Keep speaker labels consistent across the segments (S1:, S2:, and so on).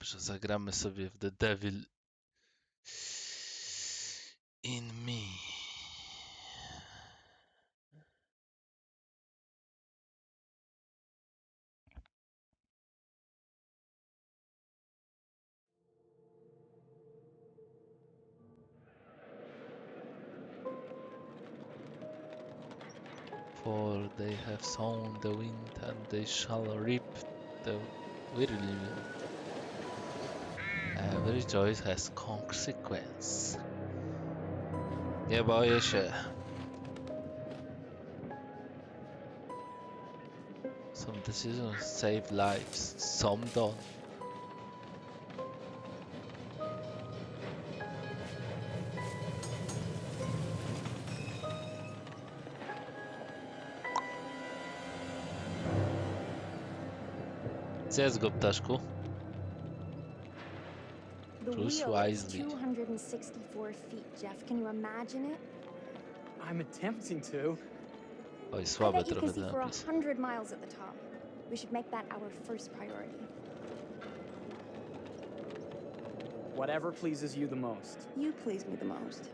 S1: Dobrze, zagramy sobie w The Devil in Me. For they have sown the wind, and they shall reap the whirlwind. Every choice has consequence. Nie boję się. Some decisions save lives, some don't. Zjedz go, ptaszku.
S2: The
S1: Choose
S2: wheel is
S1: wisely.
S2: 264 feet, Jeff. Can you imagine it?
S3: I'm attempting to.
S1: Oj,
S2: I
S1: słabe
S2: bet you
S1: trochę
S2: can see
S1: ten
S2: for
S1: napis.
S2: 100 miles at the top. We should make that our first priority.
S3: Whatever pleases you the most.
S2: You please me the most.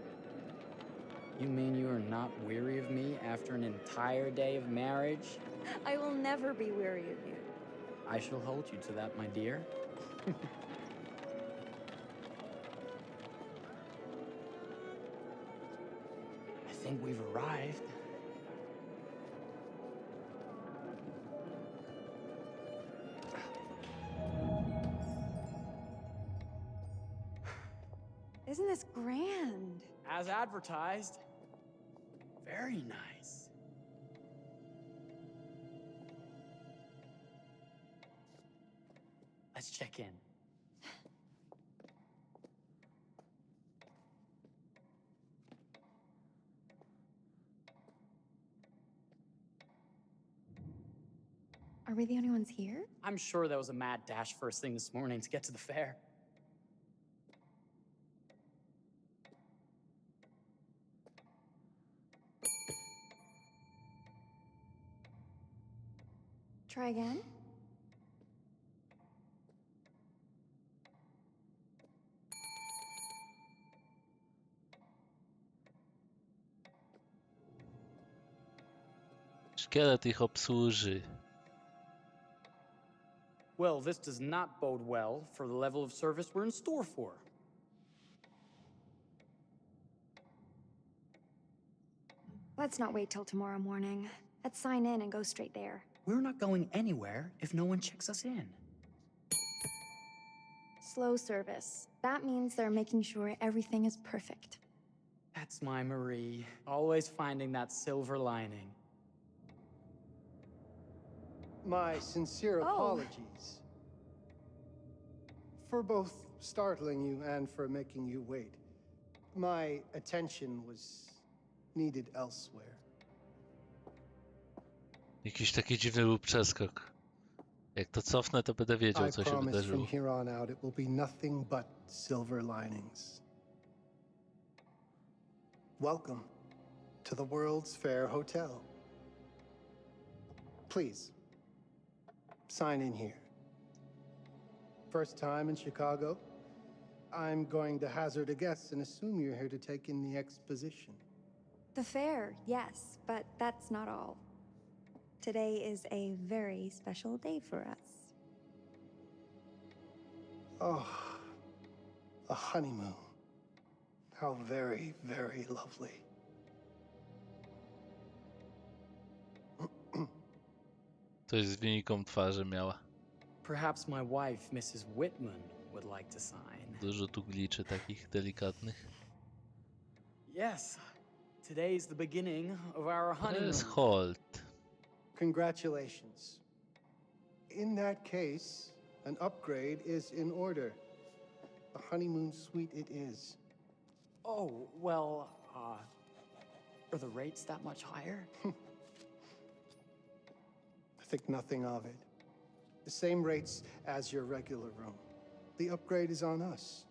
S3: You mean you are not weary of me after an entire day of marriage?
S2: I will never be weary of you.
S3: I shall hold you to that, my dear. I think we've arrived.
S2: Isn't this grand?
S3: As advertised. Very nice. Let's check in.
S2: Are we the only ones here?
S3: I'm sure that was a mad dash first thing this morning to get to the fair.
S2: Try again?
S1: Szkielet ich obsłuży.
S3: Well, this does not bode well for the level of service we're in store for.
S2: Let's not wait till tomorrow morning. Let's sign in and go straight there.
S3: We're not going anywhere if no one checks us in.
S2: Slow service. That means they're making sure everything is perfect.
S3: That's my Marie, always finding that silver lining.
S4: My sincere apologies for both startling you and for making you wait. My attention was needed elsewhere.
S1: Jakiś taki dziwny był przeskok. Jak to cofnę, to będę wiedział,
S4: I
S1: co się
S4: promise from
S1: wydarzyło.
S4: here on out it will be nothing but silver linings. Welcome to the World's Fair Hotel. Please, sign in here. First time in Chicago? I'm going to hazard a guess and assume you're here to take in the exposition.
S2: The fair, yes, but that's not all. Today is a very special day for us.
S4: Oh, a honeymoon. How very, very lovely.
S1: Coś z mimiką twarzy miała.
S3: Perhaps my wife, Mrs. Whitman, would like to sign.
S1: Dużo tu gliczy takich delikatnych.
S3: Yes, today's the beginning of our
S1: To
S3: honeymoon.
S1: jest Holt.
S4: Congratulations. In that case, an upgrade is in order. A honeymoon suite it is.
S3: Oh, well, are the rates that much higher?
S4: I think nothing of it. The same rates as your regular room. The upgrade is on us.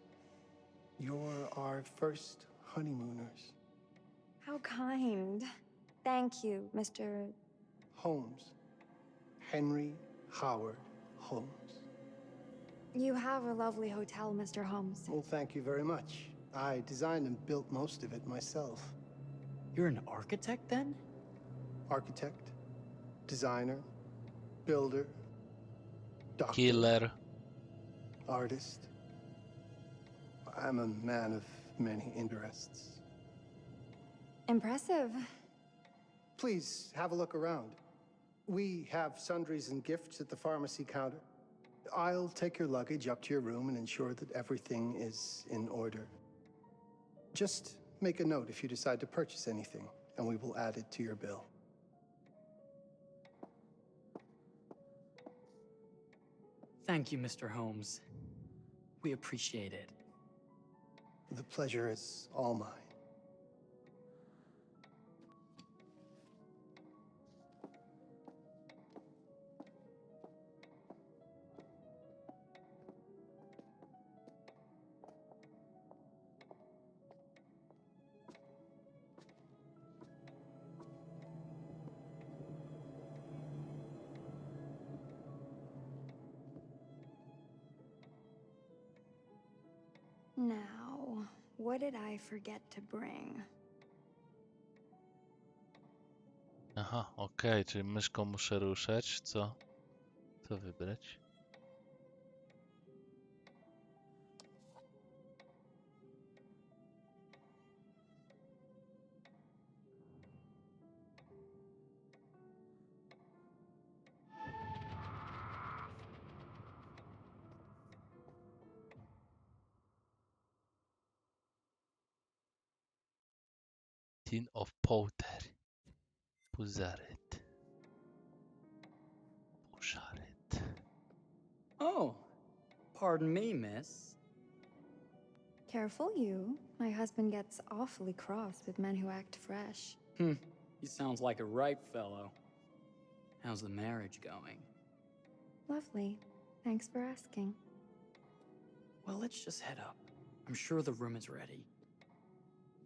S4: You're our first honeymooners.
S2: How kind. Thank you, Mr.
S4: Holmes. Henry Howard Holmes.
S2: You have a lovely hotel, Mr. Holmes.
S4: Well, thank you very much. I designed and built most of it myself.
S3: You're an architect then?
S4: Architect, designer, builder, doctor,
S1: Killer.
S4: artist. I'm a man of many interests.
S2: Impressive.
S4: Please have a look around. We have sundries and gifts at the pharmacy counter. I'll take your luggage up to your room and ensure that everything is in order. Just make a note if you decide to purchase anything, and we will add it to your bill.
S3: Thank you, Mr. Holmes. We appreciate it.
S4: The pleasure is all mine.
S2: Now, what did I forget to bring?
S1: Aha, okej, czyli myszką muszę ruszać. Co wybrać? Tin of powder. Puzaret. Puszaret.
S3: Oh, pardon me, miss.
S2: Careful you. My husband gets awfully cross with men who act fresh.
S3: He sounds like a ripe fellow. How's the marriage going?
S2: Lovely. Thanks for asking.
S3: Well, let's just head up. I'm sure the room is ready.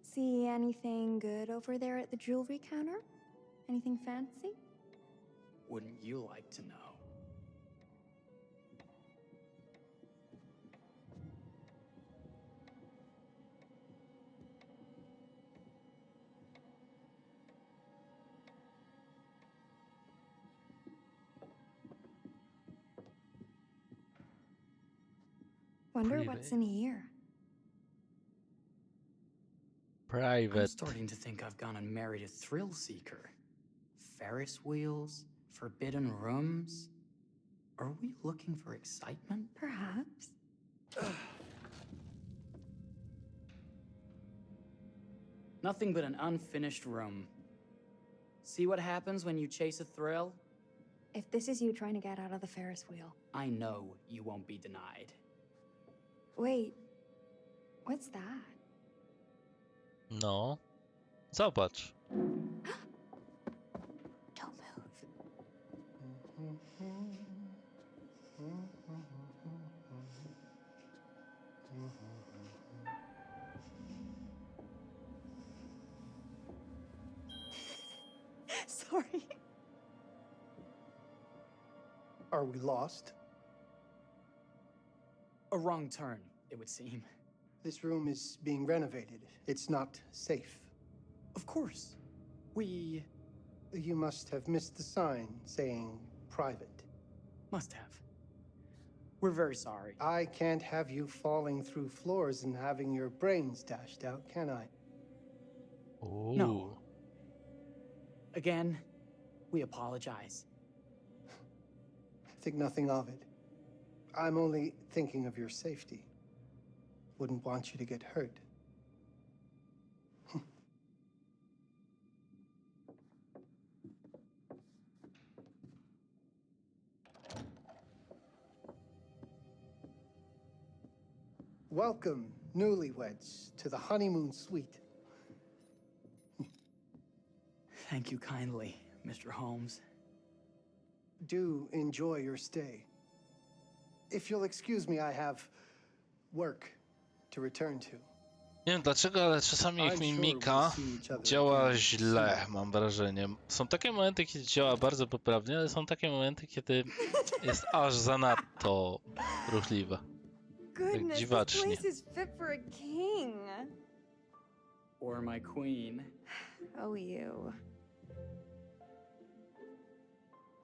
S2: See anything good over there at the jewelry counter? Anything fancy?
S3: Wouldn't you like to know?
S2: Wonder what's in here.
S3: I'm
S1: Private.
S3: starting to think I've gone and married a thrill seeker. Ferris wheels, forbidden rooms. Are we looking for excitement?
S2: Perhaps.
S3: Nothing but an unfinished room. See what happens when you chase a thrill?
S2: If this is you trying to get out of the Ferris wheel.
S3: I know you won't be denied.
S2: Wait, what's that?
S1: No. Zobacz.
S2: Don't move. Sorry.
S4: Are we lost?
S3: A wrong turn, it would seem.
S4: This room is being renovated. It's not safe.
S3: Of course.
S4: You must have missed the sign saying private.
S3: Must have. We're very sorry.
S4: I can't have you falling through floors and having your brains dashed out, can I?
S1: Ooh.
S3: No. Again, we apologize.
S4: Think nothing of it. I'm only thinking of your safety. Wouldn't want you to get hurt. Welcome, newlyweds, to the honeymoon suite.
S3: Thank you kindly, Mr. Holmes.
S4: Do enjoy your stay. If you'll excuse me, I have work to return to.
S1: Nie wiem dlaczego, ale czasami ich
S4: I'm sure
S1: mimika
S4: we'll see each other
S1: działa
S4: again
S1: źle,
S4: soon.
S1: mam wrażenie. Są takie momenty, kiedy działa bardzo poprawnie, ale są takie momenty, kiedy jest aż zanadto ruchliwe. Tak
S2: Goodness, this
S1: dziwacznie.
S2: place is fit for a king.
S3: Or my queen.
S2: Oh, you.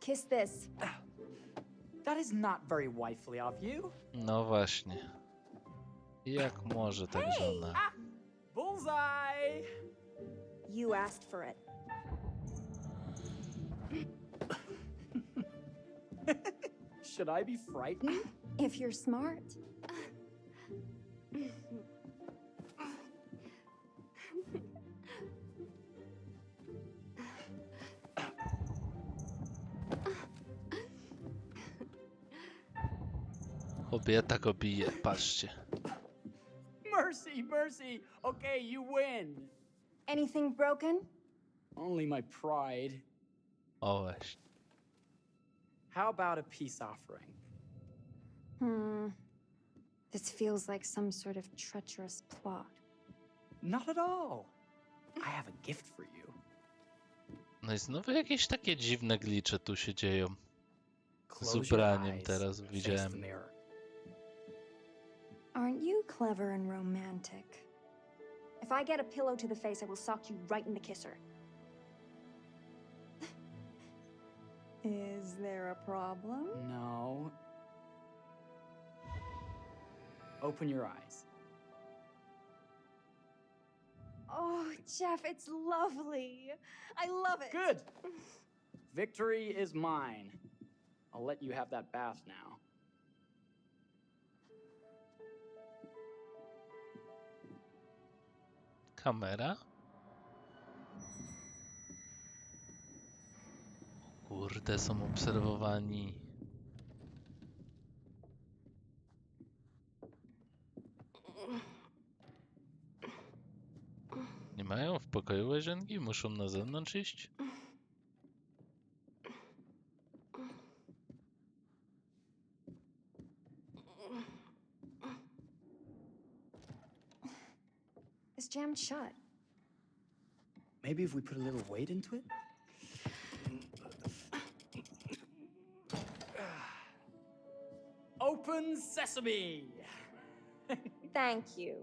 S2: Kiss this.
S3: That is not very wifely of you.
S1: No właśnie. Jak może tak żona?
S3: Bullseye!
S2: You asked for it.
S3: Should I be frightened?
S2: If you're smart.
S1: Kobieta go bije, patrzcie.
S3: Mercy, mercy. Okay, you win.
S2: Anything broken?
S3: Only my pride.
S1: O właśnie.
S3: How about a peace offering?
S2: This feels like some sort of treacherous plot.
S3: Not at all. I have a gift for you.
S1: No i znowu jakieś takie dziwne glicze tu się dzieją. Z
S3: Close your
S1: ubraniem
S3: eyes,
S1: teraz
S3: face
S1: widziałem.
S3: the mirror.
S2: Aren't you clever and romantic? If I get a pillow to the face, I will sock you right in the kisser. Is there a problem?
S3: No. Open your eyes.
S2: Oh, Jeff, it's lovely. I love it.
S3: Good. Victory is mine. I'll let you have that bath now.
S1: Kamera? Kurde, są obserwowani. Nie mają w pokoju łazienki? Muszą na zewnątrz iść?
S2: It's jammed shut.
S3: Maybe if we put a little weight into it? Open sesame!
S2: Thank you.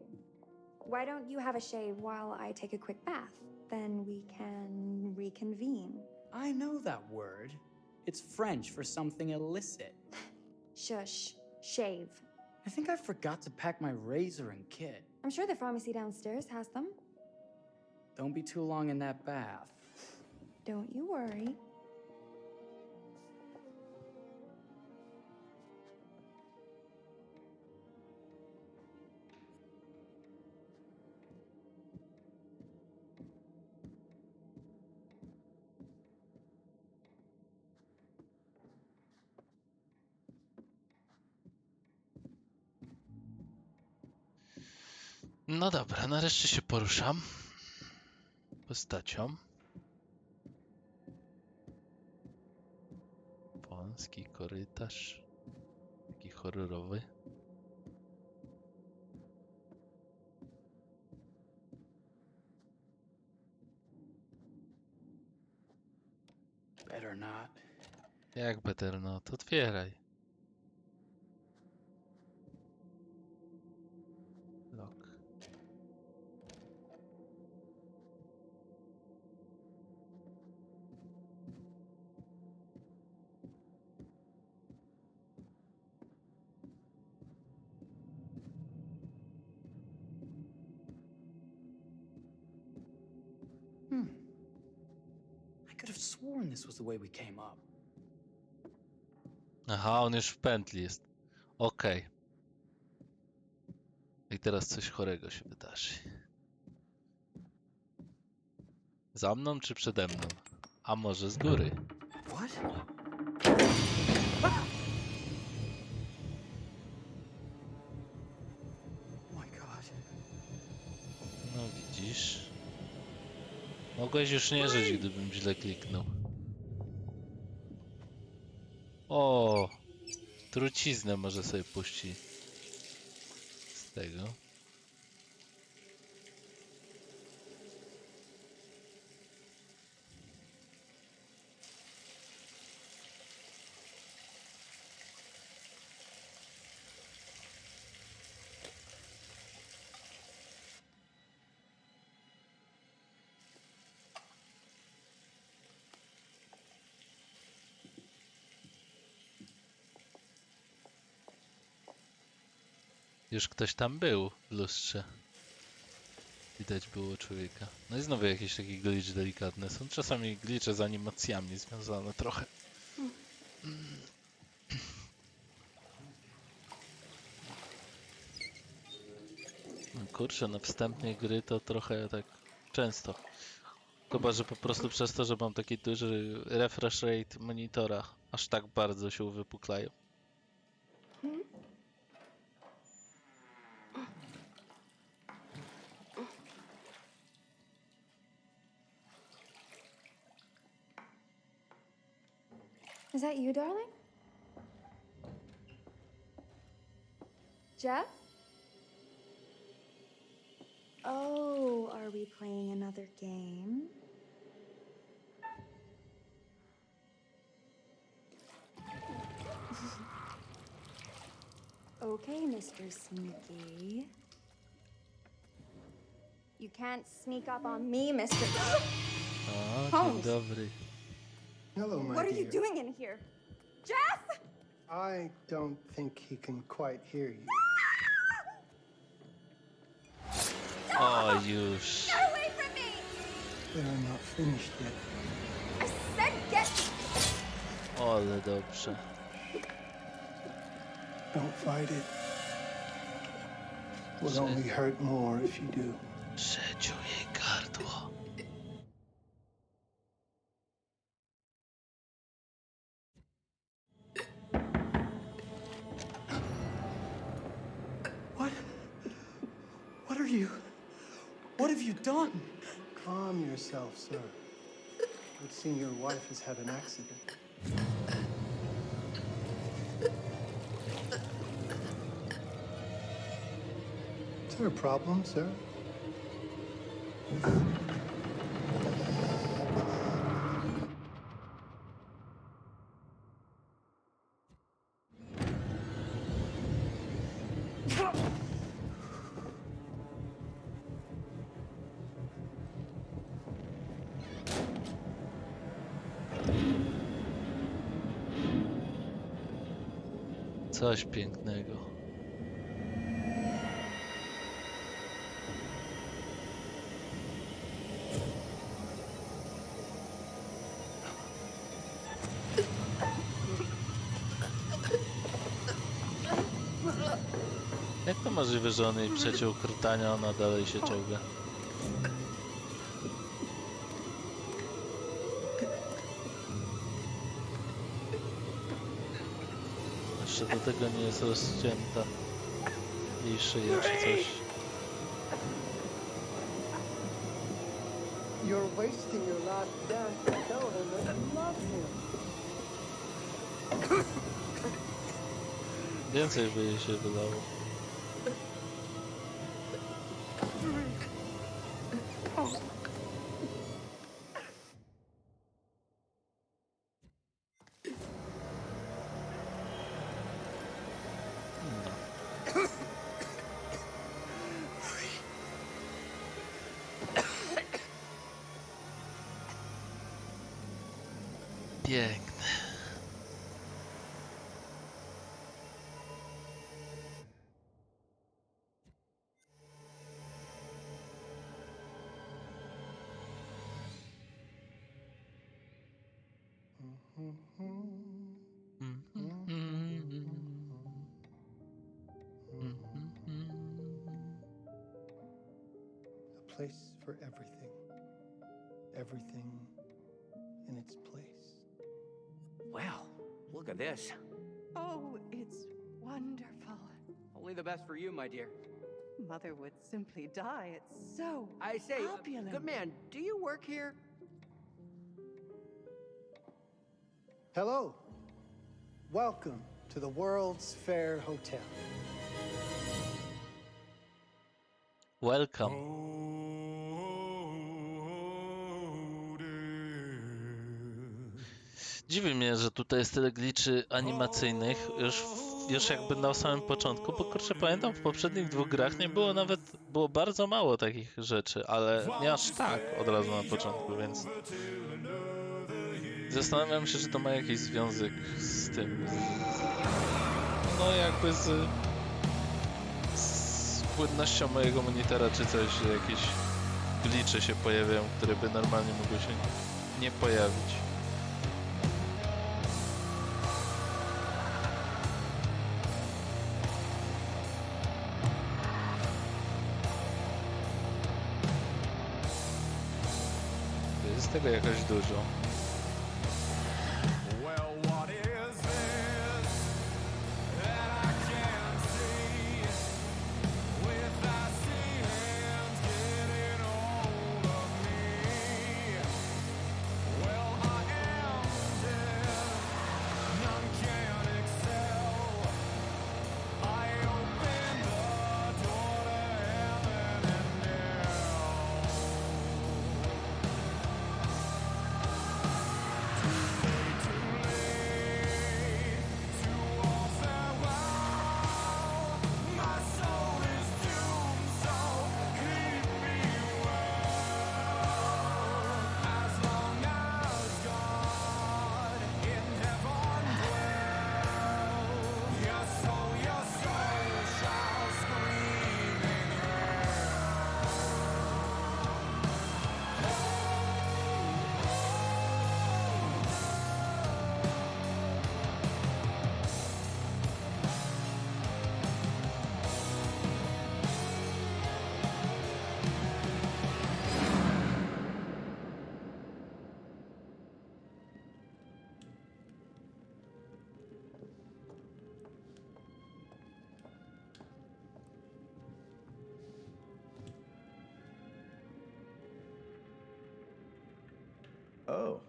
S2: Why don't you have a shave while I take a quick bath? Then we can reconvene.
S3: I know that word. It's French for something illicit.
S2: Shush. Shave.
S3: I think I forgot to pack my razor and kit.
S2: I'm sure the pharmacy downstairs has them.
S3: Don't be too long in that bath.
S2: Don't you worry.
S1: No dobra, nareszcie się poruszam postacią. Wąski korytarz, taki horrorowy.
S3: Better not.
S1: Jak better not? Otwieraj. Lock.
S3: I could have sworn this was the way we came up.
S1: Aha, on już w pętli jest. Okej. I teraz coś chorego się wydarzy. Za mną czy przede mną? A może z góry?
S3: What? Oh my god.
S1: No widzisz. Mogłeś już nie żyć, gdybym źle kliknął. O! Truciznę może sobie puści z tego. Już ktoś tam był w lustrze. Widać było człowieka. No i znowu jakiś taki glitch delikatny. Są czasami glitche z animacjami związane trochę. No kurczę, na wstępnej gry to trochę tak często. Chyba, że po prostu przez to, że mam taki duży refresh rate monitora, aż tak bardzo się uwypuklają.
S2: Is that you, darling? Jeff? Oh, are we playing another game? Okay, Mr. Sneaky. You can't sneak up on me, Mr.
S1: O, dzień
S2: Holmes.
S1: dobry.
S4: Hello, my
S2: What are
S4: dear.
S2: you doing in here? Jeff!
S4: I don't think he can quite hear you.
S1: O, już.
S2: Get away from me!
S4: They're not finished yet.
S2: I said get...
S1: Ale dobrze.
S4: Don't fight it. Will only hurt more if you do.
S1: Przeciął jej gardło.
S3: What are you? What have you done?
S4: Calm yourself, sir. It seems your wife has had an accident. Is there a problem, sir?
S1: Coś pięknego. Jak to możliwe, że on jej przeciął krtania, a ona dalej się czołga? Jeszcze do tego nie jest rozcięta jej szyja czy coś.
S4: You're wasting your last dance to tell him that you love him.
S1: Więcej by jej się wydało. Piękne.
S4: A place for everything. Everything in its place.
S5: Well, look at this.
S6: Oh, it's wonderful.
S5: Only the best for you, my dear.
S6: Mother would simply die. It's so
S5: I say,
S6: opulent.
S5: good man, do you work here?
S4: Hello. Welcome to the World's Fair Hotel.
S1: Welcome. Dziwi mnie, że tutaj jest tyle glitchy animacyjnych już jakby na samym początku, bo kurczę, pamiętam w poprzednich dwóch grach nie było było bardzo mało takich rzeczy, ale nie aż tak od razu na początku, więc zastanawiam się, czy to ma jakiś związek z tym, no jakby z płynnością mojego monitora czy coś, że jakieś glitche się pojawiają, które by normalnie mogły się nie pojawić. Jest tego jakoś dużo.
S7: Oh,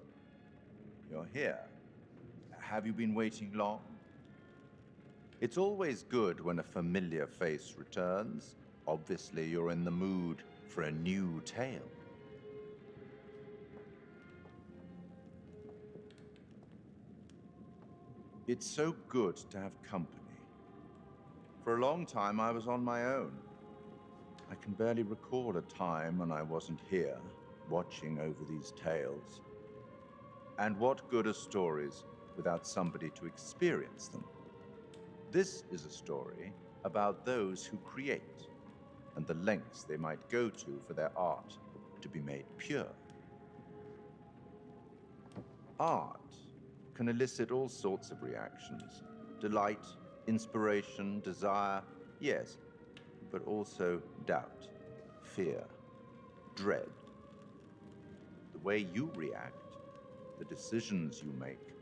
S7: you're here. Have you been waiting long? It's always good when a familiar face returns. Obviously, you're in the mood for a new tale. It's so good to have company. For a long time, I was on my own. I can barely recall a time when I wasn't here, watching over these tales. And what good are stories without somebody to experience them? This is a story about those who create, and the lengths they might go to for their art to be made pure. Art can elicit all sorts of reactions: delight, inspiration, desire, yes, but also doubt, fear, dread. The way you react, the decisions you make,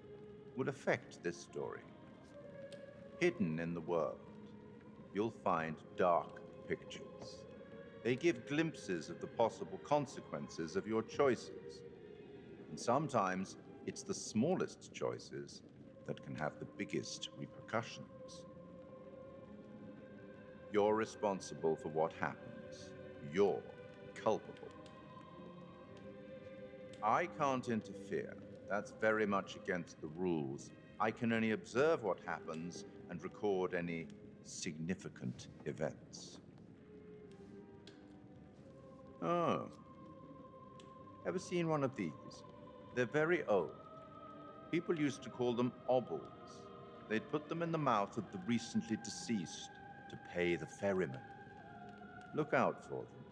S7: will affect this story. Hidden in the world, you'll find dark pictures. They give glimpses of the possible consequences of your choices. And sometimes it's the smallest choices that can have the biggest repercussions. You're responsible for what happens. You're culpable. I can't interfere. That's very much against the rules. I can only observe what happens and record any significant events. Oh. Ever seen one of these? They're very old. People used to call them obbles. They'd put them in the mouth of the recently deceased to pay the ferryman. Look out for them.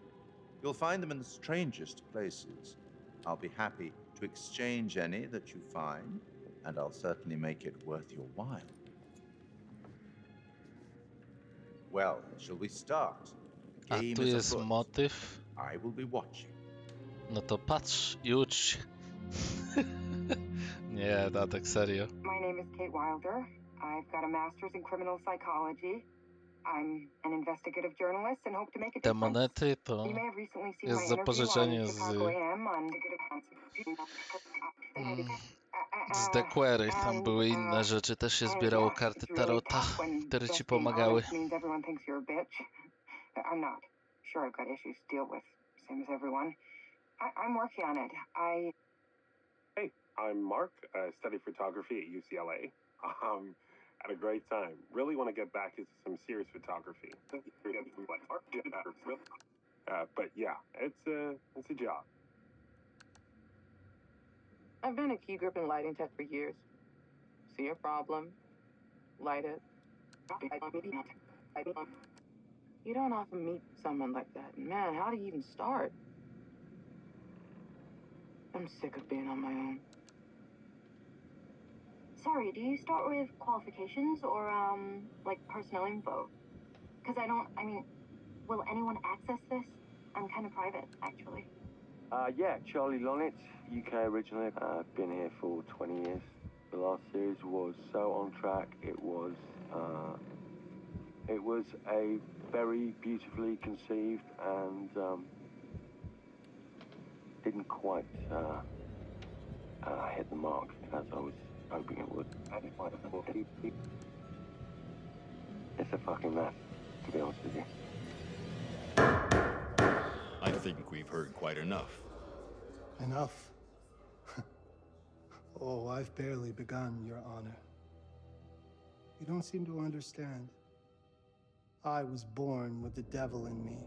S7: You'll find them in the strangest places. I'll be happy to exchange any that you find, and I'll certainly make it worth your while. Well, shall we start? The
S1: A
S7: game
S1: tu
S7: is
S1: jest
S7: afoot.
S1: motyw.
S7: I will be watching.
S1: No to patrz i ucz się. Nie, no tak serio.
S8: My name is Kate Wilder. I've got a master's in criminal psychology. I'm an investigative journalist and hope to make a
S1: Te
S8: difference.
S1: monety to
S8: You may have recently seen
S1: jest
S8: my interview
S1: zapożyczenie
S8: on
S1: z,
S8: Chicago AM on
S1: z The Query. Tam były inne rzeczy. Też się zbierało karty tarota, które ci pomagały.
S8: means everyone thinks you're a bitch. I'm not. Sure, I've got issues to deal with, same as everyone. I'm working on it.
S9: Hey, I'm Mark. I study photography at UCLA. Had a great time. Really want to get back into some serious photography. But yeah, it's a job.
S8: I've been a key grip and lighting tech for years. See a problem, light it. You don't often meet someone like that. Man, how do you even start? I'm sick of being on my own.
S2: Sorry, do you start with qualifications or, like personnel info? Because I mean, will anyone access this? I'm kind of private, actually.
S10: Yeah, Charlie Lonitz, UK originally. I've been here for 20 years. The last series was so on track. It was a very beautifully conceived and didn't quite hit the mark as I was hoping it would. It's a fucking mess, to be honest with you.
S11: I think we've heard quite enough.
S4: Enough? Oh, I've barely begun, Your Honor. You don't seem to understand. I was born with the devil in me.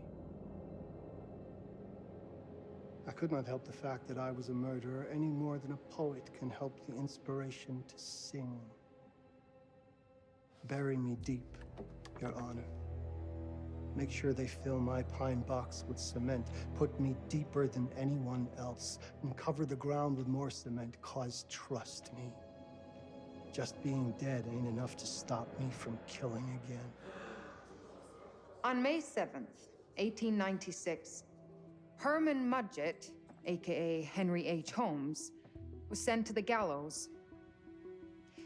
S4: I could not help the fact that I was a murderer any more than a poet can help the inspiration to sing. Bury me deep, Your Honor. Make sure they fill my pine box with cement. Put me deeper than anyone else. And cover the ground with more cement, 'cause trust me, just being dead ain't enough to stop me from killing again.
S12: On May 7th, 1896, Herman Mudgett, aka Henry H. Holmes, was sent to the gallows.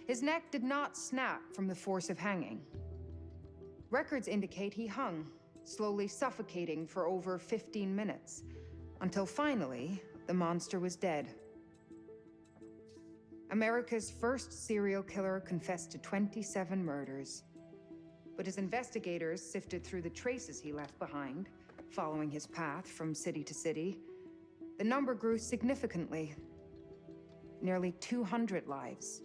S12: His neck did not snap from the force of hanging. Records indicate he hung, slowly suffocating for over 15 minutes, until finally, the monster was dead. America's first serial killer confessed to 27 murders. But as investigators sifted through the traces he left behind, following his path from city to city, the number grew significantly. Nearly 200 lives.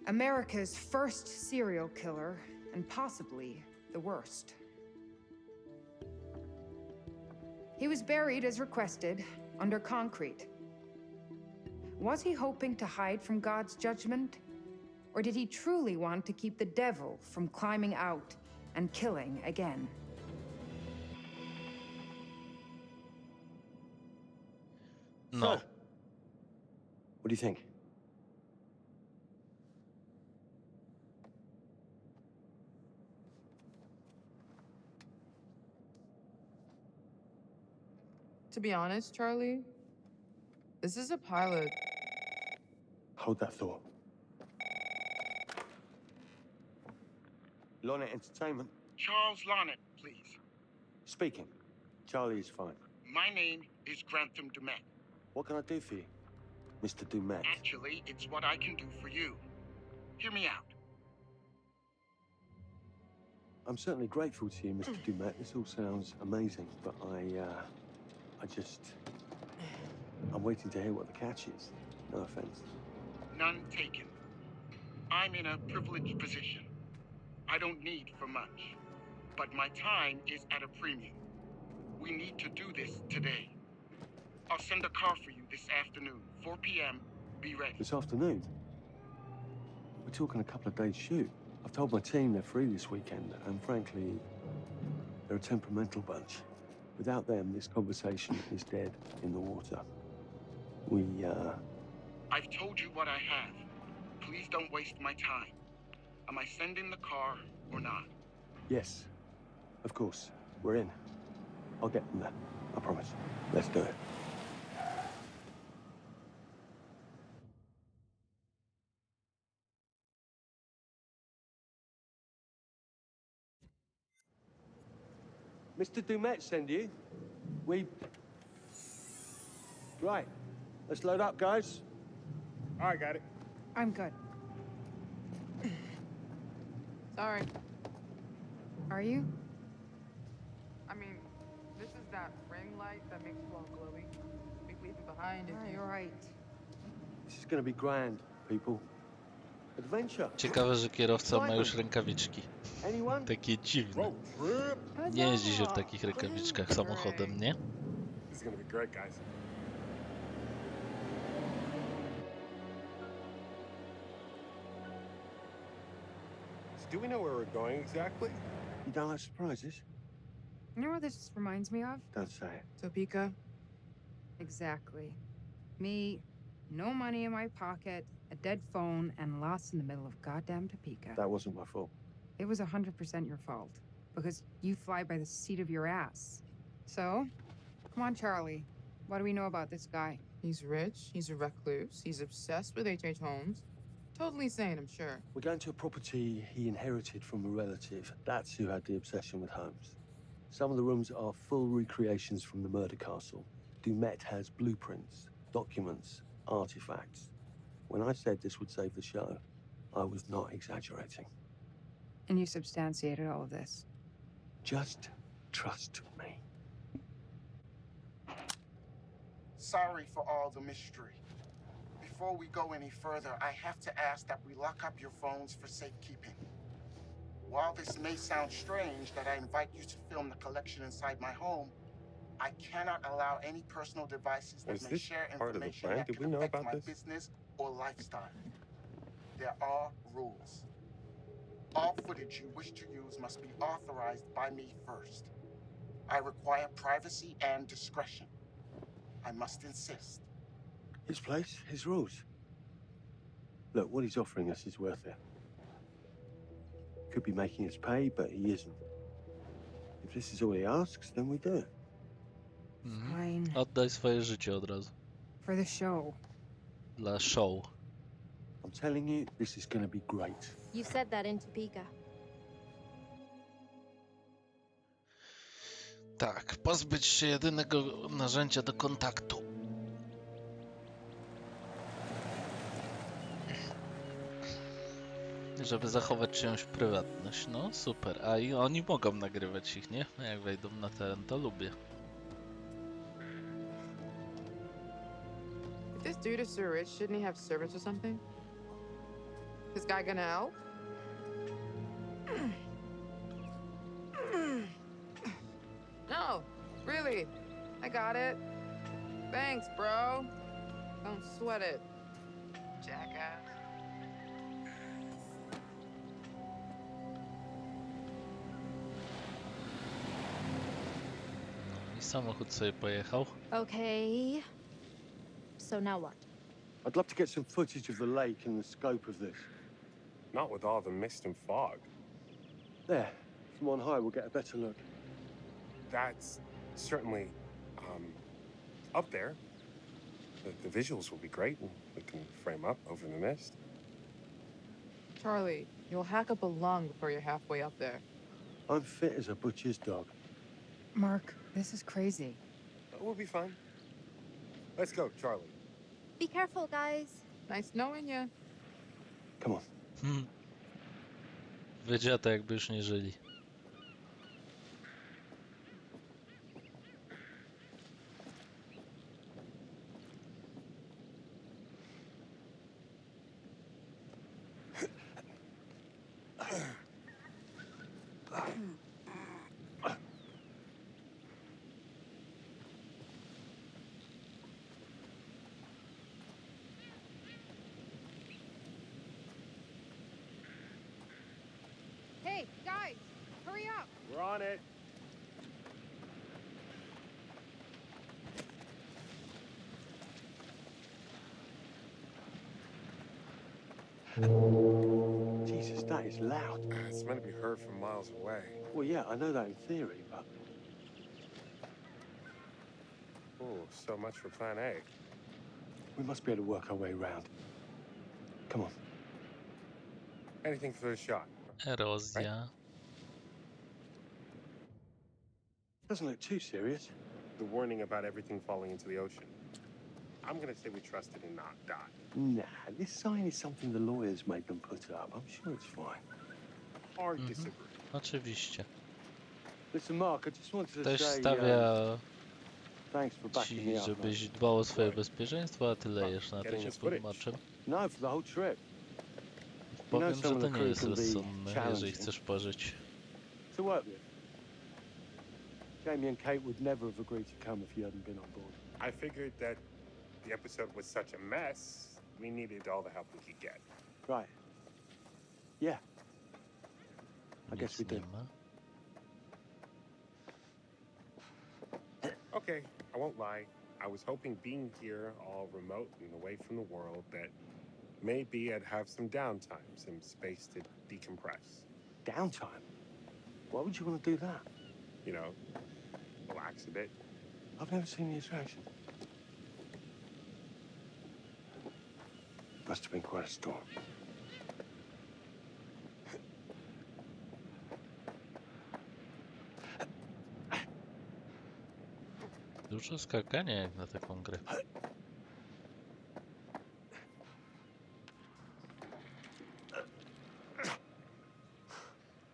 S12: America's first serial killer, and possibly the worst. He was buried as requested, under concrete. Was he hoping to hide from God's judgment? Or did he truly want to keep the devil from climbing out and killing again?
S1: No.
S10: What do you think?
S13: To be honest, Charlie, this is a pilot.
S10: Hold that thought. Lonnet Entertainment.
S14: Charles Lonnet, please.
S10: Speaking. Charlie is fine.
S14: My name is Grantham Dumet.
S10: What can I do for you, Mr. Dumet?
S14: Actually, it's what I can do for you. Hear me out.
S10: I'm certainly grateful to you, Mr. Dumet. This all sounds amazing, but I'm waiting to hear what the catch is. No offense.
S14: None taken. I'm in a privileged position. I don't need for much, but my time is at a premium. We need to do this today. I'll send a car for you this afternoon, 4 p.m. Be ready.
S10: This afternoon? We're talking a couple of days shoot. I've told my team they're free this weekend, and frankly, they're a temperamental bunch. Without them, this conversation is dead in the water.
S14: I've told you what I have. Please don't waste my time. Am I sending the car or not?
S10: Yes, of course. We're in. I'll get them there. I promise. Let's do it. Mr. Dumet send you. Right. Let's load up, guys.
S14: I got it.
S12: I'm good.
S13: Sorry.
S12: Are you?
S13: I mean, this is that ring light that makes you all glowy. We leave it behind if you...
S12: You're right.
S10: This is gonna be grand, people. Adventure.
S1: Ciekawe, że kierowca ma już rękawiczki.
S10: Anyone?
S1: Takie dziwne. Nie jeździ się w takich rękawiczkach samochodem, nie?
S9: This is gonna be great, guys. So do we know where we're going exactly?
S10: You don't like surprises?
S12: You know what this reminds me of?
S10: Don't say it.
S5: Topeka?
S12: Exactly. Me, no money in my pocket, a dead phone, and lost in the middle of goddamn Topeka.
S10: That wasn't my fault.
S12: It was 100% your fault. Because you fly by the seat of your ass. So, come on, Charlie. What do we know about this guy?
S13: He's rich, he's a recluse, he's obsessed with H.H. Holmes. Totally sane, I'm sure.
S10: We're going to a property he inherited from a relative. That's who had the obsession with Holmes. Some of the rooms are full recreations from the murder castle. Dumet has blueprints, documents, artifacts. When I said this would save the show, I was not exaggerating.
S12: And you substantiated all of this.
S10: Just trust me.
S14: Sorry for all the mystery. Before we go any further, I have to ask that we lock up your phones for safekeeping. While this may sound strange that I invite you to film the collection inside my home, I cannot allow any personal devices that may share information that can affect my business or lifestyle. There are rules. All footage you wish to use must be authorized by me first. I require privacy and discretion. I must insist.
S10: His place, his rules. Look, what he's offering us is worth it. Could be making us pay, but he isn't. If this is all he asks, then we do it.
S12: Fine.
S1: Oddaj swoje życie od razu.
S12: For the show.
S1: Dla show.
S10: I'm telling you, this is going to be great.
S15: You said that in Topeka.
S1: Tak, pozbyć się jedynego narzędzia do kontaktu. Żeby zachować czyjąś prywatność. No super. A i oni mogą nagrywać ich, nie? Jak wejdą na teren, to lubię.
S13: If this dude is so rich, shouldn't he have servants or something? This guy gonna help? No, really. I got it. Thanks, bro. Don't sweat it. Jackass.
S1: I samochód sobie pojechał.
S15: Okay. So now what?
S10: I'd love to get some footage of the lake and the scope of this.
S9: Not with all the mist and fog.
S10: There, from on high, we'll get a better look.
S9: That's certainly, up there. The visuals will be great, and we can frame up over the mist.
S13: Charlie, you'll hack up a lung before you're halfway up there.
S10: I'm fit as a butcher's dog.
S12: Mark, this is crazy.
S9: We'll be fine. Let's go, Charlie.
S15: Be careful, guys.
S13: Nice knowing you.
S10: Come on.
S1: Wiedziata, jakby już nie żyli.
S12: Hey, guys, hurry up.
S9: We're on it.
S10: Jesus, that is loud.
S9: It's meant to be heard from miles away.
S10: Well, yeah, I know that in theory, but...
S9: Oh, so much for plan A.
S10: We must be able to work our way around. Come on.
S9: Anything for the shot.
S1: Erozja.
S10: Doesn't look too serious.
S9: The warning about everything falling into the ocean. I'm gonna say we trusted and not die.
S10: Nah, this sign is something the lawyers made them put up. I'm sure it's fine.
S9: Hard disagree.
S1: Oczywiście.
S10: Listen, Mark, I just wanted to
S1: Ktoś
S10: say...
S1: stawia
S10: thanks for backing me
S1: ci,
S10: up.
S1: żebyś dbał o swoje bezpieczeństwo, a ty lejesz na to się podmaczem.
S10: No, for the whole trip.
S1: Powiem, że to nie jest rozsądne, jeżeli chcesz pożyć.
S10: To work with. Jamie and Kate would never have agreed to come if you hadn't been on board.
S9: I figured that the episode was such a mess, we needed all the help we could get.
S10: Right. Yeah. I guess we do.
S9: okay, I won't lie. I was hoping being here, all remote and away from the world, that maybe I'd have some downtime, some space to decompress.
S10: Downtime? Why would you want to do that?
S9: You know, relax a bit.
S10: I've never seen the attraction. Must have been quite a storm.
S1: Dużo skakania jak na taką grę.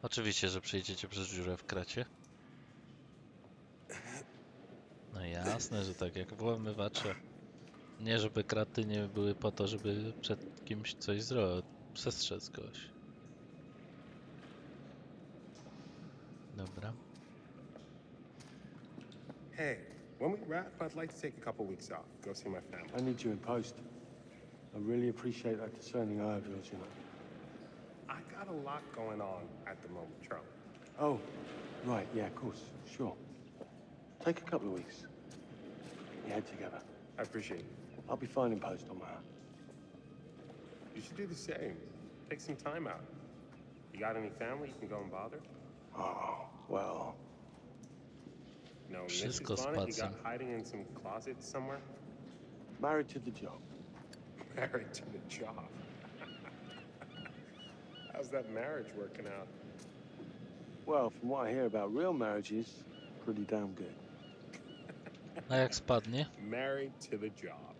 S1: Oczywiście, że przejdziecie przez dziurę w kracie. No jasne, że tak, jak włamywacze. Nie, żeby kraty nie były po to, żeby przed kimś coś zrobić, przestrzec kogoś. Dobra.
S9: Hey, when we wrap, I'd like to take a couple weeks off, go see my family.
S10: I need you in post. I really appreciate that discerning eye of yours, you know.
S9: I got a lot going on at the moment, Charlie.
S10: Oh, right, yeah, of course, sure. Take a couple of weeks. Get your head together.
S9: I appreciate it.
S10: I'll be fine in post on my own.
S9: You should do the same. Take some time out. You got any family you can go and bother?
S10: Oh, well.
S9: No,
S1: Wszystko
S9: Mrs. Bonnet, you got
S1: spłacę.
S9: hiding in some closet somewhere?
S10: Married to the job.
S9: Married to the job. How's that marriage working out?
S10: Well, from what I hear about real marriages, pretty damn good.
S1: A jak spadnie?
S9: Married to the job.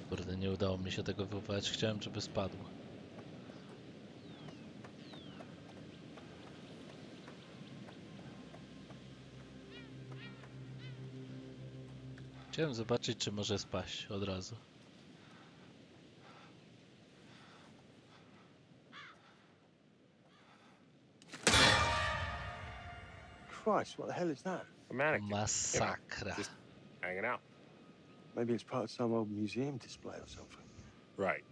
S1: Kurde, nie udało mi się tego wywołać. Chciałem, żeby spadło. Chciałem zobaczyć, czy może spaść od razu.
S10: Christ, what the hell is that?
S9: A mannequin.
S1: Masakra.
S9: Just hanging out.
S10: Maybe it's part of some old museum display or something.
S9: Right.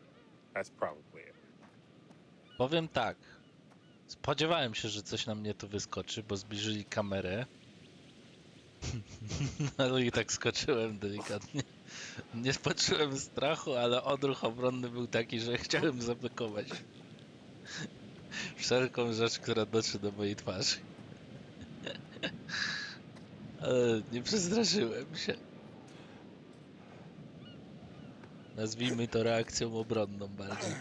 S9: That's probably it.
S1: Powiem tak. Spodziewałem się, że coś na mnie tu wyskoczy, bo zbliżyli kamerę. Ale i tak skoczyłem delikatnie. Nie poczułem strachu, ale odruch obronny był taki, że chciałem zablokować wszelką rzecz, która dotrze do mojej twarzy. Ale nie przestraszyłem się. Nazwijmy to reakcją obronną bardziej.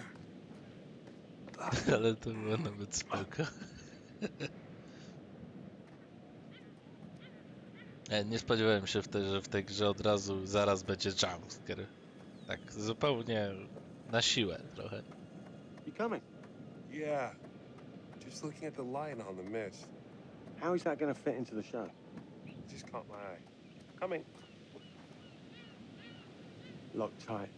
S1: Ale to było nawet spoko. Nie spodziewałem się że w tej grze od razu zaraz będzie jumpscare. Tak zupełnie na siłę trochę.
S10: You coming?
S9: Yeah. Just looking at the light on the mist.
S10: How is that going to fit into the show?
S9: Just caught my eye. Coming.
S10: Lock tight.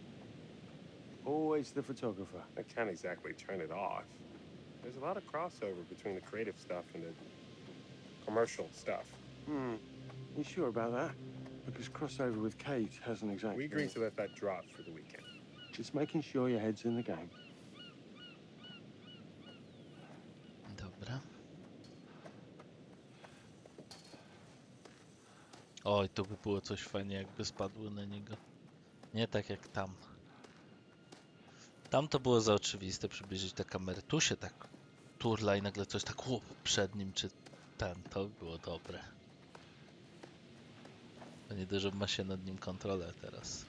S10: Always the photographer.
S9: I can't exactly turn it off. There's a lot of crossover between the creative stuff and the commercial stuff.
S10: You sure about that? Because crossover with Kate hasn't exactly...
S9: We agreed to let that drop for the weekend.
S10: Just making sure your head's in the game.
S1: Dobra. Oj, to by było coś fajnie, jakby spadło na niego. Nie tak jak tam. Tam to było za oczywiste przybliżyć tę kamerę. Tu się tak turla i nagle coś tak przed nim, czy ten, to było dobre. To nie dość, że ma się nad nim kontrolę teraz.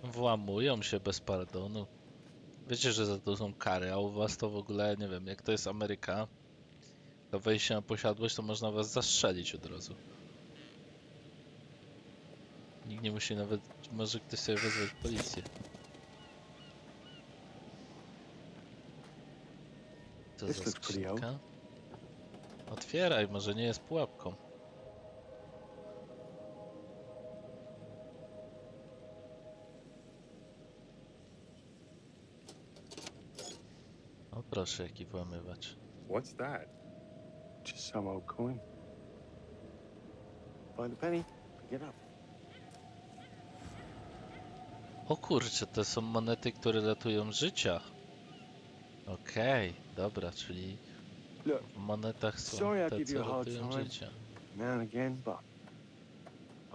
S1: Włamują się bez pardonu. Wiecie, że za to są kary, a u was to w ogóle, nie wiem, jak to jest Ameryka, to wejście na posiadłość, to można was zastrzelić od razu. Nikt nie musi nawet, może ktoś sobie wezwać policję. Co za skrzynka? Otwieraj, może nie jest pułapką. Proszę, jaki włamywacz.
S9: What's that?
S10: Just some old coin. Find a penny, pick it up.
S1: O kurczę, to są monety, które ratują życia. Okej, dobra, czyli
S10: Look,
S1: w monetach są
S10: sorry I
S1: te,
S10: give you
S1: co
S10: a hard
S1: ratują
S10: time
S1: życia.
S10: now and again, but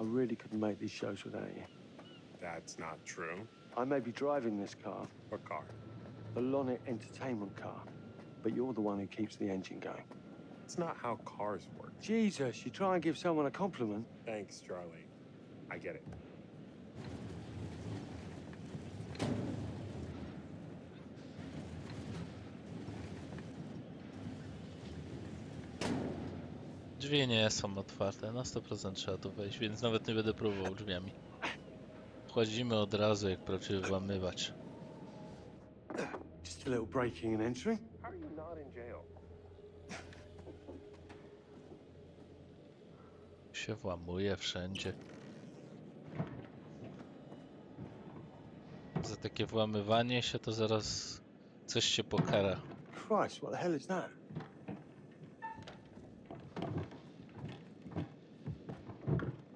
S10: I really couldn't make these shows without you.
S9: That's not true.
S10: I may be driving this car,
S9: What car?
S10: the Lonnet Entertainment car, but you're the one who keeps the engine going.
S9: It's not how cars work.
S10: Jesus, you try and give someone a compliment.
S9: Thanks, Charlie. I get it.
S1: Drzwi nie są otwarte, na 100% trzeba tu wejść, więc nawet nie będę próbował drzwiami. Wchodzimy od razu jak prawdziwy włamywacz.
S10: Just a little breaking and entering.
S9: How are you not in jail?
S1: Się włamuje wszędzie. Za takie włamywanie się to zaraz coś się pokara.
S10: Christ, what the hell is that?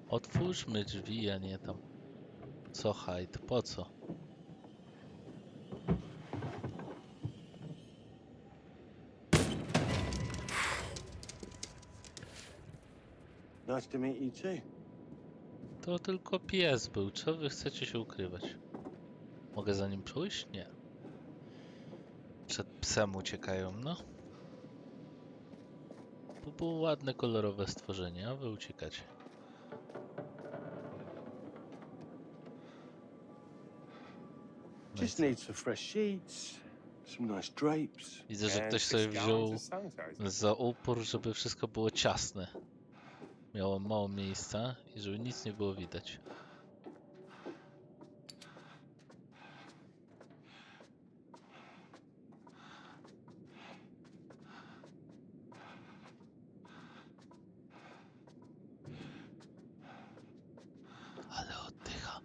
S1: Otwórzmy drzwi, a nie tam. Co hajt? Po co?
S10: Nice to meet you too.
S1: To tylko pies był. Co wy chcecie się ukrywać? Mogę za nim pójść? Nie. Przed psem uciekają, no. To było ładne, kolorowe stworzenie, a wy uciekacie.
S10: Just need some fresh sheets, some nice drapes.
S1: Widzę, że
S9: And
S1: ktoś
S9: 6
S1: sobie wziął
S9: gallons of sanitizer.
S1: za upór, żeby wszystko było ciasne. Miało mało miejsca i żeby nic nie było widać. Ale oddycha.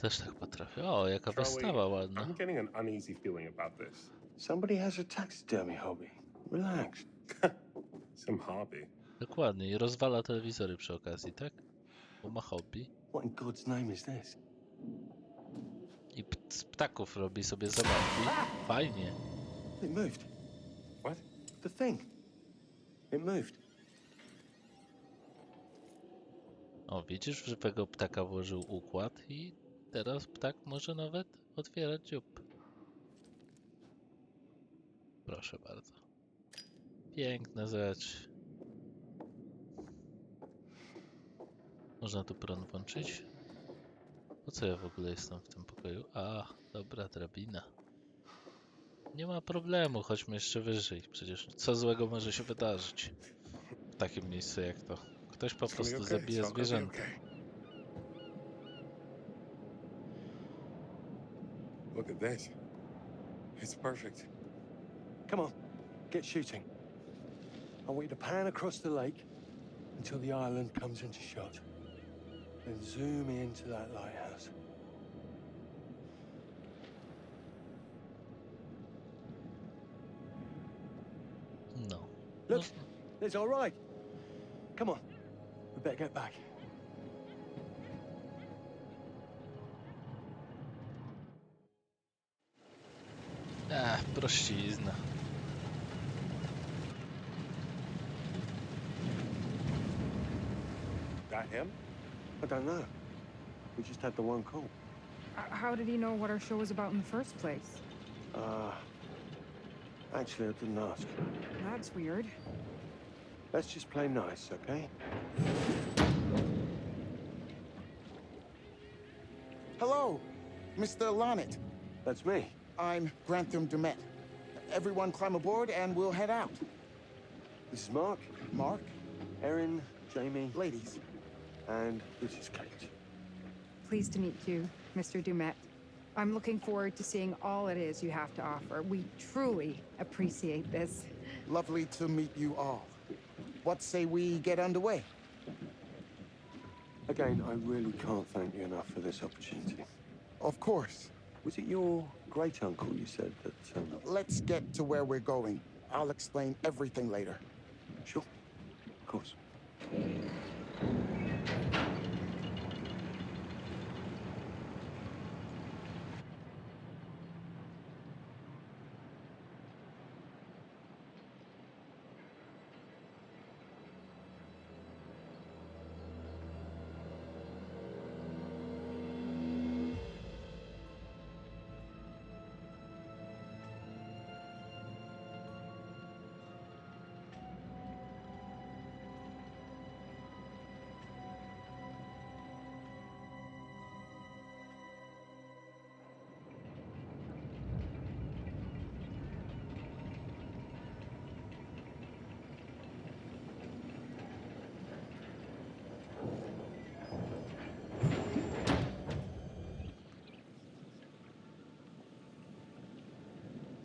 S1: Też tak potrafię. O, jaka wystawa ładna.
S9: I'm getting an uneasy feeling about this.
S10: Somebody has a taxidermy hobby. Relax.
S9: Some hobby.
S1: Dokładnie. I rozwala telewizory przy okazji, tak? Bo ma hobby.
S10: What in God's name is this?
S1: I z ptaków robi sobie zabawki. Fajnie.
S10: It moved.
S9: What?
S10: The thing. It moved.
S1: O, widzisz, w żywego ptaka włożył układ i teraz ptak może nawet otwierać dziób. Proszę bardzo. Piękna rzecz. Można tu prąd włączyć? Po co ja w ogóle jestem w tym pokoju? A, dobra, drabina. Nie ma problemu, chodźmy jeszcze wyżej. Przecież co złego może się wydarzyć w takim miejscu jak to? Ktoś po prostu zabije zwierzęta.
S9: Look at this. It's perfect.
S10: Come on, get shooting. I want you to pan across the lake until the island comes into shot. Then zoom into that lighthouse.
S1: No.
S10: Look, it's all right. Come on, we better get back.
S1: Prościzna.
S9: That him?
S10: I don't know. We just had the one call.
S12: How did he know what our show was about in the first place?
S10: Actually, I didn't ask.
S12: That's weird.
S10: Let's just play nice, okay?
S14: Hello, Mr. Lonnet.
S10: That's me.
S14: I'm Grantham Demet. Everyone climb aboard and we'll head out.
S10: This is Mark.
S14: Mark?
S10: Erin, Jamie.
S14: Ladies.
S10: And this is Kate.
S12: Pleased to meet you, Mr. Dumet. I'm looking forward to seeing all it is you have to offer. We truly appreciate this.
S14: Lovely to meet you all. What say we get underway?
S10: Again, I really can't thank you enough for this opportunity.
S14: Of course.
S10: Was it your great uncle, you said that.
S14: Let's get to where we're going. I'll explain everything later.
S10: Sure. Of course.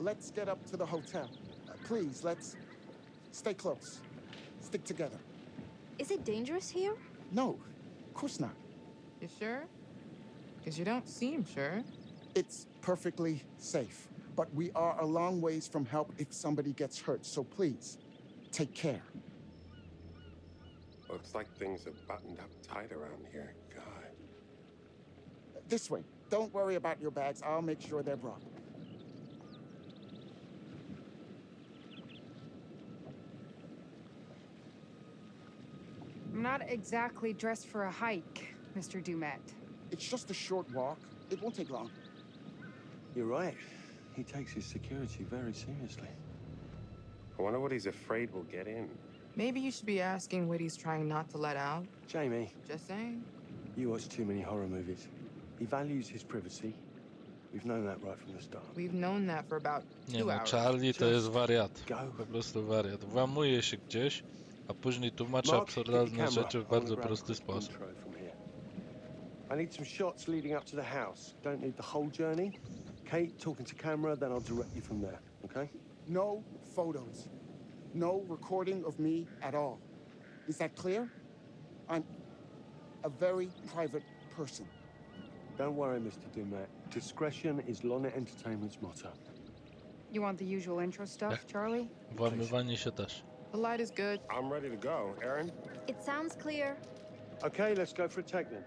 S14: Let's get up to the hotel. Please, let's stay close. Stick together.
S15: Is it dangerous here?
S14: No, of course not.
S13: You sure? Because you don't seem sure.
S14: It's perfectly safe. But we are a long ways from help if somebody gets hurt, so please, take care.
S9: Looks like things are buttoned up tight around here. God.
S14: This way. Don't worry about your bags. I'll make sure they're brought.
S12: I'm not exactly dressed for a hike, Mr. Dumet.
S14: It's just a short walk. It won't take long.
S10: You're right. He takes his security very seriously.
S9: I wonder what he's afraid will get in.
S13: Maybe you should be asking what he's trying not to let out.
S10: Jamie,
S13: Just saying.
S10: you watch too many horror movies. He values his privacy. We've known that right from the start.
S13: We've known that for about
S1: Nie
S13: 2
S1: no,
S13: hours.
S1: Charlie to jest wariat.
S10: Go.
S1: Po prostu wariat. Włamuje się gdzieś, a później tłumaczy
S10: Mark, get your
S1: absurdalne
S10: camera.
S1: rzeczy w
S10: I wanna
S1: bardzo
S10: grab a
S1: prosty
S10: quick
S1: sposób.
S10: intro from here. I need some shots leading up to the house. Don't need the whole journey. Kate talking to camera, then I'll direct you from there, okay?
S14: No photos. No recording of me at all. Is that clear? I'm a very private person.
S10: Don't worry, Mr. Dumet. Discretion is Lonnet Entertainment's motto.
S12: You want the usual intro stuff, Charlie?
S1: Włamywanie się też.
S13: The light is good.
S9: I'm ready to go. Aaron?
S15: It sounds clear.
S10: Okay, let's go for a take then.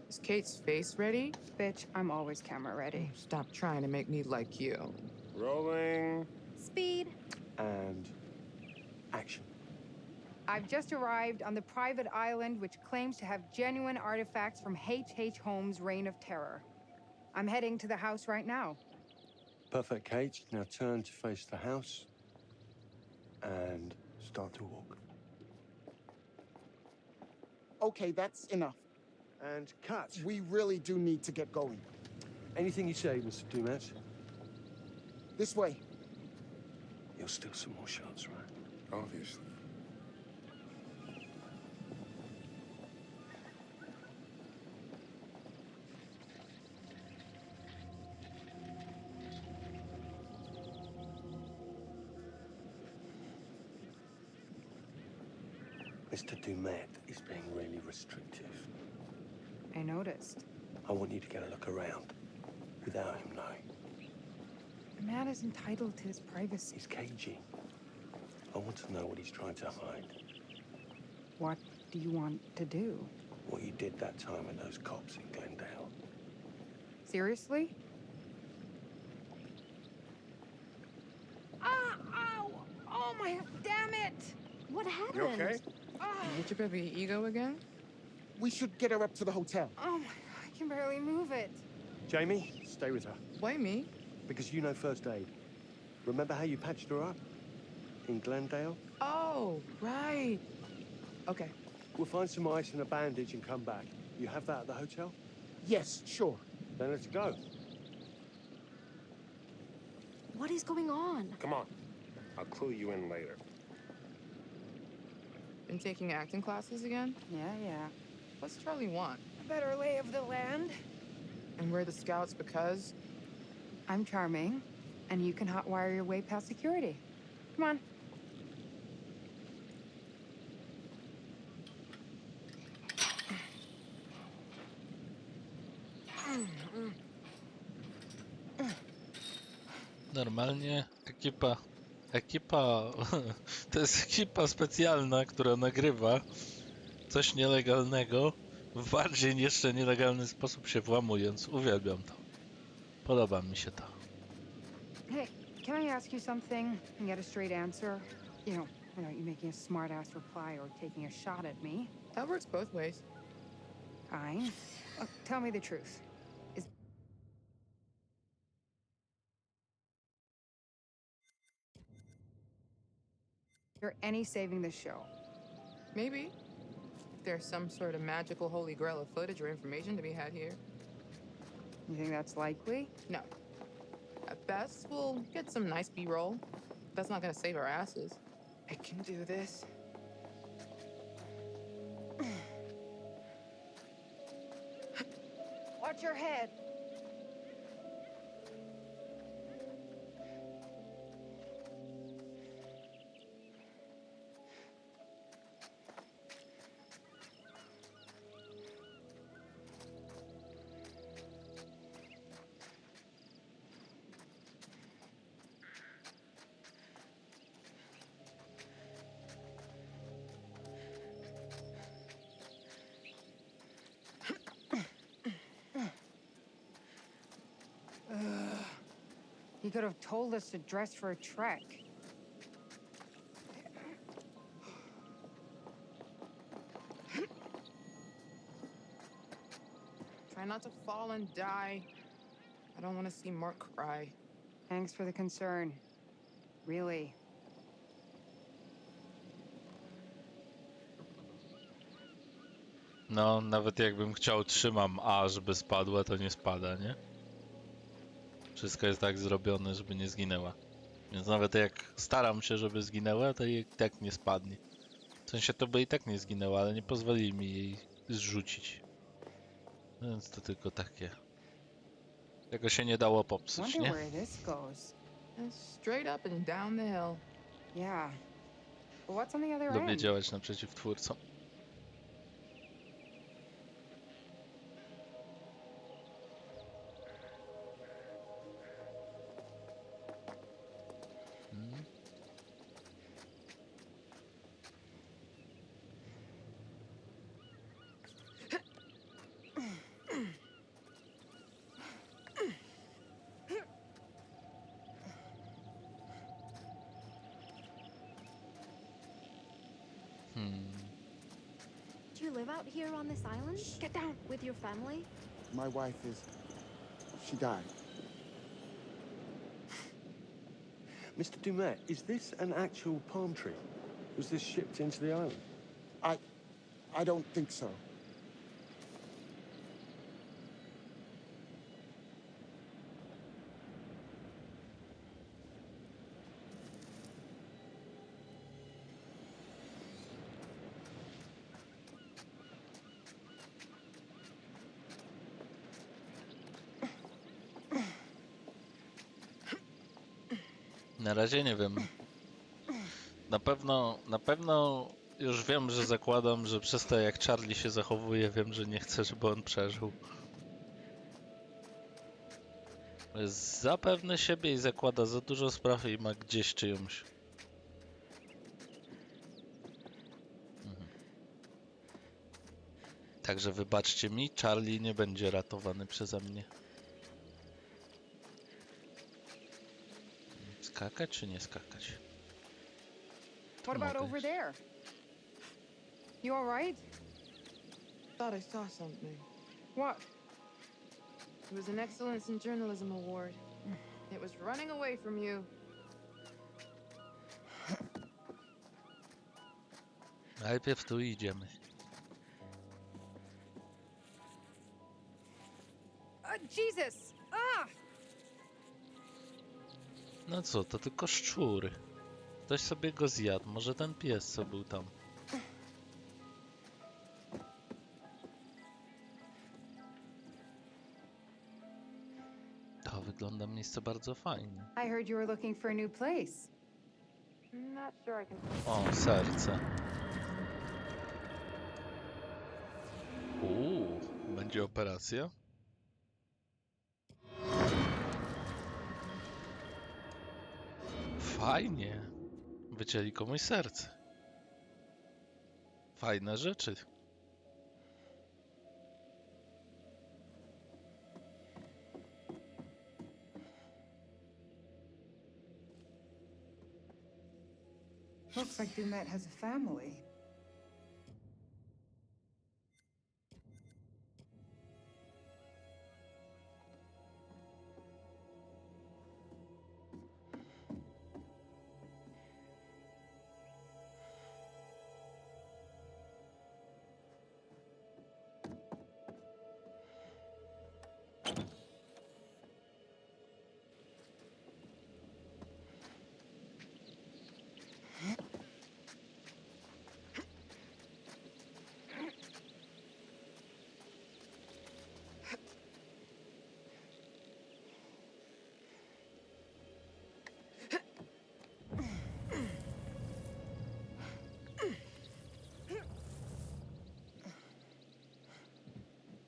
S13: Is Kate's face ready?
S12: Bitch, I'm always camera ready.
S13: Stop trying to make me like you.
S9: Rolling.
S15: Speed.
S10: And action.
S12: I've just arrived on the private island which claims to have genuine artifacts from H.H. Holmes' Reign of Terror. I'm heading to the house right now.
S10: Perfect, Kate. Now turn to face the house and start to walk.
S14: Okay, that's enough.
S10: And cut.
S14: We really do need to get going.
S10: Anything you say, Mr. Dumet.
S14: This way.
S10: You'll steal some more shots, right?
S9: Obviously.
S10: Mr. Dumet is being really restrictive.
S12: I noticed.
S10: I want you to get a look around without him knowing.
S12: The man is entitled to his privacy.
S10: He's cagey. I want to know what he's trying to hide.
S12: What do you want to do?
S10: What you did that time with those cops in Glendale.
S12: Seriously? Ah! Ow! Oh my... Damn it!
S15: What happened?
S9: You okay?
S13: Hit your baby ego again?
S14: We should get her up to the hotel.
S12: Oh my... I can barely move it.
S10: Jamie, stay with her.
S13: Why me?
S10: Because you know first aid. Remember how you patched her up? In Glendale?
S13: Oh, right. Okay.
S10: We'll find some ice and a bandage and come back. You have that at the hotel?
S14: Yes, sure.
S10: Then let's go.
S15: What is going on?
S9: Come on. I'll clue you in later.
S13: Been taking acting classes again?
S12: Yeah.
S13: What's Charlie want?
S12: A better lay of the land.
S13: And we're the scouts because?
S12: I'm charming, and you can hotwire your way past security. Come on.
S1: Normalnie ekipa, to jest ekipa specjalna, która nagrywa coś nielegalnego w bardziej jeszcze nielegalny sposób się włamując. Uwielbiam to. Podoba mi się to.
S12: Hey, can I ask you something and get a straight answer? You know, without you making a smart-ass reply or taking a shot at me.
S13: That works both ways.
S12: Fine. Tell me the truth. Is there any saving this show?
S13: Maybe. If there's some sort of magical holy grail of footage or information to be had here.
S12: You think that's likely?
S13: No. At best, we'll get some nice B-roll. That's not gonna save our asses. I can do this.
S12: Watch your head. You could have told us to dress for a trek.
S13: Try not to fall and die. I don't want to see Mark cry.
S12: Thanks for the concern. Really.
S1: No, nawet jakbym chciał, trzymam A, żeby spadła, to nie spada, nie? Wszystko jest tak zrobione, żeby nie zginęła. Więc nawet jak staram się, żeby zginęła, to i tak nie spadnie. W sensie to by i tak nie zginęła, ale nie pozwolili mi jej zrzucić. Więc to tylko takie. Tego się nie dało popsuć, nie?
S12: Wonder where this goes.
S13: Straight up and down the hill.
S12: Yeah. But what's on the other
S1: Lubię
S12: end?
S1: działać naprzeciw twórcom.
S15: Do you live out here on this island? Get down. With your family?
S16: My wife she died.
S10: Mr. Dumet, is this an actual palm tree? Was this shipped into the island?
S16: I don't think so.
S1: Na razie nie wiem. Na pewno już wiem, że zakładam, że przez to jak Charlie się zachowuje, wiem, że nie chcę, żeby on przeżył. Jest za pewny siebie i zakłada za dużo spraw i ma gdzieś czyjąś. Także wybaczcie mi, Charlie nie będzie ratowany przeze mnie. Skakać czy nie skakać?
S12: What about over there? You all right?
S13: Thought I saw something.
S12: What?
S13: It was an Excellence in Journalism Award. It was running away from you.
S1: Najpierw tu idziemy.
S12: Jesus! Ah!
S1: No co, to tylko szczury. Ktoś sobie go zjadł. Może ten pies, co był tam. To wygląda miejsce bardzo fajnie.
S12: I heard you were looking for a new place.
S13: Not sure I can.
S1: O, serce. Będzie operacja? Fajnie. Wycięli komuś serce. Fajne rzeczy.
S12: Looks like Dumet has a family.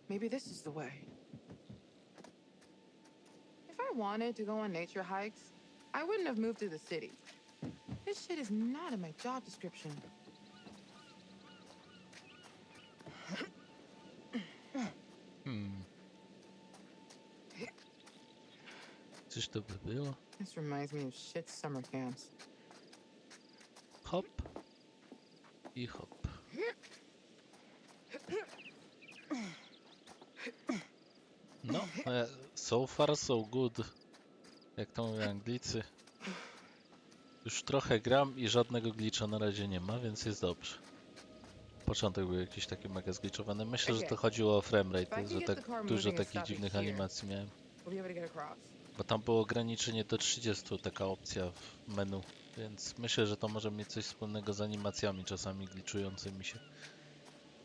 S13: Maybe this is the way. If I wanted to go on nature hikes, I wouldn't have moved to the city. This shit is not in my job description.
S1: Coś to by było?
S13: This reminds me of shit summer camps.
S1: Hop. I hop. No, so far so good. Jak to mówią Anglicy. Już trochę gram i żadnego glitcha na razie nie ma, więc jest dobrze. Początek był jakiś taki mega zgliczowany. Myślę, że to chodziło o framerate, że tak dużo takich dziwnych animacji miałem. Bo tam było ograniczenie do 30, taka opcja w menu. Więc myślę, że to może mieć coś wspólnego z animacjami czasami gliczującymi się.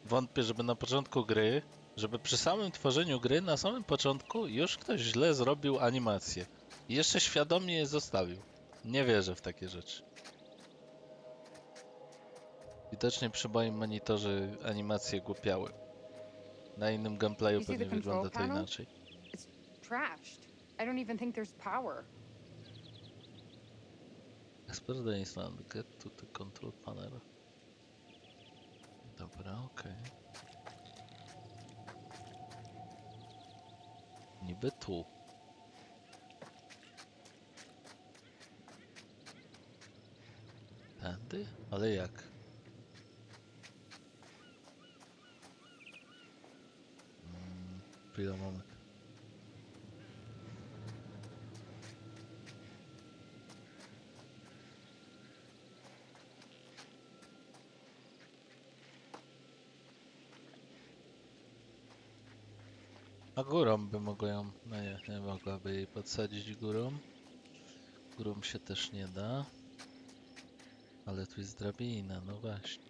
S1: Wątpię, żeby na początku gry, żeby przy samym tworzeniu gry, na samym początku już ktoś źle zrobił animację. I jeszcze świadomie je zostawił. Nie wierzę w takie rzeczy. Widocznie przy moim monitorze animacje głupiały. Na innym gameplayu pewnie wygląda to inaczej.
S12: It's trashed. I don't even think there's power.
S1: Expert the instant get to the control panel. Dobra, okej. Niby tu. Tędy? Ale jak? Chwila, moment. A górą by mogła ją... No nie mogłaby jej podsadzić górą. Górą się też nie da. Ale tu jest drabina, no właśnie.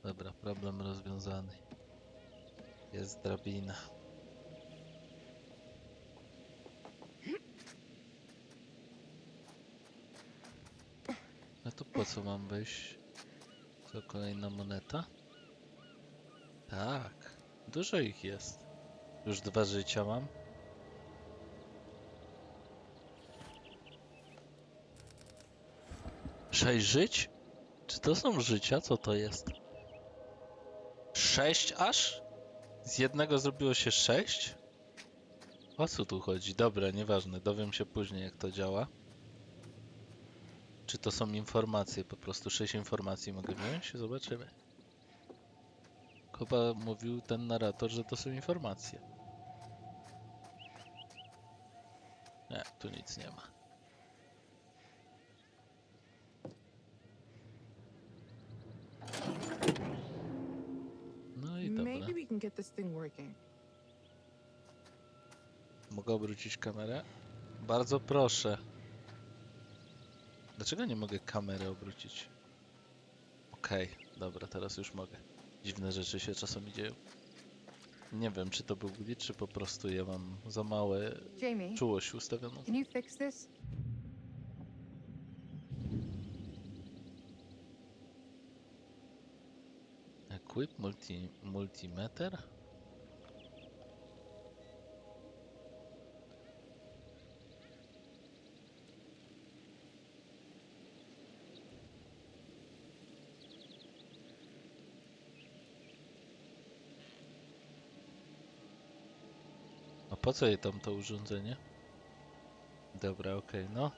S1: Dobra, problem rozwiązany. Jest drabina. No to po co mam wejść? Co, kolejna moneta? Tak, dużo ich jest. Już 2 życia mam. Sześć żyć? Czy to są życia? Co to jest? 6 aż? Z jednego zrobiło się 6? O co tu chodzi? Dobra, nieważne. Dowiem się później, jak to działa. Czy to są informacje? Po prostu 6 informacji mogę wziąć? Zobaczymy. Chyba mówił ten narrator, że to są informacje. Nie, tu nic nie ma. No i dobra.
S13: Maybe we can get this thing working.
S1: Mogę obrócić kamerę? Bardzo proszę. Dlaczego nie mogę kamery obrócić? Okej, dobra, teraz już mogę. Dziwne rzeczy się czasami dzieją. Nie wiem, czy to był glitch, czy po prostu ja mam za małe czułość ustawioną.
S12: Can you fix this?
S1: Equip multimeter? po co jej tam to urządzenie? Dobra, okej, no.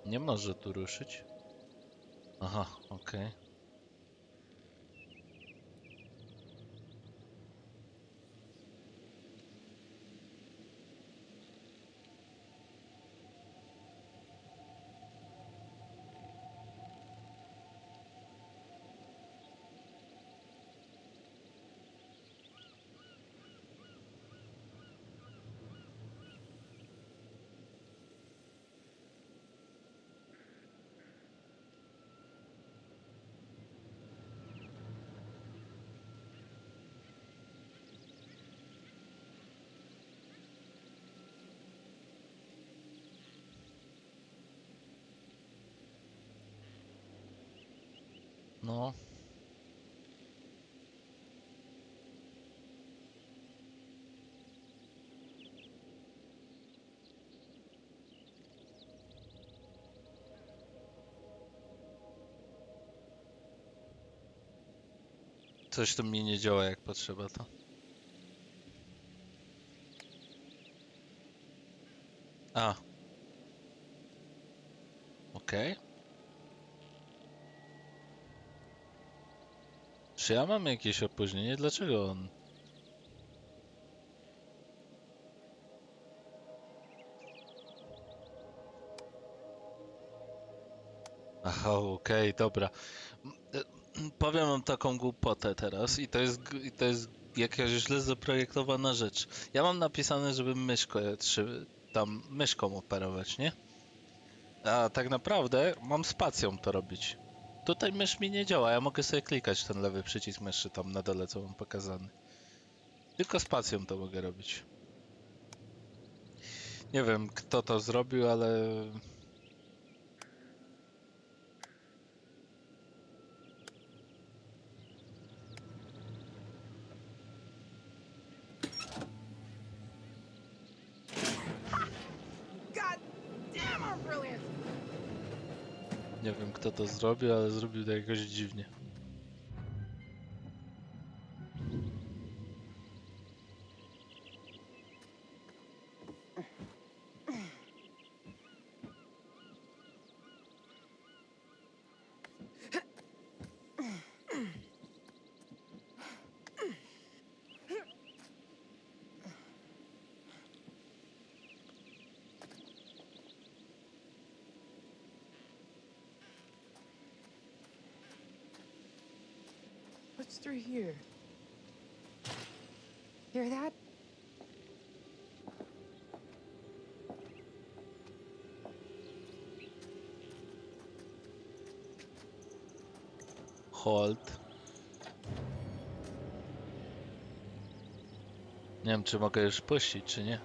S1: Nie może tu ruszyć. Aha, okej. No. Coś tu mi nie działa jak potrzeba to. A. Okej. Czy ja mam jakieś opóźnienie? Dlaczego on... Aha, okej, dobra. Powiem wam taką głupotę teraz i to jest jakaś źle zaprojektowana rzecz. Ja mam napisane, żeby tam myszką operować, nie? A tak naprawdę mam spacją to robić. Tutaj mysz mi nie działa, ja mogę sobie klikać ten lewy przycisk myszy tam na dole, co mam pokazany. Tylko spacją to mogę robić. Nie wiem, kto to zrobił, ale... Nie wiem, kto to zrobił, ale zrobił to jakoś dziwnie.
S13: What's through here?
S12: Hear that?
S1: Hold. Nie wiem, czy mogę już puścić, czy nie.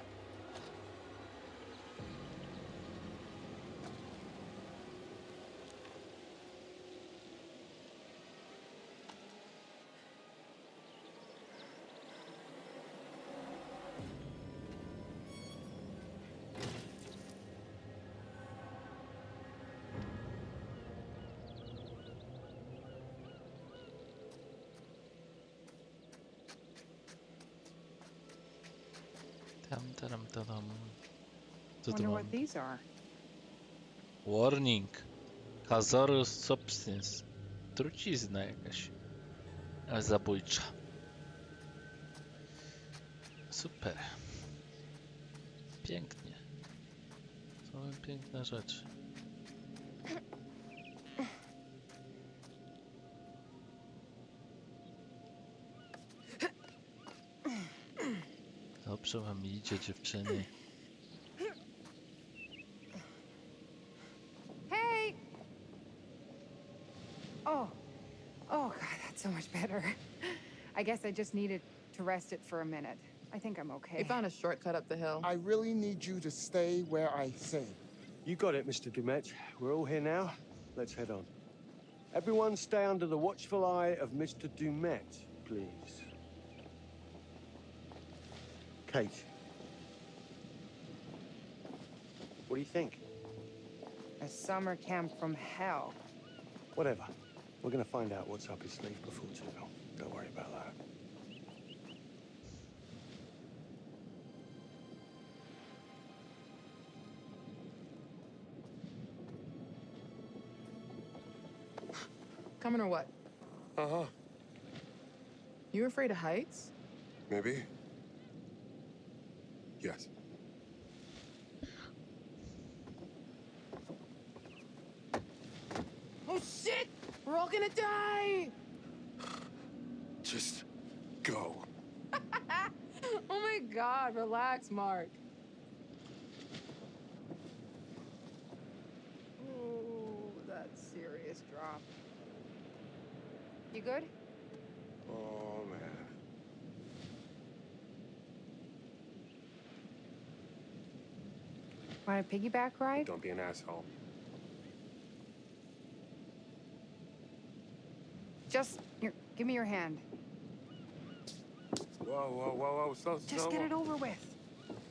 S1: Tam. Co tu
S6: Wonder
S1: mam?
S6: what these are.
S1: Warning. Hazardous substance. Trucizna jakaś. Zabójcza. Super. Pięknie. Same piękne rzeczy. Dobrze wam idzie, dziewczyny.
S12: Hey! Oh, God, that's so much better. I guess I just needed to rest it for a minute. I think I'm okay.
S13: We found a shortcut up the hill.
S16: I really need you to stay where I say.
S10: You got it, Mr. Dumet. We're all here now. Let's head on. Everyone stay under the watchful eye of Mr. Dumet, please. Kate. What do you think?
S12: A summer camp from hell.
S10: Whatever. We're gonna find out what's up his sleeve before too long. Don't worry about that.
S13: Coming or what?
S9: Uh-huh.
S13: You afraid of heights?
S9: Maybe. Yes.
S13: Oh shit! We're all gonna die!
S9: Just go.
S13: Oh my god, relax, Mark. Ooh, that's serious drop.
S12: You good?
S9: Oh, man.
S12: Want a piggyback ride?
S9: Don't be an asshole.
S12: Just, here, give me your hand.
S9: Whoa, whoa, whoa, whoa, slow, slow.
S12: Just get it over with.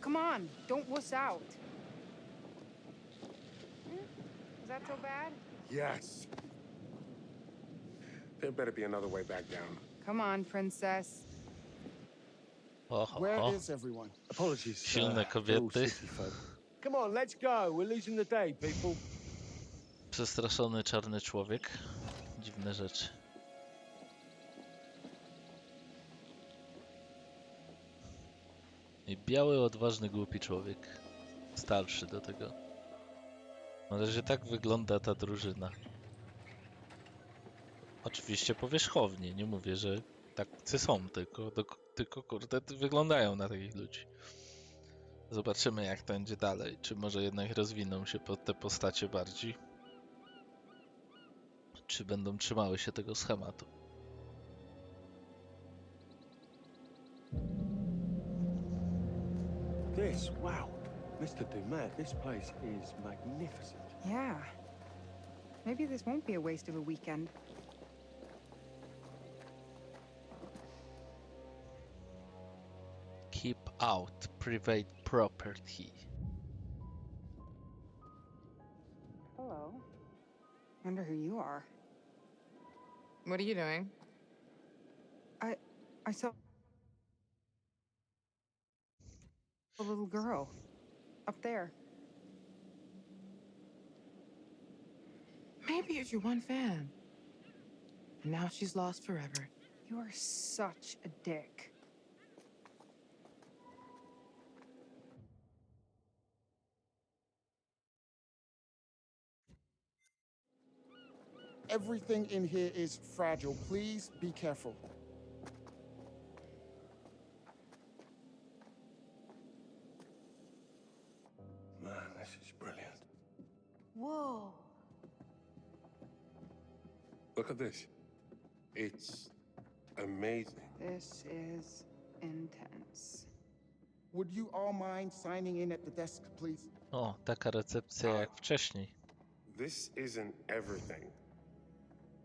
S12: Come on, don't wuss out. Is that so bad?
S9: Yes. There better be another way back down.
S12: Come on, princess.
S16: Where is everyone?
S10: Apologies.
S1: Silne
S10: we're all
S1: kobiety.
S10: city folk. Come on, let's go. We're losing the day, people.
S1: Przestraszony czarny człowiek. Dziwne rzeczy. I biały, odważny, głupi człowiek. Starszy do tego. Na razie tak wygląda ta drużyna. Oczywiście powierzchownie, nie mówię, że tacy są, tylko kurde, wyglądają na takich ludzi. Zobaczymy, jak to będzie dalej. Czy może jednak rozwiną się te postacie bardziej? Czy będą trzymały się tego schematu?
S10: This, wow. Mr. Dumet, this place is magnificent.
S12: Yeah. Maybe this won't be a waste of a weekend.
S1: Keep out private property.
S12: Hello. Wonder who you are.
S13: What are you doing?
S12: I saw a little girl up there.
S13: Maybe it's your one fan. And now she's lost forever.
S12: You are such a dick.
S16: Everything in here is fragile. Please be careful.
S10: Man, this is brilliant.
S6: Whoa.
S9: Look at this. It's amazing.
S12: This is intense.
S16: Would you all mind signing in at the desk, please?
S1: O, taka recepcja jak wcześniej.
S9: This isn't everything.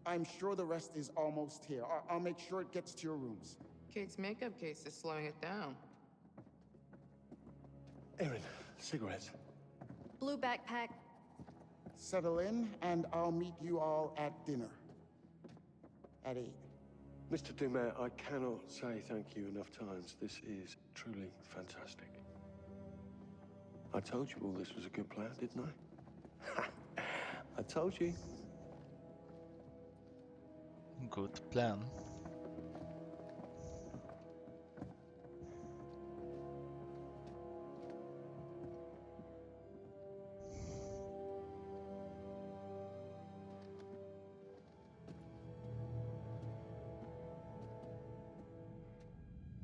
S16: I'm sure the rest is almost here. I'll make sure it gets to your rooms.
S13: Kate's makeup case is slowing it down.
S10: Erin, cigarettes.
S15: Blue backpack.
S16: Settle in, and I'll meet you all at dinner. At 8.
S10: Mr. Dumet, I cannot say thank you enough times. This is truly fantastic. I told you all this was a good plan, didn't I? I told you.
S1: Good plan.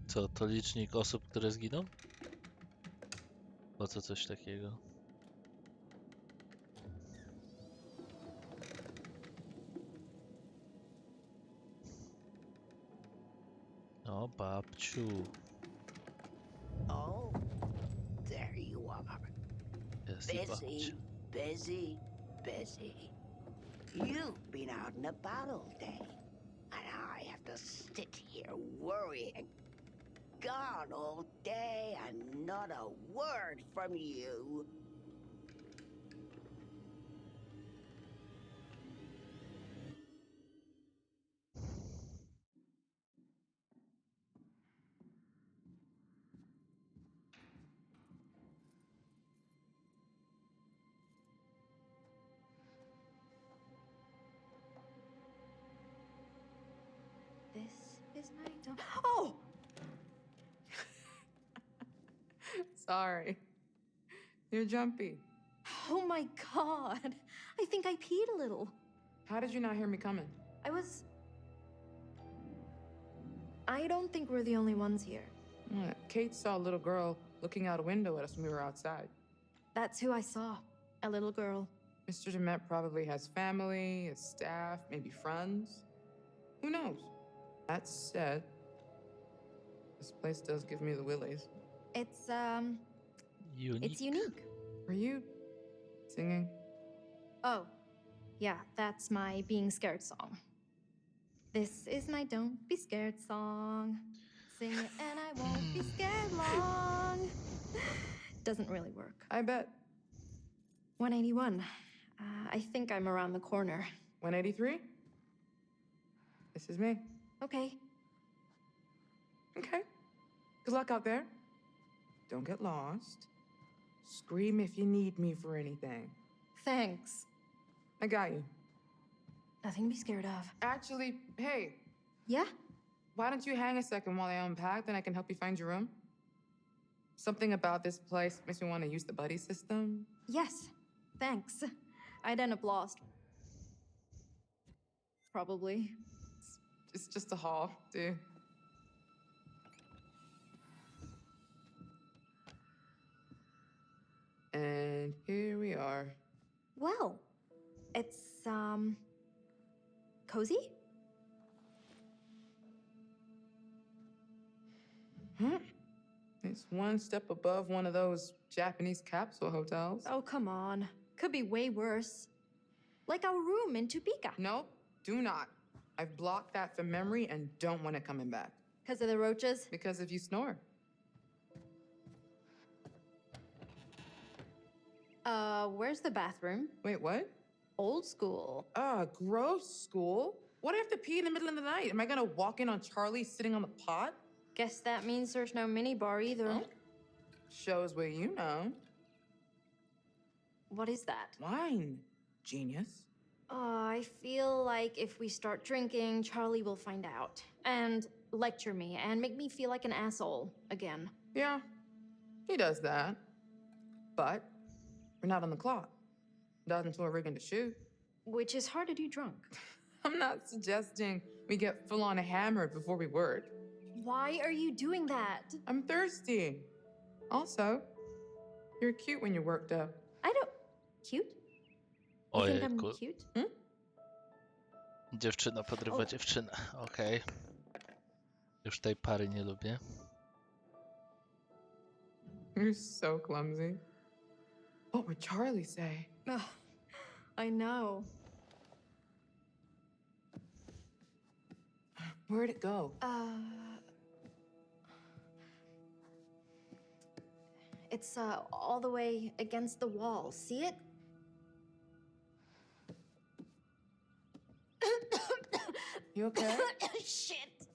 S1: Co, to licznik osób, które zginą? Po co coś takiego? O, babciu.
S17: Oh, there you are.
S1: Jest i babcia.
S17: Busy, busy, busy. You've been out and about all day, and I have to sit here worrying. Gone all day and not a word from you.
S15: is my dawn. Oh!
S13: Sorry. You're jumpy.
S15: Oh my god. I think I peed a little.
S13: How did you not hear me coming?
S15: I don't think we're the only ones here.
S13: Kate saw a little girl looking out a window at us when we were outside.
S15: That's who I saw. A little girl.
S13: Mr. Demet probably has family, his staff, maybe friends. Who knows? That said, this place does give me the willies.
S15: It's
S1: Unique.
S15: It's unique.
S13: Are you singing?
S15: Oh, yeah, that's my being scared song. This is my don't be scared song. Sing it and I won't be scared long. Doesn't really work.
S13: I bet.
S15: 181. I think I'm around the corner.
S13: 183? This is me.
S15: Okay.
S13: Okay. Good luck out there. Don't get lost. Scream if you need me for anything.
S15: Thanks.
S13: I got you.
S15: Nothing to be scared of.
S13: Actually, hey.
S15: Yeah?
S13: Why don't you hang a second while I unpack, then I can help you find your room? Something about this place makes me want to use the buddy system.
S15: Yes. Thanks. I'd end up lost. Probably.
S13: It's just a hall, dude. And here we are.
S15: Well, it's, cozy?
S13: It's one step above one of those Japanese capsule hotels.
S15: Oh, come on. Could be way worse. Like our room in Topeka.
S13: Nope, do not. I've blocked that from memory and don't want it coming back.
S15: Because of the roaches?
S13: Because if you snore.
S15: Where's the bathroom?
S13: Wait, what?
S15: Old school.
S13: Gross school? What if I have to pee in the middle of the night? Am I gonna walk in on Charlie sitting on the pot?
S15: Guess that means there's no minibar either.
S13: Oh. Shows what you know.
S15: What is that?
S13: Wine. Genius.
S15: I feel like if we start drinking, Charlie will find out. And lecture me and make me feel like an asshole again.
S13: Yeah, he does that. But we're not on the clock. Not until we're rigging to shoot.
S15: Which is hard to do drunk.
S13: I'm not suggesting we get full-on hammered before we word.
S15: Why are you doing that?
S13: I'm thirsty. Also, you're cute when you're worked up.
S15: I don't... Cute? You think I'm
S1: Ojejku.
S15: cute?
S1: Dziewczyna podrywa dziewczynę. Okej. Już tej pary nie lubię.
S13: You're so clumsy. What would Charlie say?
S15: Ugh, I know.
S13: Where'd it go?
S15: It's all the way against the wall. See it?
S13: You okay?
S15: Shit.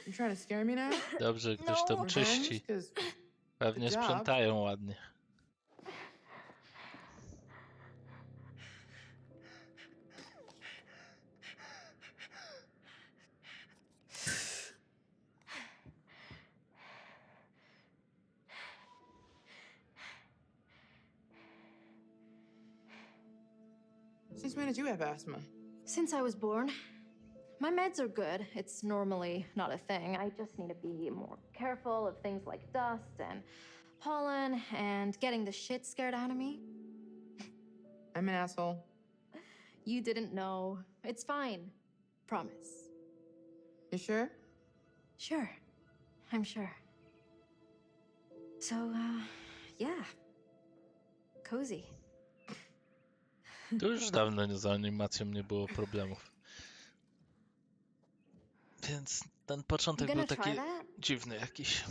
S13: You trying to scare me now?
S1: Dobrze, ktoś tam czyści. Pewnie sprzątają ładnie.
S13: Since when did you have asthma?
S15: Since I was born. My meds are good. It's normally not a thing. I just need to be more careful of things like dust and pollen and getting the shit scared out of me.
S13: I'm an asshole.
S15: You didn't know. It's fine. Promise.
S13: You sure?
S15: Sure. I'm sure. So, yeah. Cozy.
S1: To już dawno z animacją nie było problemów. Więc ten początek był taki dziwny jakiś.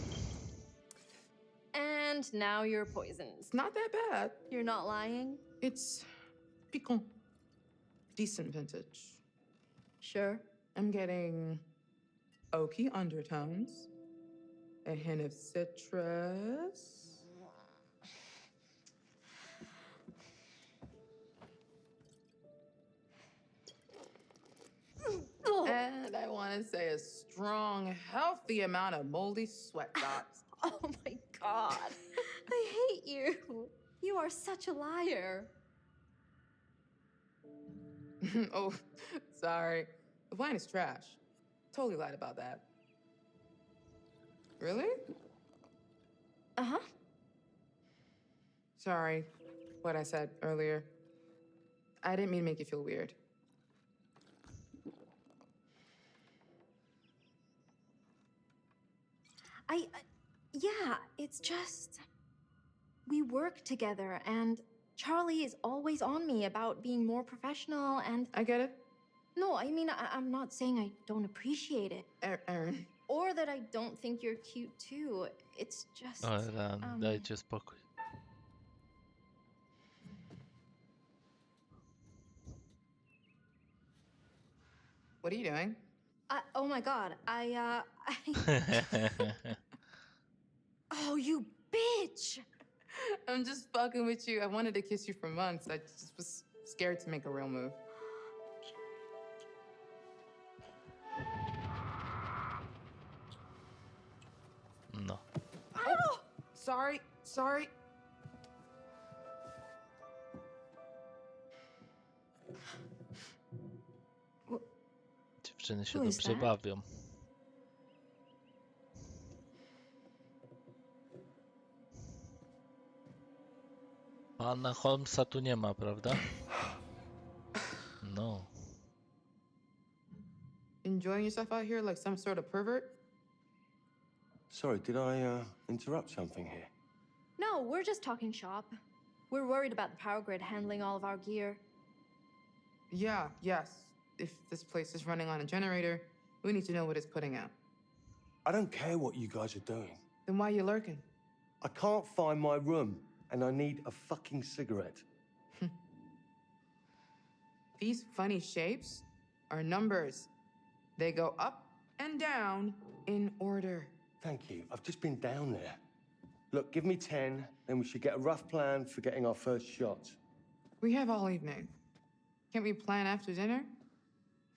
S15: And now you're poisoned.
S13: It's not that bad.
S15: You're not lying?
S13: It's piquant. Decent vintage.
S15: Sure.
S13: I'm getting oaky undertones, a hint of citrus. And I want gonna say a strong, healthy amount of moldy sweat dots.
S15: Oh my god. I hate you. You are such a liar.
S13: Oh, sorry. The wine is trash. Totally lied about that. Really?
S15: Uh-huh.
S13: Sorry, what I said earlier. I didn't mean to make you feel weird.
S15: Yeah, it's just... We work together, and Charlie is always on me about being more professional, and...
S13: I get it.
S15: No, I mean, I'm not saying I don't appreciate it.
S13: Aaron.
S15: Or that I don't think you're cute, too. It's just...
S1: Dajcie spokój.
S13: What are you doing?
S15: Oh my god, Oh, you bitch!
S13: I'm just fucking with you. I wanted to kiss you for months. I just was scared to make a real move.
S1: No.
S13: Oh, sorry.
S1: Dziewczyny się dobrze bawią. Pana Holmesa tu nie ma, prawda? No.
S13: Enjoying yourself out here like some sort of pervert?
S10: Sorry, did I interrupt something here?
S15: No, we're just talking shop. We're worried about the power grid handling all of our gear.
S13: Yes. If this place is running on a generator, we need to know what it's putting out.
S10: I don't care what you guys are doing.
S13: Then why are you lurking?
S10: I can't find my room, and I need a fucking cigarette.
S13: These funny shapes are numbers. They go up and down in order.
S10: Thank you. I've just been down there. Look, give me 10, then we should get a rough plan for getting our first shot.
S13: We have all evening. Can't we plan after dinner?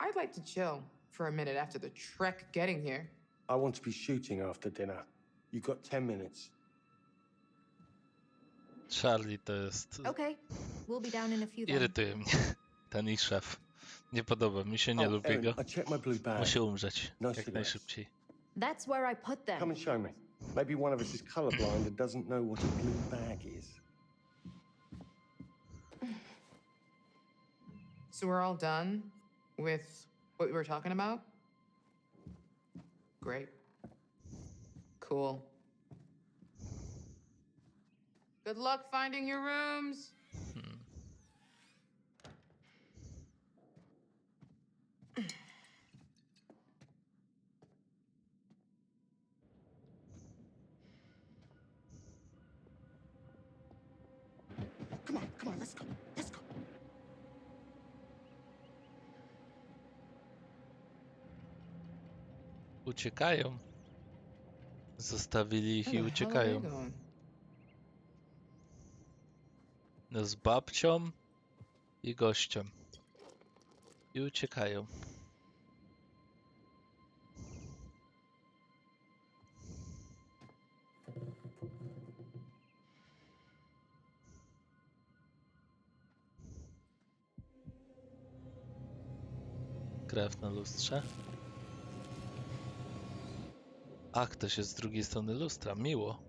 S13: I'd like to chill for a minute after the trek getting here.
S10: I want to be shooting after dinner. You've got 10 minutes.
S1: Charlie to jest...
S15: Okay, we'll be down in a few then.
S1: Irytuje mnie. Ten ich szef. Nie podoba mi się, nie lubię
S10: Aaron,
S1: go.
S10: I checked my blue bag.
S1: Musi umrzeć.
S10: No
S1: Jak
S10: cigarettes.
S1: najszybciej.
S15: That's where I put them.
S10: Come and show me. Maybe one of us is colorblind and doesn't know what a blue bag is.
S13: So we're all done with what we were talking about? Great. Cool. Good luck finding your rooms.
S16: Come on, let's go.
S1: Uciekają. Zostawili ich i uciekają. No, z babcią i gościem. I uciekają. Krew na lustrze. A, ktoś jest z drugiej strony lustra. Miło.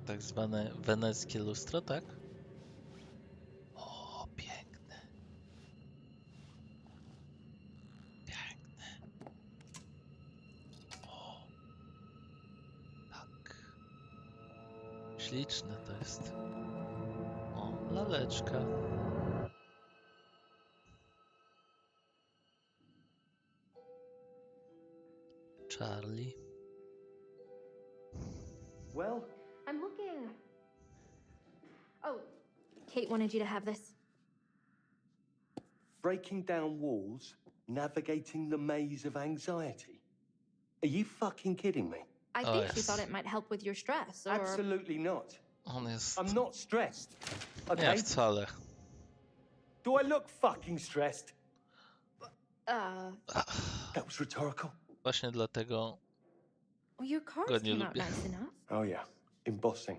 S1: Tak zwane weneckie lustro, tak? O, piękne. Piękne. O. Tak. Śliczne to jest. O, laleczka. Charlie.
S10: Well?
S15: I'm looking. Oh, Kate wanted you to have this.
S10: Breaking down walls, navigating the maze of anxiety. Are you fucking kidding me?
S15: I think she thought it might help with your stress, or...
S10: Absolutely not.
S1: On jest...
S10: I'm not stressed. Okay?
S1: Nie wcale.
S10: Do I look fucking stressed? That was rhetorical.
S1: Właśnie dlatego
S15: Well, your
S1: go
S15: cards
S1: nie
S15: came out
S1: lubię.
S15: nice enough.
S10: Oh, yeah. Embossing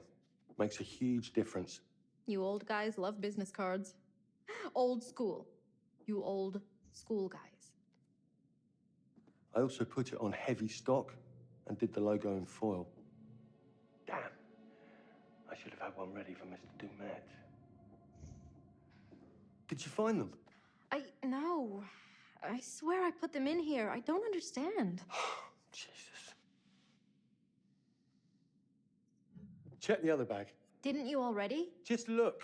S10: makes a huge difference.
S15: You old guys love business cards. Old school. You old school guys.
S10: I also put it on heavy stock and did the logo in foil. Damn. I should have had one ready for Mr. Dumet. Did you find them?
S15: No. I swear I put them in here. I don't understand.
S10: Jesus. Check the other bag.
S15: Didn't you already?
S10: Just look.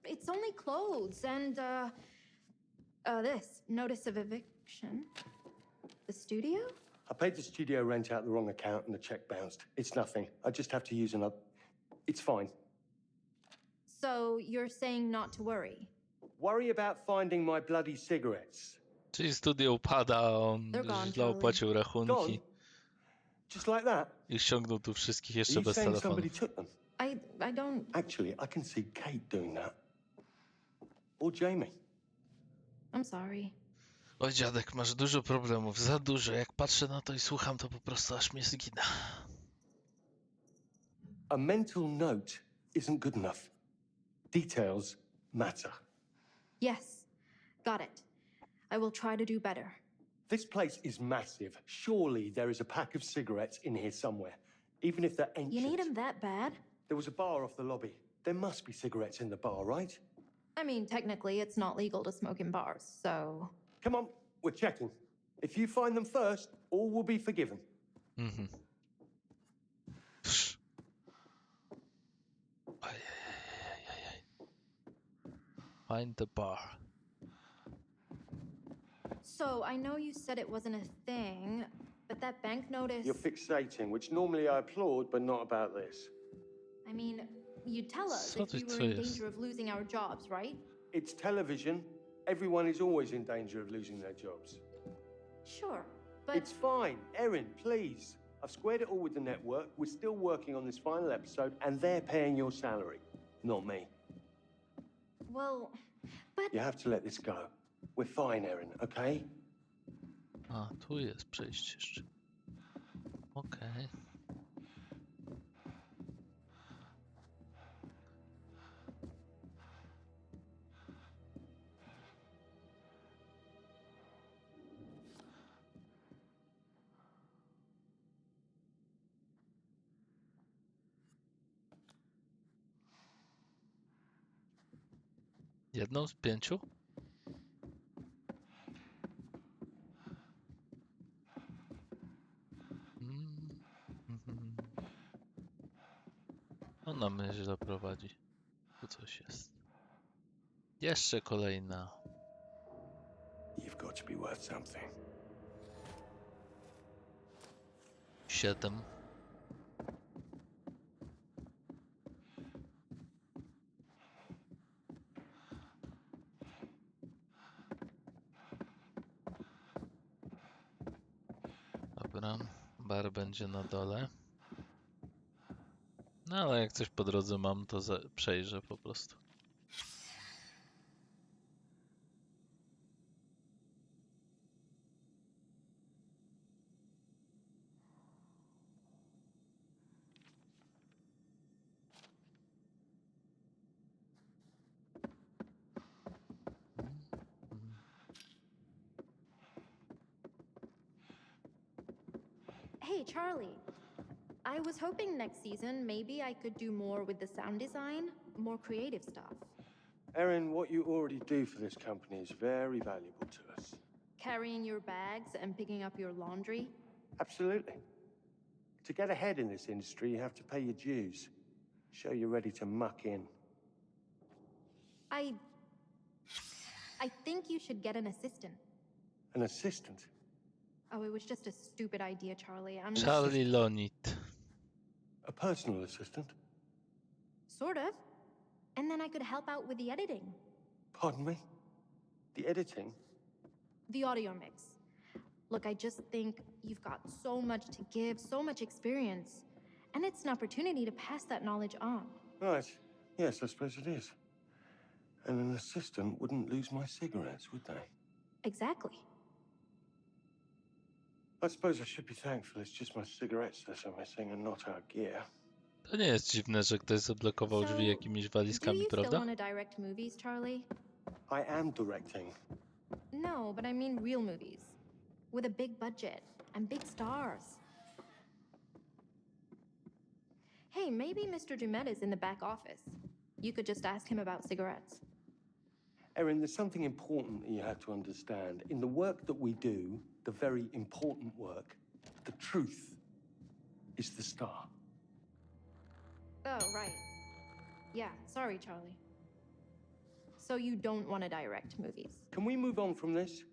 S15: It's only clothes and, this. Notice of eviction. The studio?
S10: I paid the studio rent out the wrong account and the check bounced. It's nothing. I just have to use another. It's fine.
S15: So you're saying not to worry?
S10: Worry about finding my bloody cigarettes.
S1: Czyli studio upada, on
S15: They're gone,
S1: źle
S15: Charlie.
S1: opłacił
S10: Gone?
S1: rachunki
S10: Just like that?
S1: i ściągnął tu wszystkich
S10: Are
S1: jeszcze
S10: you
S1: bez
S10: saying
S1: telefonu.
S10: somebody took them?
S15: I don't...
S10: Actually, I can see Kate doing that. Or Jamie.
S15: I'm sorry.
S1: Oj, dziadek, masz dużo problemów, za dużo. Jak patrzę na to i słucham, to po prostu aż mnie zgina.
S10: A mental note isn't good enough. Details matter.
S15: Yes. Got it. I will try to do better.
S10: This place is massive. Surely there is a pack of cigarettes in here somewhere, even if they're ancient.
S15: You need them that bad?
S10: There was a bar off the lobby. There must be cigarettes in the bar, right?
S15: I mean, technically, it's not legal to smoke in bars, so...
S10: Come on, we're checking. If you find them first, all will be forgiven.
S1: Mhm. Find the bar.
S15: So, I know you said it wasn't a thing, but that bank notice...
S10: You're fixating, which normally I applaud, but not about this.
S15: I mean, you'd tell us
S1: Co
S15: if we
S1: ty
S15: were in
S1: jest?
S15: danger of losing our jobs, right?
S10: It's television. Everyone is always in danger of losing their jobs.
S15: Sure, but...
S10: It's fine. Erin, please. I've squared it all with the network. We're still working on this final episode, and they're paying your salary, not me.
S15: Well, but...
S10: You have to let this go. We're fine, Erin, okay?
S1: A, tu jest przejście jeszcze. Okej. Jedną z 5? Ona mnie źle prowadzi. Tu coś jest. Jeszcze kolejna.
S10: You've got to be worth something.
S1: 7. Dobra, bar będzie na dole. No ale jak coś po drodze mam, to przejrzę po prostu.
S15: Hey, Charlie. I was hoping next season maybe I could do more with the sound design, more creative stuff.
S10: Erin, what you already do for this company is very valuable to us.
S15: Carrying your bags and picking up your laundry.
S10: Absolutely. To get ahead in this industry, you have to pay your dues. Show you're ready to muck in.
S15: I think you should get an assistant.
S10: An assistant?
S15: Oh, it was just a stupid idea, Charlie.
S1: Charlie Lonit.
S10: A personal assistant?
S15: Sort of. And then I could help out with the editing.
S10: Pardon me? The editing?
S15: The audio mix. Look, I just think you've got so much to give, so much experience. And it's an opportunity to pass that knowledge on.
S10: Right. Yes, I suppose it is. And an assistant wouldn't lose my cigarettes, would they?
S15: Exactly.
S10: I suppose I should be thankful it's just my cigarettes that are missing and not our gear.
S1: To nie jest dziwne, że ktoś zablokował drzwi jakimiś
S15: Do
S1: walizkami,
S15: you still
S1: prawda?
S15: want to direct movies, Charlie?
S10: I am directing.
S15: No, but I mean real movies. With a big budget and big stars. Hey, maybe Mr. Dumet is in the back office. You could just ask him about cigarettes.
S10: Erin, there's something important that you have to understand. In the work that we do, the very important work, the truth is the star.
S15: Oh, right. Yeah, sorry, Charlie. So you don't want to direct movies?
S10: Can we move on from this?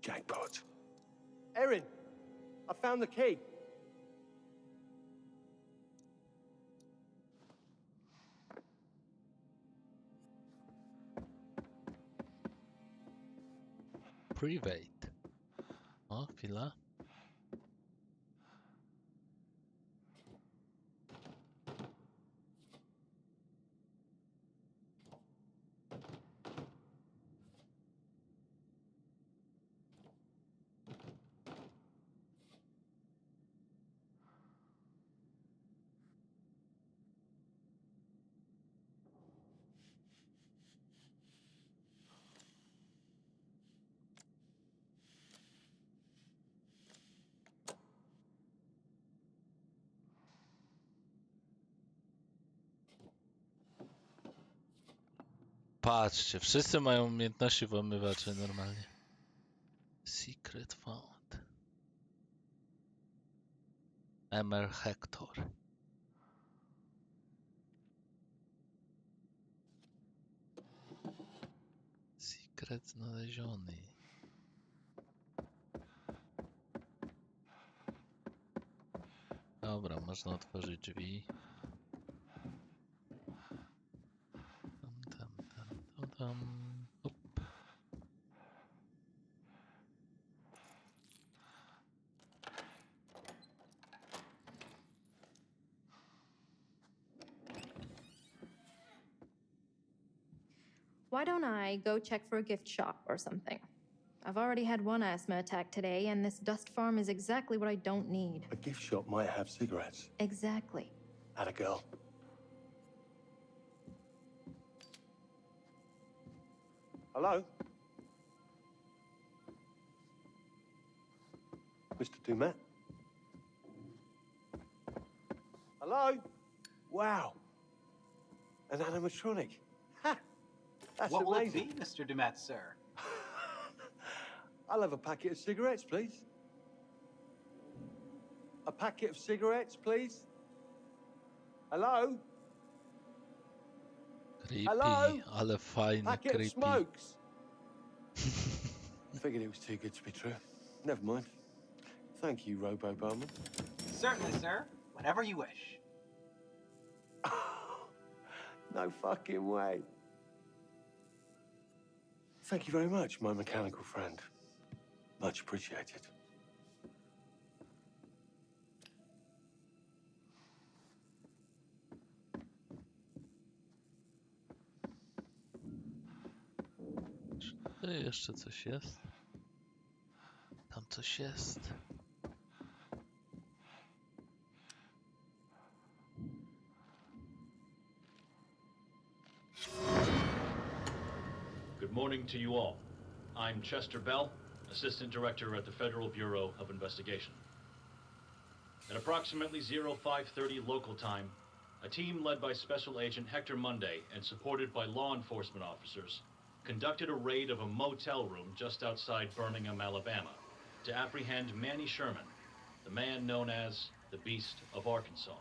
S10: Jackpot. Erin, I found the key.
S1: Private. O, chwila. Patrzcie, wszyscy mają umiejętności włamywacze normalnie. Secret found. Emer Hector. Sekret znaleziony. Dobra, można otworzyć drzwi. Tam. Hop.
S15: Why don't I go check for a gift shop or something? I've already had one asthma attack today, and this dust farm is exactly what I don't need.
S10: A gift shop might have cigarettes.
S15: Exactly.
S10: Atta girl. Hello? Mr. Dumet? Hello? Wow. An animatronic. Ha! That's
S18: What will it
S10: amazing.
S18: be, Mr. Dumet, sir?
S10: I'll have a packet of cigarettes, please. A packet of cigarettes, please. Hello?
S1: Creepy,
S10: Hello?
S1: ale fajny,
S10: Packet of
S1: creepy.
S10: smokes. Figured it was too good to be true. Never mind. Thank you, Robo Barman.
S18: Certainly, sir. Whenever you wish.
S10: No fucking way. Thank you very much, my mechanical friend. Much appreciated.
S1: Czy tutaj jeszcze coś jest? Tam coś jest.
S19: Good morning to you all. I'm Chester Bell, Assistant Director at the Federal Bureau of Investigation. At approximately 0530 local time, a team led by Special Agent Hector Monday and supported by law enforcement officers conducted a raid of a motel room just outside Birmingham, Alabama, to apprehend Manny Sherman, the man known as the Beast of Arkansas.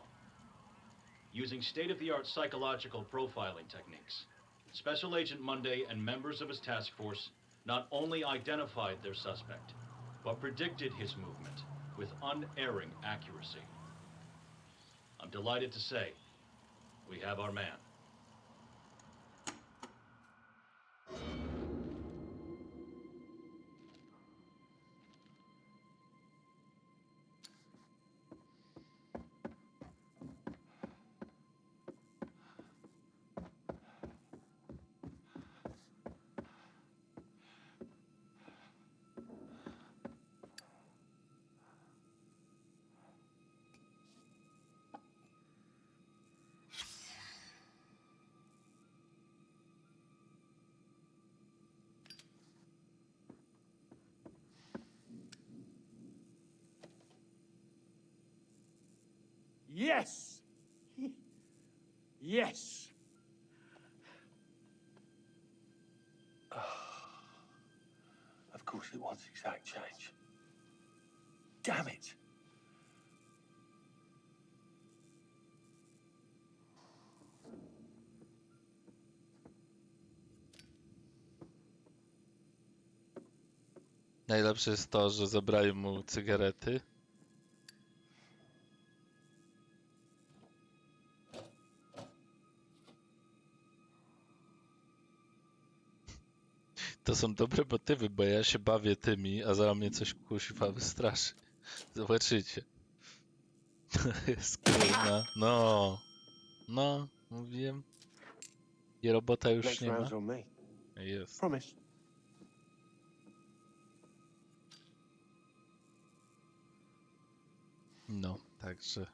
S19: Using state-of-the-art psychological profiling techniques, Special Agent Monday and members of his task force not only identified their suspect, but predicted his movement with unerring accuracy. I'm delighted to say, we have our man.
S10: Yes! Yes! Of course it wants exact change. Damn it!
S1: Najlepsze jest to, że zabrali mu cygarety. To są dobre motywy, bo ja się bawię tymi, a zaraz mnie coś kuźwa wystraszy. Zobaczycie. To jest kurna. No. No, mówiłem. I robota już
S10: Next
S1: nie ma.
S10: round's on me.
S1: Jest.
S10: Promise.
S1: No, także.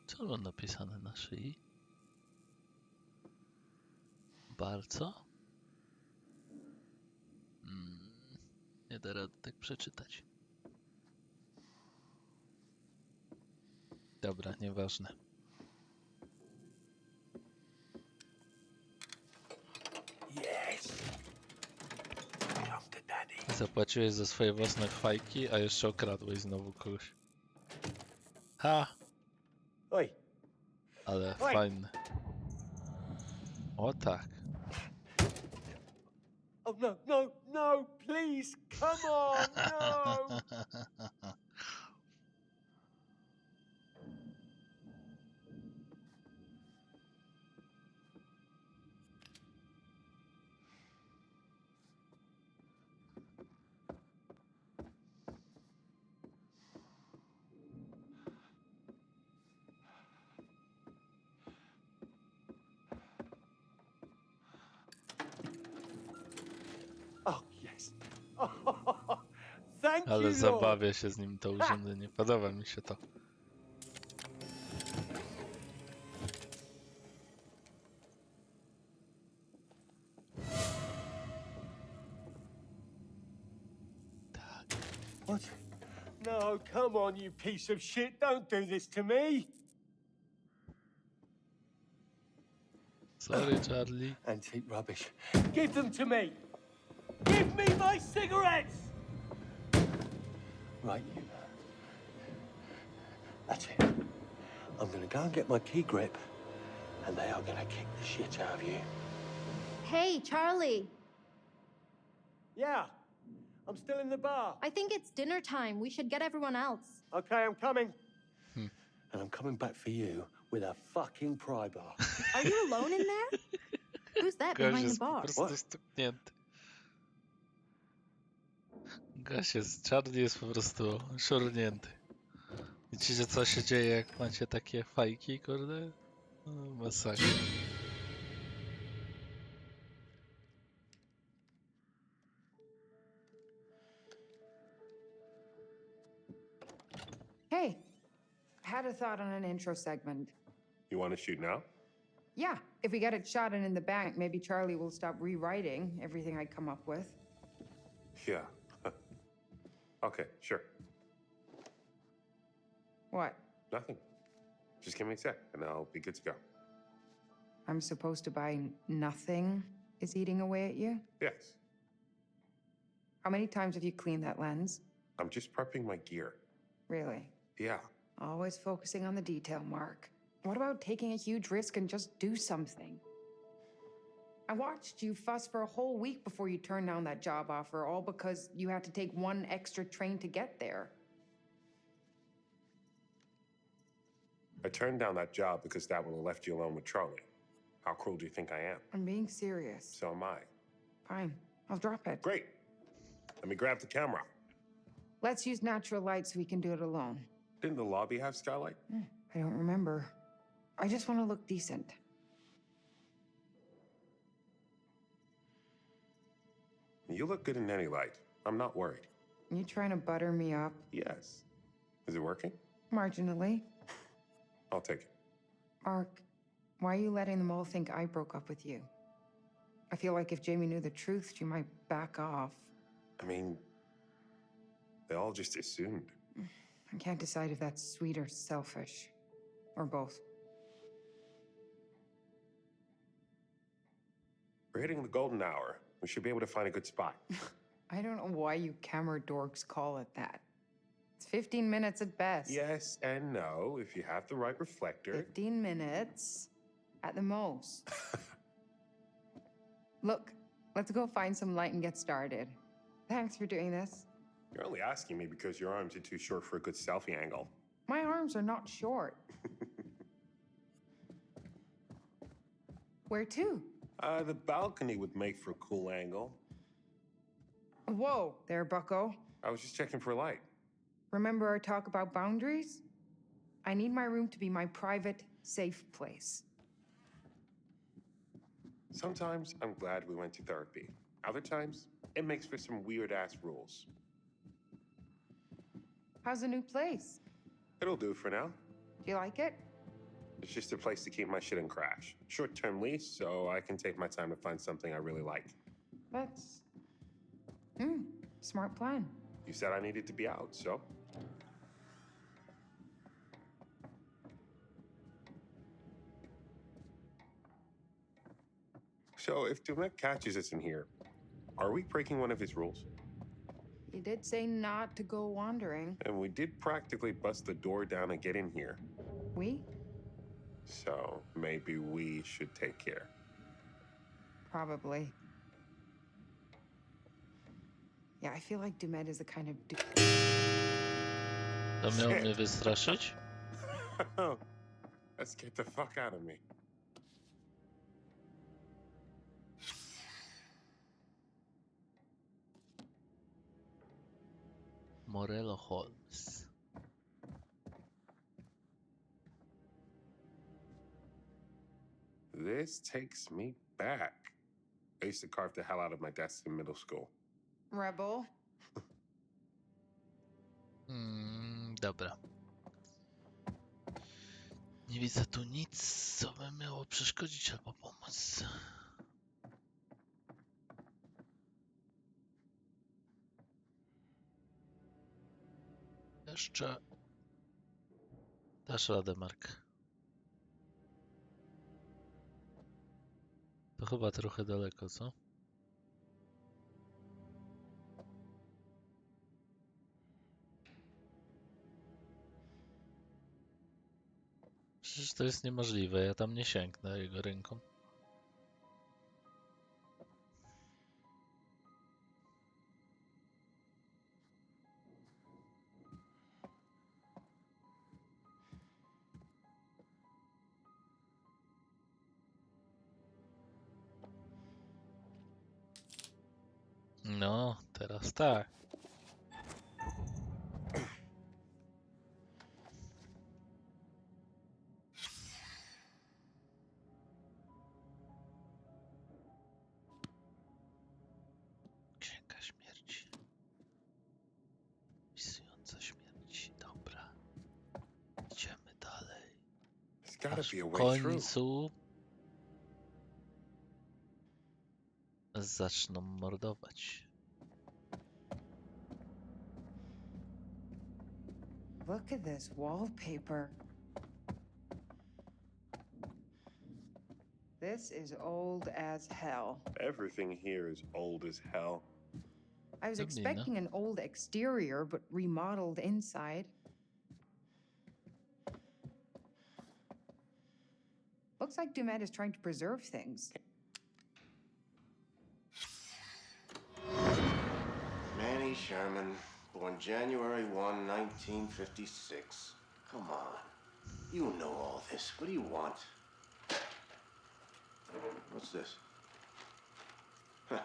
S1: Co mam napisane na szyi? Bardzo? Nie da rady tak przeczytać. Dobra, nieważne.
S10: Yes! Come to daddy.
S1: Zapłaciłeś za swoje własne fajki, a jeszcze okradłeś znowu kogoś. Ha!
S10: Oj!
S1: Ale
S10: Oj.
S1: fajne. O tak.
S10: Oh no, no, no, please, come on, no! Oh, yes. Oh, thank you,
S1: Ale
S10: Lord.
S1: zabawia się z nim to urządzenie. Podoba mi się to.
S10: What? No, come on, you piece of shit. Don't do this to me.
S1: Sorry, Charlie.
S10: Antique rubbish. Give them to me. Give me my cigarettes! Right, you. That's it. I'm gonna go and get my key grip, and they are gonna kick the shit out of you.
S15: Hey, Charlie.
S10: Yeah, I'm still in the bar.
S15: I think it's dinner time. We should get everyone else.
S10: Okay, I'm coming. And I'm coming back for you with a fucking pry bar.
S15: Are you alone in there? Who's that
S1: Gość
S15: behind the
S1: jest po
S15: bar?
S1: prostu stuknięty. Gość jest, Charlie jest po prostu szurnięty. Widzicie, co się dzieje, jak macie takie fajki, kurde? No, masakra.
S12: Hey, had a thought on an intro segment.
S9: You want to shoot now?
S12: Yeah, if we get it shot and in the bank, maybe Charlie will stop rewriting everything I come up with.
S9: Yeah. Okay, sure.
S12: What?
S9: Nothing. Just give me a sec, and I'll be good to go.
S12: I'm supposed to buy nothing is eating away at you?
S9: Yes.
S12: How many times have you cleaned that lens?
S9: I'm just prepping my gear.
S12: Really?
S9: Yeah.
S12: Always focusing on the detail, Mark. What about taking a huge risk and just do something? I watched you fuss for a whole week before you turned down that job offer, all because you had to take one extra train to get there.
S9: I turned down that job because that would have left you alone with Charlie. How cruel do you think I am?
S12: I'm being serious.
S9: So am I.
S12: Fine, I'll drop it.
S9: Great. Let me grab the camera.
S12: Let's use natural light so we can do it alone.
S9: Didn't the lobby have skylight?
S12: I don't remember. I just want to look decent.
S9: You look good in any light. I'm not worried.
S12: You trying to butter me up?
S9: Yes. Is it working?
S12: Marginally.
S9: I'll take it.
S12: Mark, why are you letting them all think I broke up with you? I feel like if Jamie knew the truth, she might back off.
S9: I mean, they all just assumed.
S12: I can't decide if that's sweet or selfish. Or both.
S9: We're hitting the golden hour. We should be able to find a good spot.
S12: I don't know why you camera dorks call it that. It's 15 minutes at best.
S9: Yes and no, if you have the right reflector.
S12: 15 minutes at the most. Look, let's go find some light and get started. Thanks for doing this.
S9: You're only asking me because your arms are too short for a good selfie angle.
S12: My arms are not short. Where to?
S9: The balcony would make for a cool angle.
S12: Whoa there, bucko.
S9: I was just checking for light.
S12: Remember our talk about boundaries? I need my room to be my private, safe place.
S9: Sometimes I'm glad we went to therapy. Other times, it makes for some weird-ass rules.
S12: How's the new place?
S9: It'll do for now.
S12: Do you like it?
S9: It's just a place to keep my shit in crash. Short-term lease, so I can take my time to find something I really like.
S12: That's... smart plan.
S9: You said I needed to be out, so... So, if Dumet catches us in here, are we breaking one of his rules?
S12: He did say not to go wandering.
S9: And we did practically bust the door down and get in here.
S12: We?
S9: So, maybe we should take care.
S12: Probably. Yeah, I feel like Dumet is the kind of dude.
S1: To miał mnie wystraszyć?
S9: Let's get the fuck out of me.
S1: Morello Holmes.
S9: This takes me back. I used to carve the hell out of my desk in middle school.
S12: Rebel.
S1: Dobra. Nie widzę tu nic, co by miało przeszkodzić albo pomóc. Jeszcze... Dasz radę, Mark. To chyba trochę daleko, co? Przecież to jest niemożliwe, ja tam nie sięgnę jego ręką. No, teraz tak. Księga śmierci. Wpisująca śmierci. Dobra. Idziemy dalej. Aż w końcu zaczną mordować.
S12: Look at this wallpaper. This is old as hell.
S9: Everything here is old as hell.
S12: I was expecting an old exterior, but remodeled inside. looks like Dumet is trying to preserve things.
S20: Manny Sherman, born January 1, 1956. Come on. You know all this. What do you want? What's this? Huh.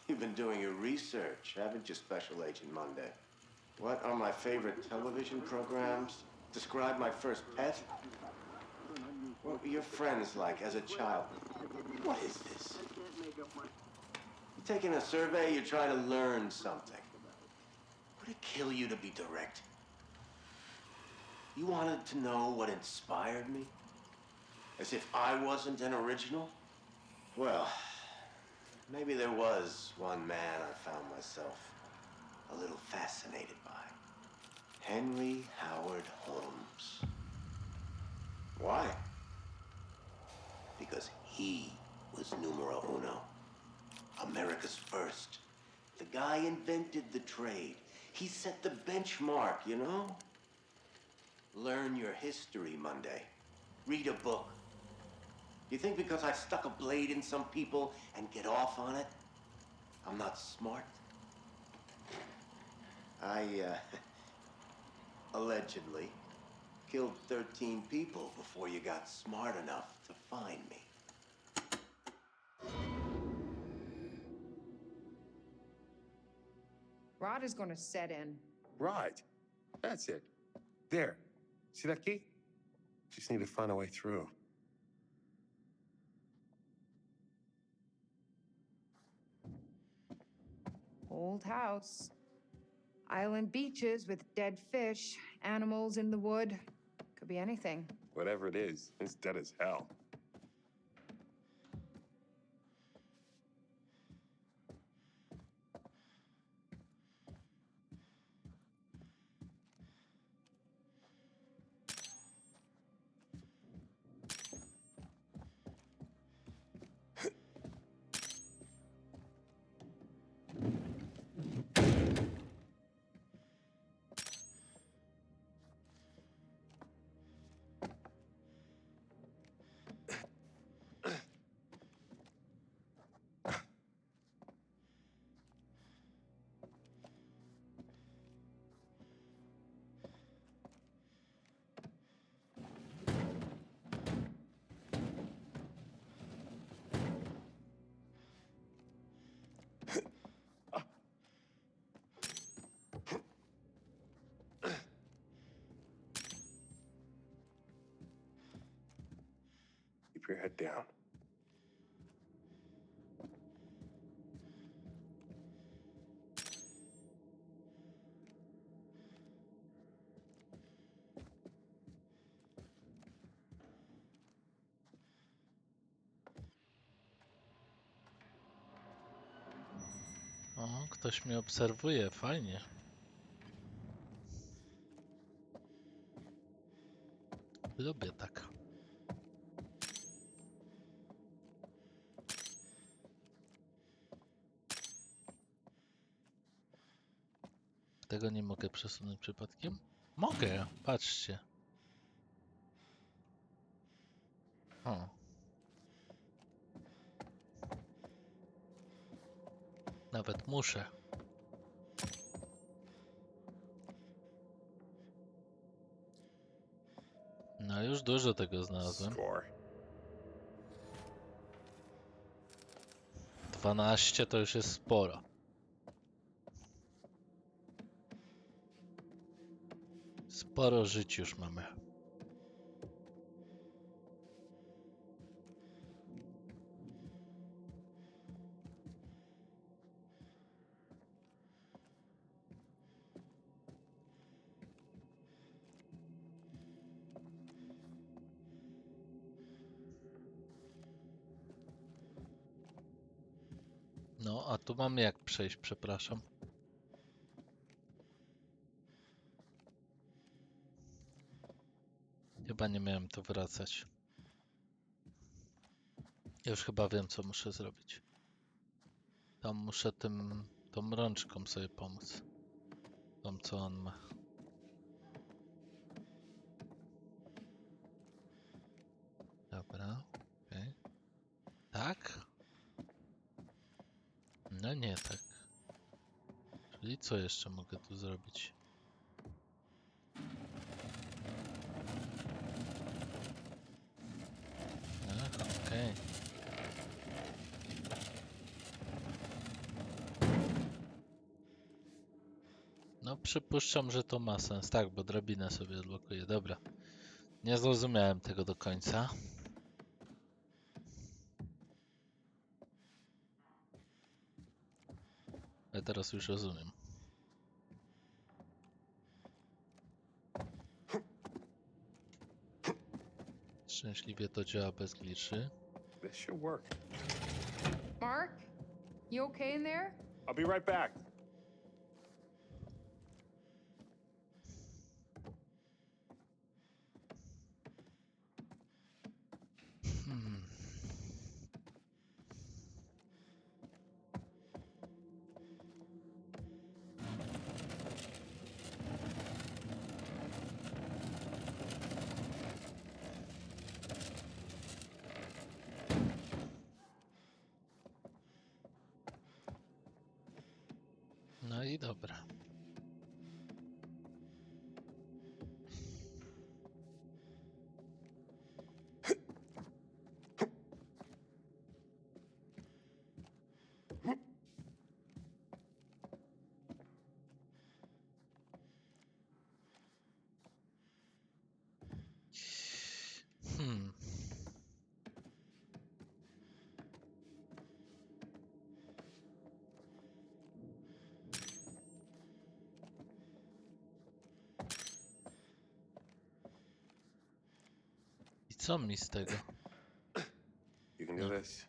S20: You've been doing your research, haven't you, Special Agent Monday? What are my favorite television programs? Describe my first pet? What were your friends like as a child? What is this? You're taking a survey, you're trying to learn something. Would it kill you to be direct? You wanted to know what inspired me? As if I wasn't an original? Well, maybe there was one man I found myself a little fascinated by. Henry Howard Holmes. Why? Because he was numero uno. America's first. The guy invented the trade. He set the benchmark, you know? Learn your history, Monday. Read a book. You think because I stuck a blade in some people and get off on it, I'm not smart? I, allegedly killed 13 people before you got smart enough to find me.
S12: Rod is going to set in.
S9: Right. That's it. There. See that key? Just need to find a way through.
S12: Old house. Island beaches with dead fish, animals in the wood. Could be anything.
S9: Whatever it is, it's dead as hell. Keep your head down.
S1: O, ktoś mnie obserwuje, fajnie. Lubię tak. Tego nie mogę przesunąć przypadkiem? Mogę, patrzcie. O. Nawet muszę. No już dużo tego znalazłem. 12 to już jest sporo. Sporo żyć już mamy. No, a tu mamy jak przejść, przepraszam. Chyba nie miałem tu wracać. Już chyba wiem, co muszę zrobić. Tam muszę tą rączką sobie pomóc. Tą, co on ma. Dobra, okej. Tak? No nie tak. Czyli co jeszcze mogę tu zrobić? Ach, okej. No przypuszczam, że to ma sens. Tak, bo drabinę sobie odblokuję. Dobra. Nie zrozumiałem tego do końca. Ale teraz już rozumiem. Szczęśliwie to działa bez glitchy.
S9: This should work.
S12: Mark? You okay in there?
S9: I'll be right back.
S1: No i dobra. I co mi z tego?
S9: You can do this.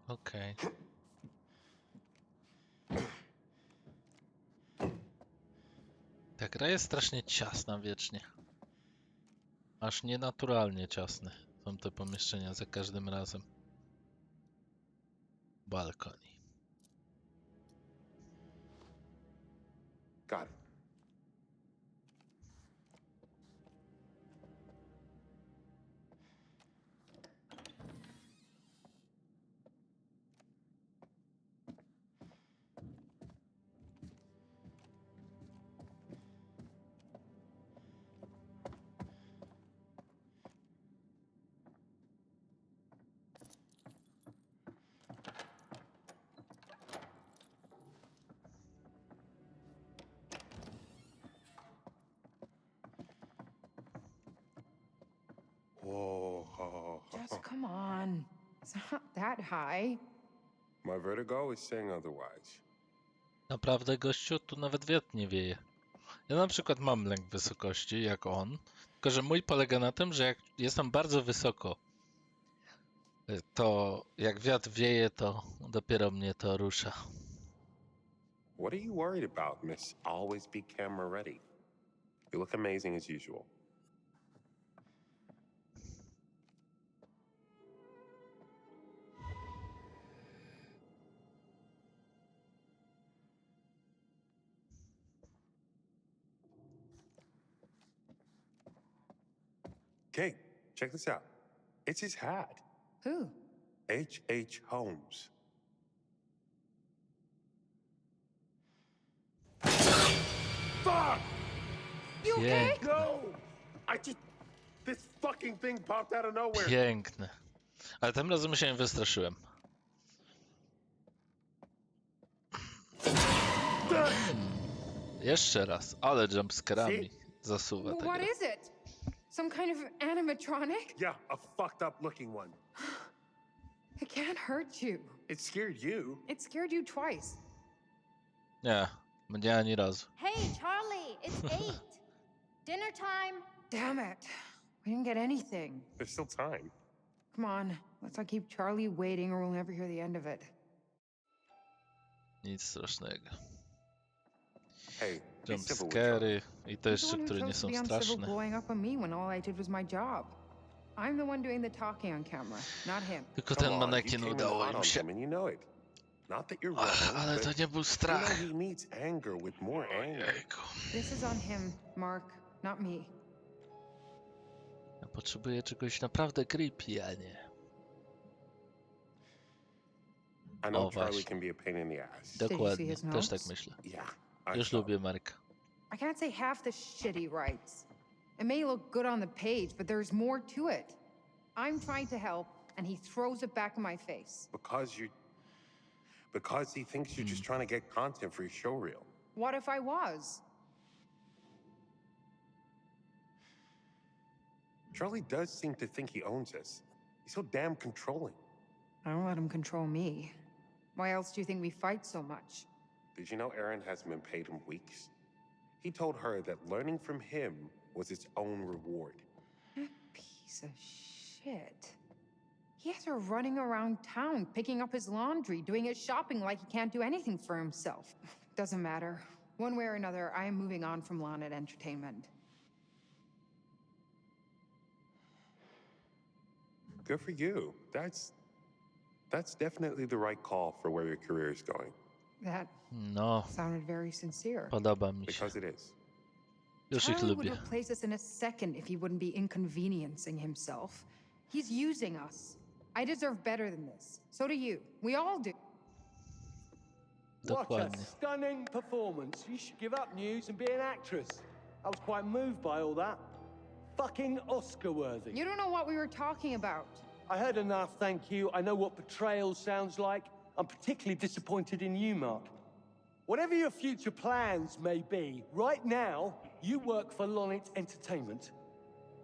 S1: Okej. Ta gra jest strasznie ciasna wiecznie. Aż nienaturalnie ciasne są te pomieszczenia za każdym razem. Balkoni.
S9: Got it. Whoa.
S12: Just come on. It's not that high.
S9: My vertigo is saying otherwise.
S1: Naprawdę, gościu, tu nawet wiatr nie wieje. Ja na przykład mam lęk wysokości, jak on, tylko że mój polega na tym, że jak jestem bardzo wysoko, to jak wiatr wieje, to dopiero mnie to rusza.
S9: What are you worried about, Miss Always Be Camera Ready? You look amazing as usual. Kate, check this out. It's his hat.
S12: Who?
S9: H.H. Holmes. Fuck!
S12: You okay?
S9: No! This fucking thing popped out of nowhere.
S1: Piękne. Ale tym razem się nie wystraszyłem. Jeszcze raz, ale jumpscarami zasuwa ta
S12: What
S1: gra.
S12: is it? Some kind of animatronic?
S9: Yeah, a fucked up looking one.
S12: It can't hurt you.
S9: It scared you.
S12: It scared you twice.
S1: Nie, mnie ani razu.
S15: Hey, Charlie, it's 8. Dinner time.
S12: Damn it. We didn't get anything.
S9: There's still time.
S12: Come on, let's not keep Charlie waiting or we'll never hear the end of it.
S1: Nic strasznego.
S9: Hey, be civil with
S1: Jumpscary i to
S12: You're the
S1: jeszcze,
S12: one who
S1: które nie
S12: chose to
S1: są
S12: be uncivil
S1: straszne.
S12: blowing up on me when all I did was my job. I'm the one doing the talking on camera, not him.
S1: Tylko
S9: Come
S1: ten
S9: on,
S1: manekin
S9: you came in
S1: udało
S9: hot
S1: im
S9: on
S1: się.
S9: him and you know it. Not that you're wrong,
S1: Ale to
S9: but
S1: nie był
S9: you know
S1: strach.
S9: he needs anger with more anger.
S1: Ojejku.
S12: This is on him, Mark, not me.
S1: Ja Potrzebuję czegoś naprawdę creepy, a nie.
S9: I know
S1: O,
S9: Charlie
S1: właśnie.
S9: can be a pain in the ass.
S1: Dokładnie,
S12: his
S1: też tak
S12: notes?
S1: myślę.
S9: Yeah, I
S1: Już
S9: saw.
S1: lubię Marka.
S12: I can't say half the shit he writes. It may look good on the page, but there's more to it. I'm trying to help, and he throws it back in my face.
S9: Because he thinks you're just trying to get content for your showreel.
S12: What if I was?
S9: Charlie does seem to think he owns us. He's so damn controlling.
S12: I don't let him control me. Why else do you think we fight so much?
S9: Did you know Aaron hasn't been paid in weeks? He told her that learning from him was its own reward.
S12: Piece of shit. He has her running around town, picking up his laundry, doing his shopping like he can't do anything for himself. Doesn't matter. One way or another, I am moving on from Lawned Entertainment.
S9: Good for you. That's definitely the right call for where your career is going.
S12: That
S1: No,
S12: sounded very sincere.
S1: podoba mi się.
S9: Because it is.
S1: Już ich
S12: Charlie would
S1: lubię.
S12: replace us in a second if he wouldn't be inconveniencing himself. He's using us. I deserve better than this. So do you. We all do.
S10: What a
S1: Dokładnie.
S10: stunning performance. You should give up news and be an actress. I was quite moved by all that. Fucking Oscar-worthy.
S12: You don't know what we were talking about.
S10: I heard enough, thank you. I know what betrayal sounds like. I'm particularly disappointed in you, Mark. Whatever your future plans may be, right now, you work for Lonnet Entertainment.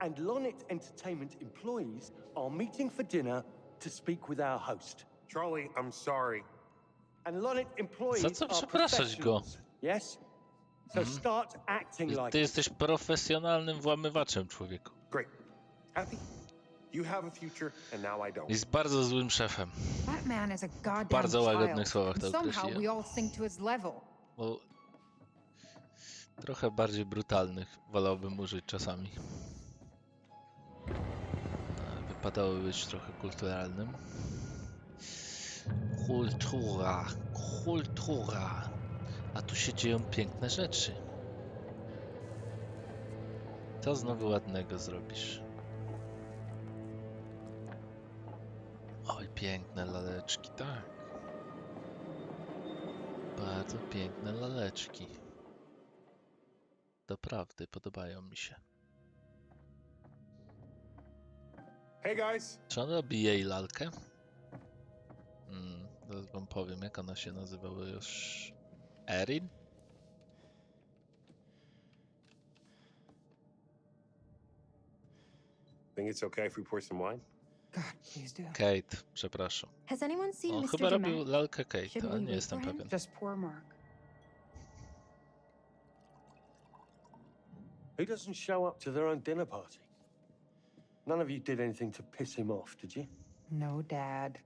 S10: And Lonnet Entertainment employees are meeting for dinner to speak with our host.
S9: Charlie, I'm sorry.
S10: And Lonnet employees
S1: Za co
S10: are
S1: przepraszać go?
S10: professionals. Yes? So start acting like
S1: Ty
S10: it.
S1: jesteś profesjonalnym włamywaczem, człowieku.
S9: Great. Happy? You have a future, and now I don't.
S1: Jest bardzo złym szefem.
S12: That man is a goddamn
S1: Bardzo łagodnych
S12: child.
S1: słowach to
S12: And somehow
S1: określiłem.
S12: we all sink to his level.
S1: Bo trochę bardziej brutalnych wolałbym użyć czasami. Wypadałoby być trochę kulturalnym. Kultura, kultura. A tu się dzieją piękne rzeczy. Co znowu ładnego zrobisz? Oj, piękne laleczki, tak. Bardzo piękne laleczki. Doprawdy podobają mi się.
S9: Hey guys.
S1: Czy on robi jej lalkę? Zaraz wam powiem, jak ona się nazywała już. Erin?
S9: Think it's okay if we pour some wine?
S12: God, please do.
S1: Kate, przepraszam.
S15: Has anyone seen
S1: On
S15: Mr.
S1: chyba robił
S15: Dumet?
S1: lalkę Kate,
S15: Shouldn't
S1: ale
S15: we
S1: nie
S15: wait
S1: jestem
S15: for him?
S1: pewien.
S12: Just poor Mark.
S10: Who doesn't show up to their own dinner party? None of you did anything to piss him off, did you?
S12: No, Dad.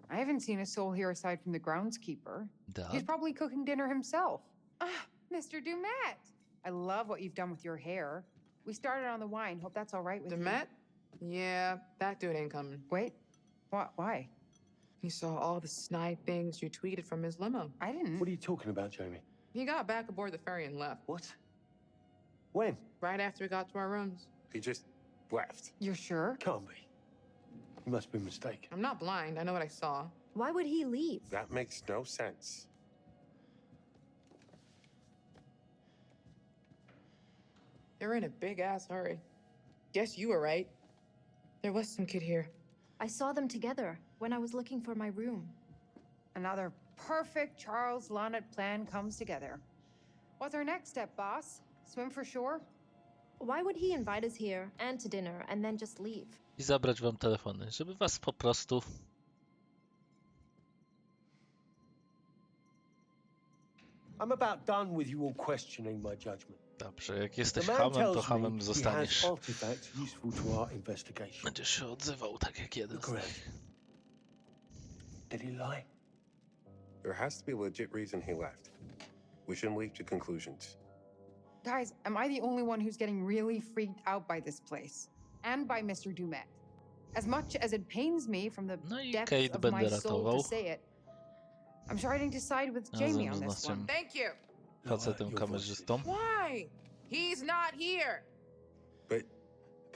S12: I haven't seen a soul here aside from the groundskeeper.
S1: Dad?
S12: He's probably cooking dinner himself. Ah, Mr. Dumet! I love what you've done with your hair. We started on the wine. Hope that's all right with
S13: Dumet? Yeah, that dude ain't coming.
S12: Wait, what? Why?
S13: He saw all the snide things you tweeted from his limo.
S12: I didn't.
S10: What are you talking about, Jamie?
S13: He got back aboard the ferry and left.
S10: What? When?
S13: Right after we got to our rooms.
S9: He just left.
S12: You're sure?
S10: Can't be. You must be mistaken.
S13: I'm not blind. I know what I saw.
S15: Why would he leave?
S9: That makes no sense.
S13: They're in a big-ass hurry. Guess you were right. There was some kid here.
S15: I saw them together when I was looking for my room.
S12: Another perfect Charles Lonnet plan comes together. What's our next step, boss? Swim for shore?
S15: Why would he invite us here and to dinner and then just leave?
S1: I zabrać wam telefony, żeby was po prostu...
S10: I'm about done with you all questioning my judgment.
S1: Dobrze, jak jesteś
S10: The man
S1: hamem, to
S10: tells
S1: hamem
S10: me he
S1: zostaniesz.
S10: has artifacts useful to our investigation.
S1: Będziesz się odzywał tak jak jeden z
S10: Correct.
S1: nich.
S10: Did he lie?
S9: There has to be a legit reason he left. We shouldn't leap to conclusions.
S12: Guys, am I the only one who's getting really freaked out by this place? And by Mr. Dumet? As much as it pains me from the
S1: No i
S12: depths
S1: Kate
S12: of my
S1: będę
S12: soul
S1: ratował.
S12: to say it, I'm starting to side with
S1: Razem
S12: Jamie on
S1: z
S12: this one.
S1: naszym
S13: Thank you.
S1: facetem kamerzystą.
S13: Why? He's not here.
S9: But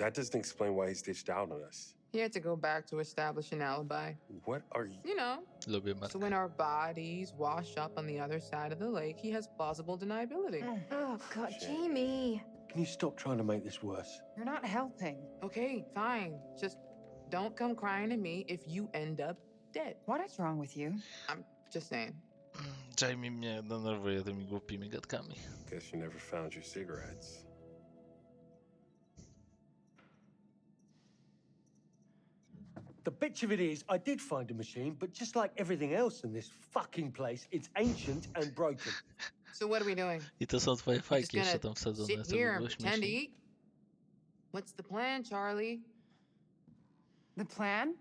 S9: That doesn't explain why he's ditched out on us.
S13: He had to go back to establish an alibi.
S9: What are you?
S13: You know,
S1: Lubię
S13: so
S1: Marka.
S13: when our bodies wash up on the other side of the lake, he has plausible deniability.
S15: Oh, God, Jamie.
S10: Can you stop trying to make this worse?
S12: You're not helping.
S13: Okay, fine. Just don't come crying to me if you end up dead.
S12: What is wrong with you?
S13: I'm just saying.
S1: Jamie mnie denerwuje tymi głupimi gadkami.
S9: Guess you never found your cigarettes.
S10: The bitch of it is, I did find a machine, but just like everything else in this fucking place, it's ancient and broken.
S13: So what are we doing?
S1: I to są twoje
S13: Just
S1: fajki jeszcze
S13: gonna
S1: tam wsadzone,
S13: sit
S1: co
S13: here
S1: by było
S13: and pretend to
S1: śmiesznie.
S13: eat? What's the plan, Charlie?
S12: The plan?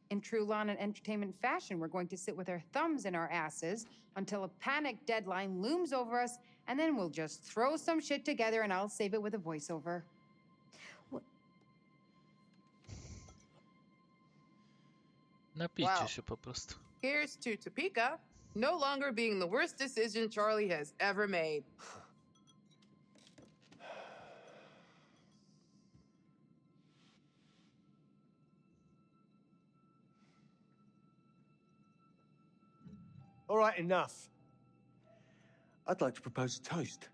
S12: In true lawn and entertainment fashion, we're going to sit with our thumbs in our asses until a panic deadline looms over us, and then we'll just throw some shit together and I'll save it with a voiceover.
S1: Napijcie
S13: Wow.
S1: się po prostu.
S13: Here's to Topeka, no longer being the worst decision Charlie has ever made.
S10: All right, enough. I'd like to propose a toast.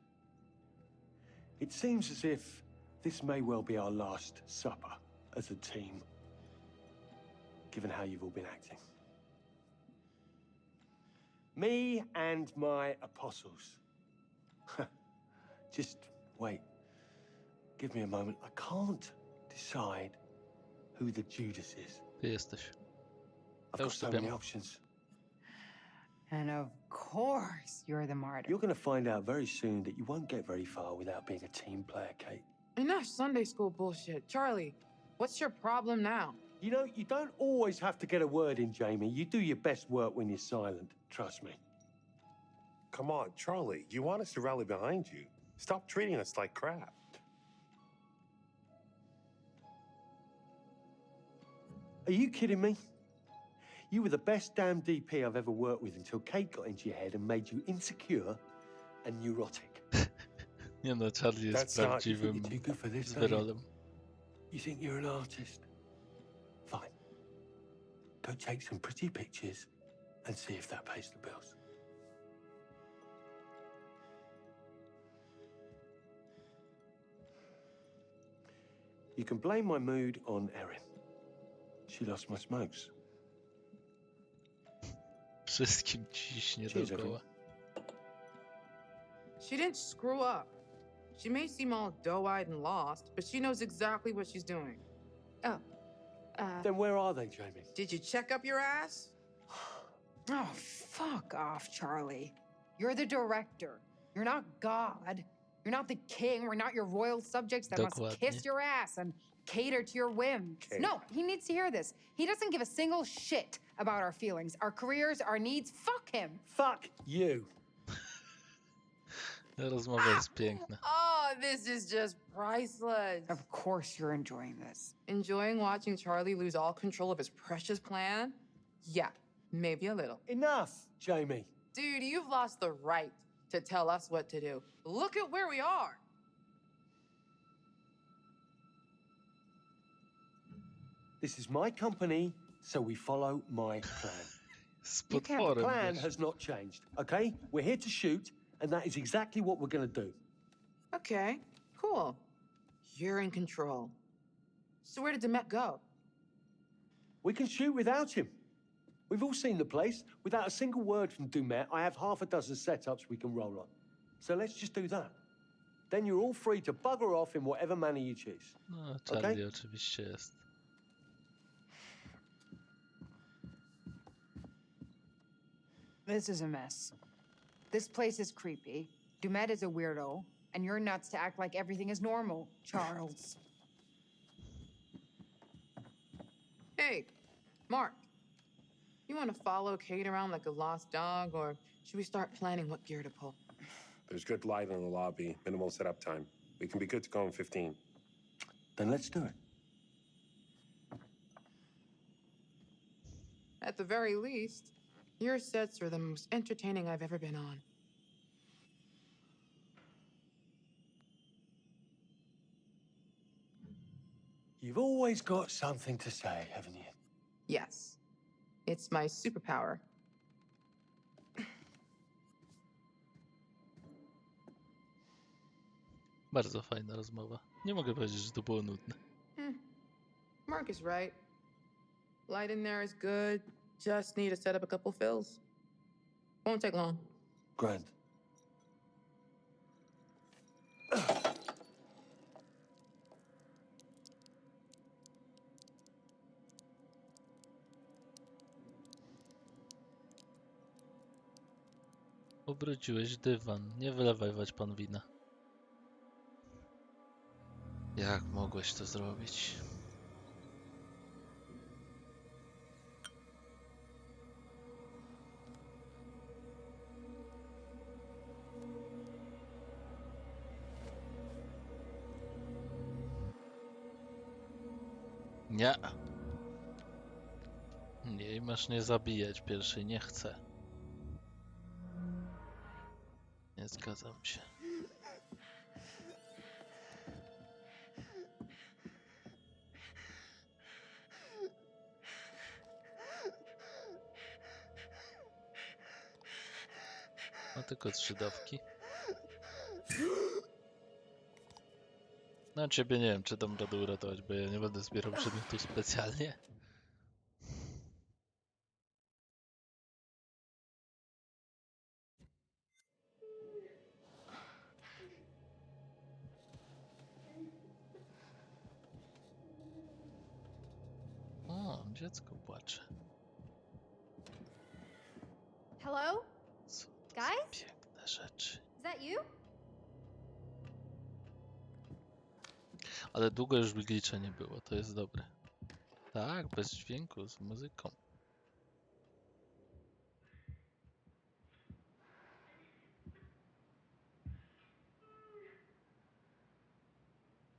S10: It seems as if this may well be our last supper as a team, given how you've all been acting. Me and my apostles. Just wait. Give me a moment. I can't decide who the Judas is.
S1: Ty jesteś.
S10: I've
S1: Ja
S10: got
S1: już
S10: so
S1: to
S10: many
S1: wiem.
S10: options.
S12: And of course, you're the martyr.
S10: You're going to find out very soon that you won't get very far without being a team player, Kate.
S13: Enough Sunday school bullshit. Charlie, what's your problem now?
S10: You know, you don't always have to get a word in, Jamie. You do your best work when you're silent. Trust me.
S9: Come on, Charlie. You want us to rally behind you. Stop treating us like crap.
S10: Are you kidding me? You were the best damn DP I've ever worked with until Kate got into your head and made you insecure and neurotic.
S1: Nie no, Charlie jest
S10: That's not-
S1: prawdziwym
S10: you're too good for this, are you?
S1: wyrolem.
S10: You think you're an artist? Fine. Go take some pretty pictures and see if that pays the bills. You can blame my mood on Erin. She lost my smokes.
S1: Wszystkim ciśnie
S10: Cheers,
S1: dookoła.
S13: She didn't screw up. She may seem all doe-eyed and lost, but she knows exactly what she's doing.
S15: Oh.
S10: Then where are they, Jamie?
S13: Did you check up your ass?
S12: Oh, fuck off, Charlie. You're the director. You're not God. You're not the king. We're not your royal subjects that must
S1: Dokładnie.
S12: kiss your ass and cater to your whims.
S9: Kate.
S12: No, he needs to hear this. He doesn't give a single shit about our feelings, our careers, our needs. Fuck him.
S10: Fuck you.
S1: Ta rozmowa jest piękna.
S13: Oh, this is just priceless.
S12: Of course you're enjoying this.
S13: Enjoying watching Charlie lose all control of his precious plan? Yeah, maybe a little.
S10: Enough, Jamie.
S13: Dude, you've lost the right to tell us what to do. Look at where we are.
S10: This is my company, so we follow my plan.
S1: Z
S10: The
S1: potworem,
S10: plan
S1: wiesz.
S10: has not changed, okay? We're here to shoot, and that is exactly what we're going to do.
S13: Okay, cool. You're in control. So where did Demet go?
S10: We can shoot without him. We've all seen the place. Without a single word from Dumet, I have half a dozen setups we can roll on. So let's just do that. Then you're all free to bugger off in whatever manner you choose.
S1: No, Charlie oczywiście jest.
S12: This is a mess. This place is creepy. Dumet is a weirdo, and you're nuts to act like everything is normal, Charles.
S13: Hey, Mark. You want to follow Kate around like a lost dog, or should we start planning what gear to pull?
S9: There's good light in the lobby, minimal setup time. We can be good to go in 15.
S10: Then let's do it.
S13: At the very least, your sets are the most entertaining I've ever been on.
S10: You've always got something to say, haven't you?
S13: Yes. It's my superpower.
S1: Bardzo fajna rozmowa. Nie mogę powiedzieć, że to było nudne.
S13: Mark is right. Light in there is good. Just need to set up a couple fills. Won't take long.
S10: Grand.
S1: Ubrudziłeś dywan. Nie wylewaj pan wina. Jak mogłeś to zrobić? Nie. Nie, masz nie zabijać pierwszej, nie chcę. Nie zgadzam się. Ma tylko 3 dawki. No ciebie nie wiem, czy dam radę uratować, bo ja nie będę zbierał przedmiotów specjalnie. O, dziecko płacze.
S15: Hello?
S1: Co to
S15: Guys?
S1: za piękne rzeczy.
S15: Is that you?
S1: Ale długo już glitcha nie było, to jest dobre. Tak, bez dźwięku, z muzyką.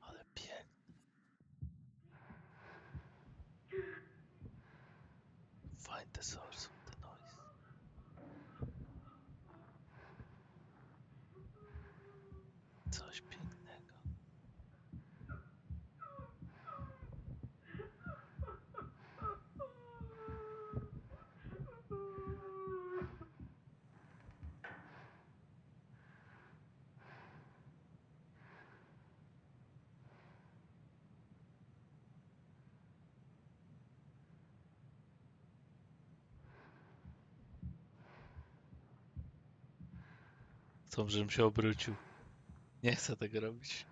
S1: Ale pięknie. Find the source of the noise. Coś pięknego. Chcą, żebym się obrócił. Nie chcę tego robić.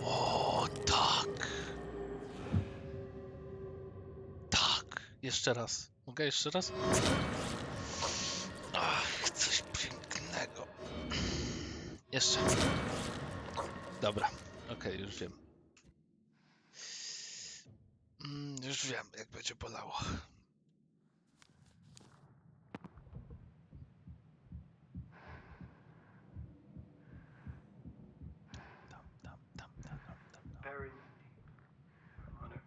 S1: O, tak. Tak. Jeszcze raz. Mogę jeszcze raz? Ach, coś pięknego. Jeszcze. Dobra. Okej, już wiem. Już wiem, jak będzie bolało.
S4: Bury me, Hunter.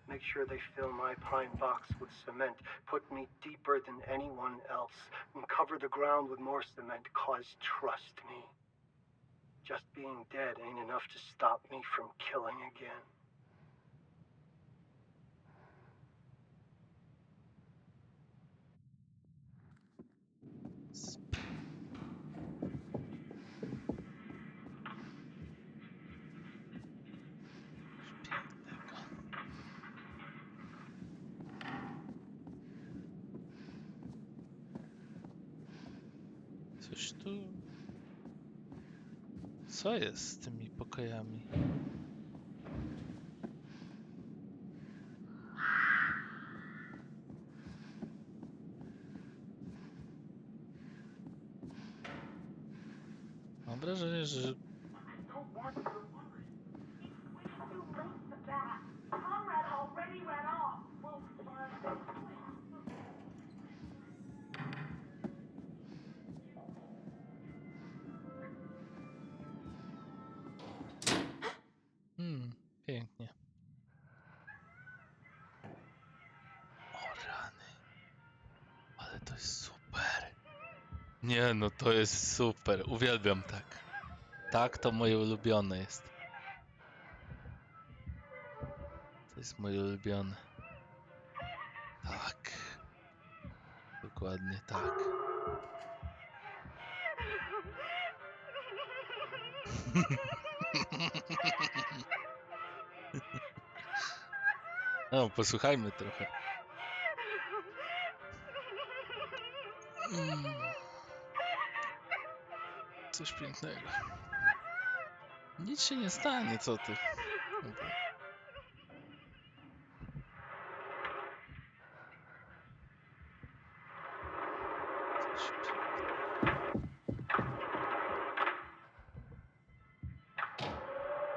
S4: Make sure they fill my pine box with cement. Put me deeper than anyone else. And cover the ground with more cement, 'cause trust me, just being dead ain't enough to stop me from killing again.
S1: Coś tu... Co jest z tymi pokojami? Mam wrażenie, że... Nie no, to jest super. Uwielbiam tak. Tak, to moje ulubione jest. To jest moje ulubione. Tak. Dokładnie tak. No, posłuchajmy trochę. Coś pięknego. Nic się nie stanie, co ty? Dobra. Coś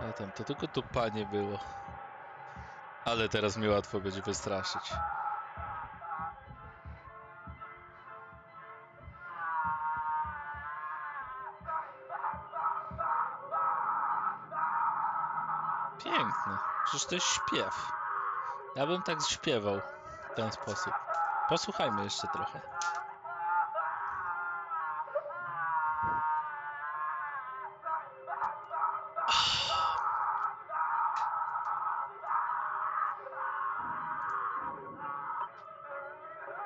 S1: A tam to tylko tupanie było. Ale teraz mnie łatwo będzie wystraszyć. Piękne. Przecież to jest śpiew. Ja bym tak śpiewał w ten sposób. Posłuchajmy jeszcze trochę.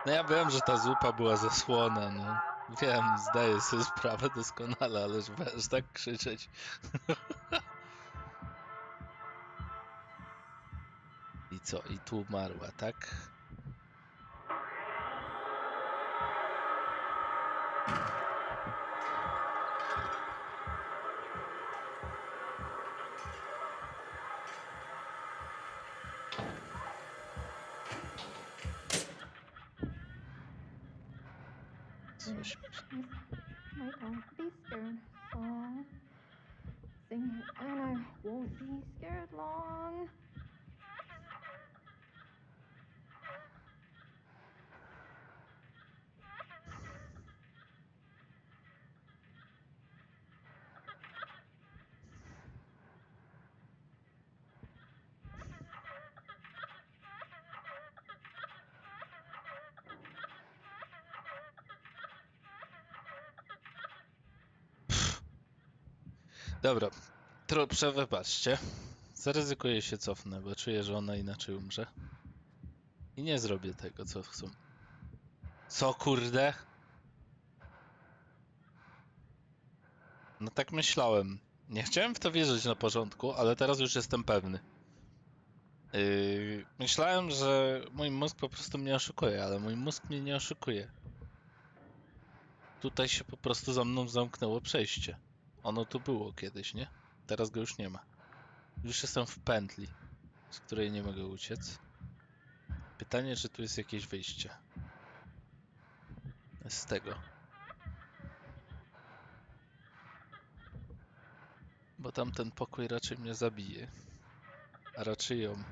S1: No ja wiem, że ta zupa była zasłona, no. Wiem, zdaję sobie sprawę doskonale, ale żeby tak krzyczeć. I co? I tu umarła, tak? Coś...
S15: My don't be scared song. Sing it and I won't be scared long.
S1: Dobra, wybaczcie. Zaryzykuję się cofnę, bo czuję, że ona inaczej umrze. I nie zrobię tego, co chcą. Co kurde? No tak myślałem. Nie chciałem w to wierzyć na początku, ale teraz już jestem pewny. Myślałem, że mój mózg po prostu mnie oszukuje, ale mój mózg mnie nie oszukuje. Tutaj się po prostu za mną zamknęło przejście. Ono tu było kiedyś, nie? Teraz go już nie ma. Już jestem w pętli, z której nie mogę uciec. Pytanie, czy tu jest jakieś wyjście. Z tego. Bo tamten pokój raczej mnie zabije. A raczej ją.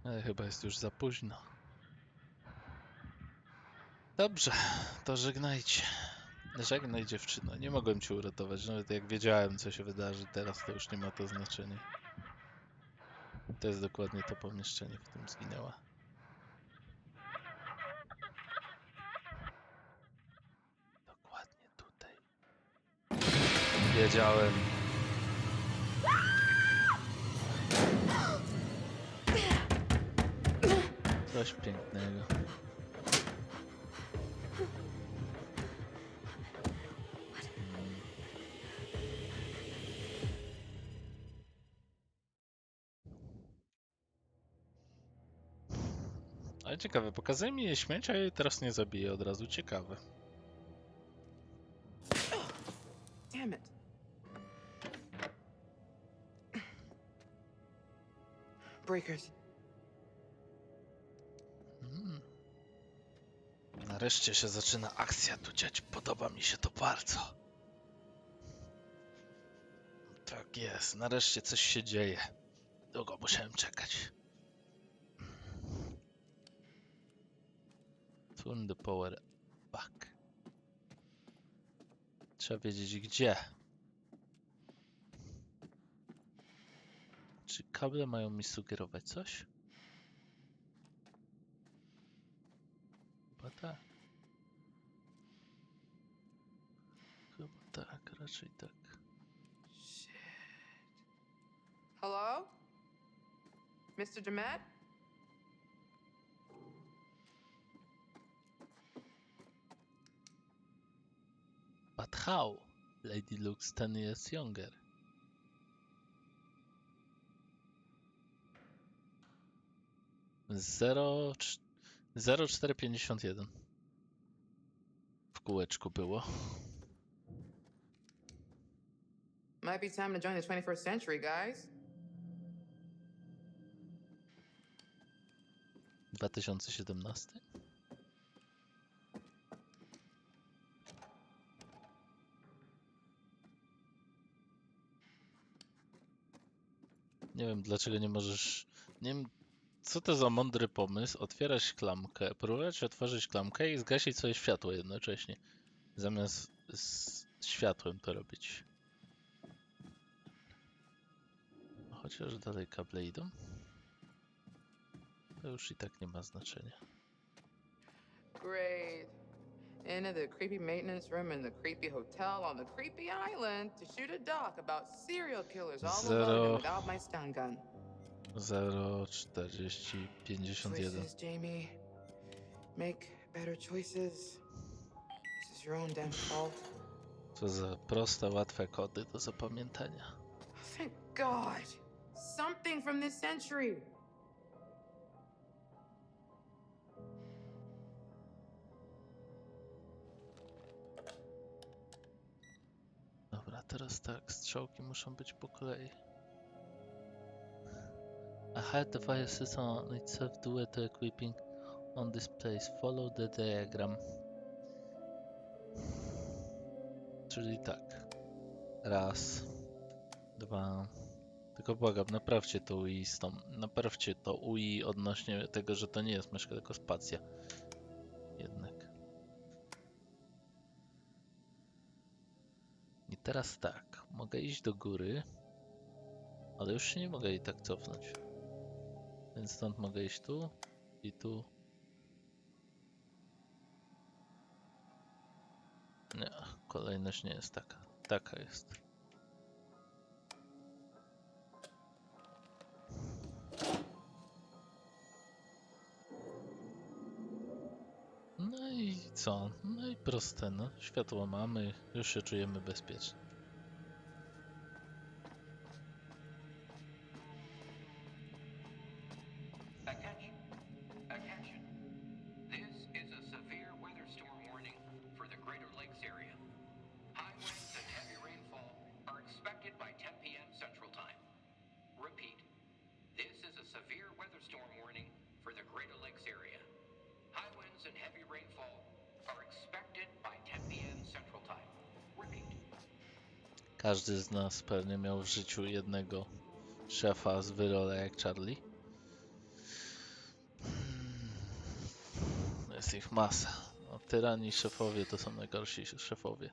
S1: Ale chyba jest już za późno. Dobrze, to żegnajcie. Żegnaj dziewczyno, nie mogłem cię uratować, nawet jak wiedziałem, co się wydarzy teraz, to już nie ma to znaczenia. To jest dokładnie to pomieszczenie, w którym zginęła. Dokładnie tutaj. Wiedziałem. Coś pięknego. Ale ciekawe, pokazuje mi jej śmieć, a jej teraz nie zabije od razu. Ciekawe.
S13: Damn it. Breakers.
S1: Nareszcie się zaczyna akcja tu dziać. Podoba mi się to bardzo. Tak jest, nareszcie coś się dzieje. Długo musiałem czekać. Turn the power back. Trzeba wiedzieć gdzie. Czy kable mają mi sugerować coś? Raczej tak.
S13: Hello? Mr. Demet?
S1: But how? Lady looks 10 years younger. Zero 0451 w kółeczku było.
S13: Might be time to join the 21st century, guys.
S1: 2017? Nie wiem, dlaczego nie możesz... Nie wiem, co to za mądry pomysł. Otwierać klamkę, próbować otworzyć klamkę i zgasić sobie światło jednocześnie. Zamiast z światłem to robić. Chociaż dalej kable idą. To już i tak nie ma znaczenia.
S13: Great. Into the creepy maintenance room in the creepy hotel on the creepy island to shoot a doc about serial killers all alone and without my stun gun.
S1: 04051.
S13: Choices, Jamie. Make better choices. This is your own damn fault.
S1: Co za proste, łatwe kody do zapamiętania.
S13: Thank God. Something from this century.
S1: Dobra, teraz tak, strzałki muszą być po kolei. I had the fire system itself do the equipping on this place. Follow the diagram. Czyli tak. Raz. Dwa. Tylko błagam, naprawcie to UI z tą. Naprawcie to UI odnośnie tego, że to nie jest myszka, tylko spacja. Jednak. I teraz tak. Mogę iść do góry. Ale już się nie mogę i tak cofnąć. Więc stąd mogę iść tu i tu. Nie, kolejność nie jest taka. Taka jest. No i co? No i proste, no. Światło mamy, już się czujemy bezpiecznie.
S21: Attention. This is a severe weather storm warning for the Greater Lakes area. High winds and heavy rainfall are expected by 10 p.m. Central Time. Repeat. This is a severe weather storm warning for the Greater Lakes area. High winds and heavy rainfall are expected by 10 p.m. Central Time. Repeat.
S1: Każdy z nas pewnie miał w życiu jednego szefa z wyrola jak Charlie. Jest ich masa. No, tyrani szefowie to są najgorsi szefowie.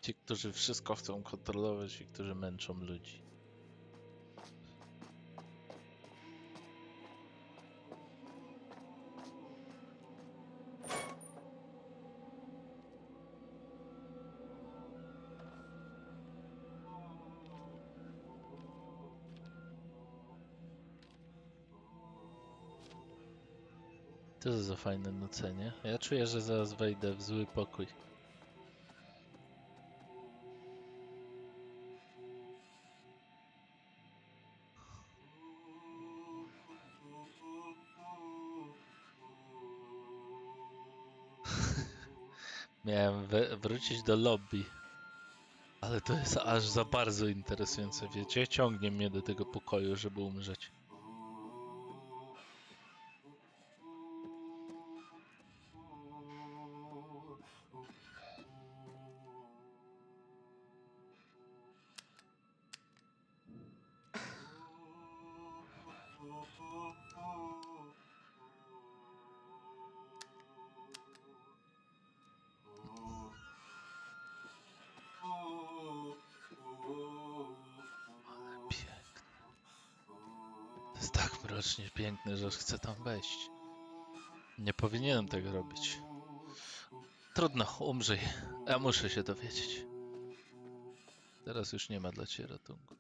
S1: Ci, którzy wszystko chcą kontrolować i którzy męczą ludzi. To za fajne nucenie. Ja czuję, że zaraz wejdę w zły pokój. Miałem wrócić do lobby. Ale to jest aż za bardzo interesujące, wiecie? Ciągnie mnie do tego pokoju, żeby umrzeć. To jest tak mrocznie piękne, że chcę tam wejść. Nie powinienem tego robić. Trudno, umrzyj. Ja muszę się dowiedzieć. Teraz już nie ma dla ciebie ratunku.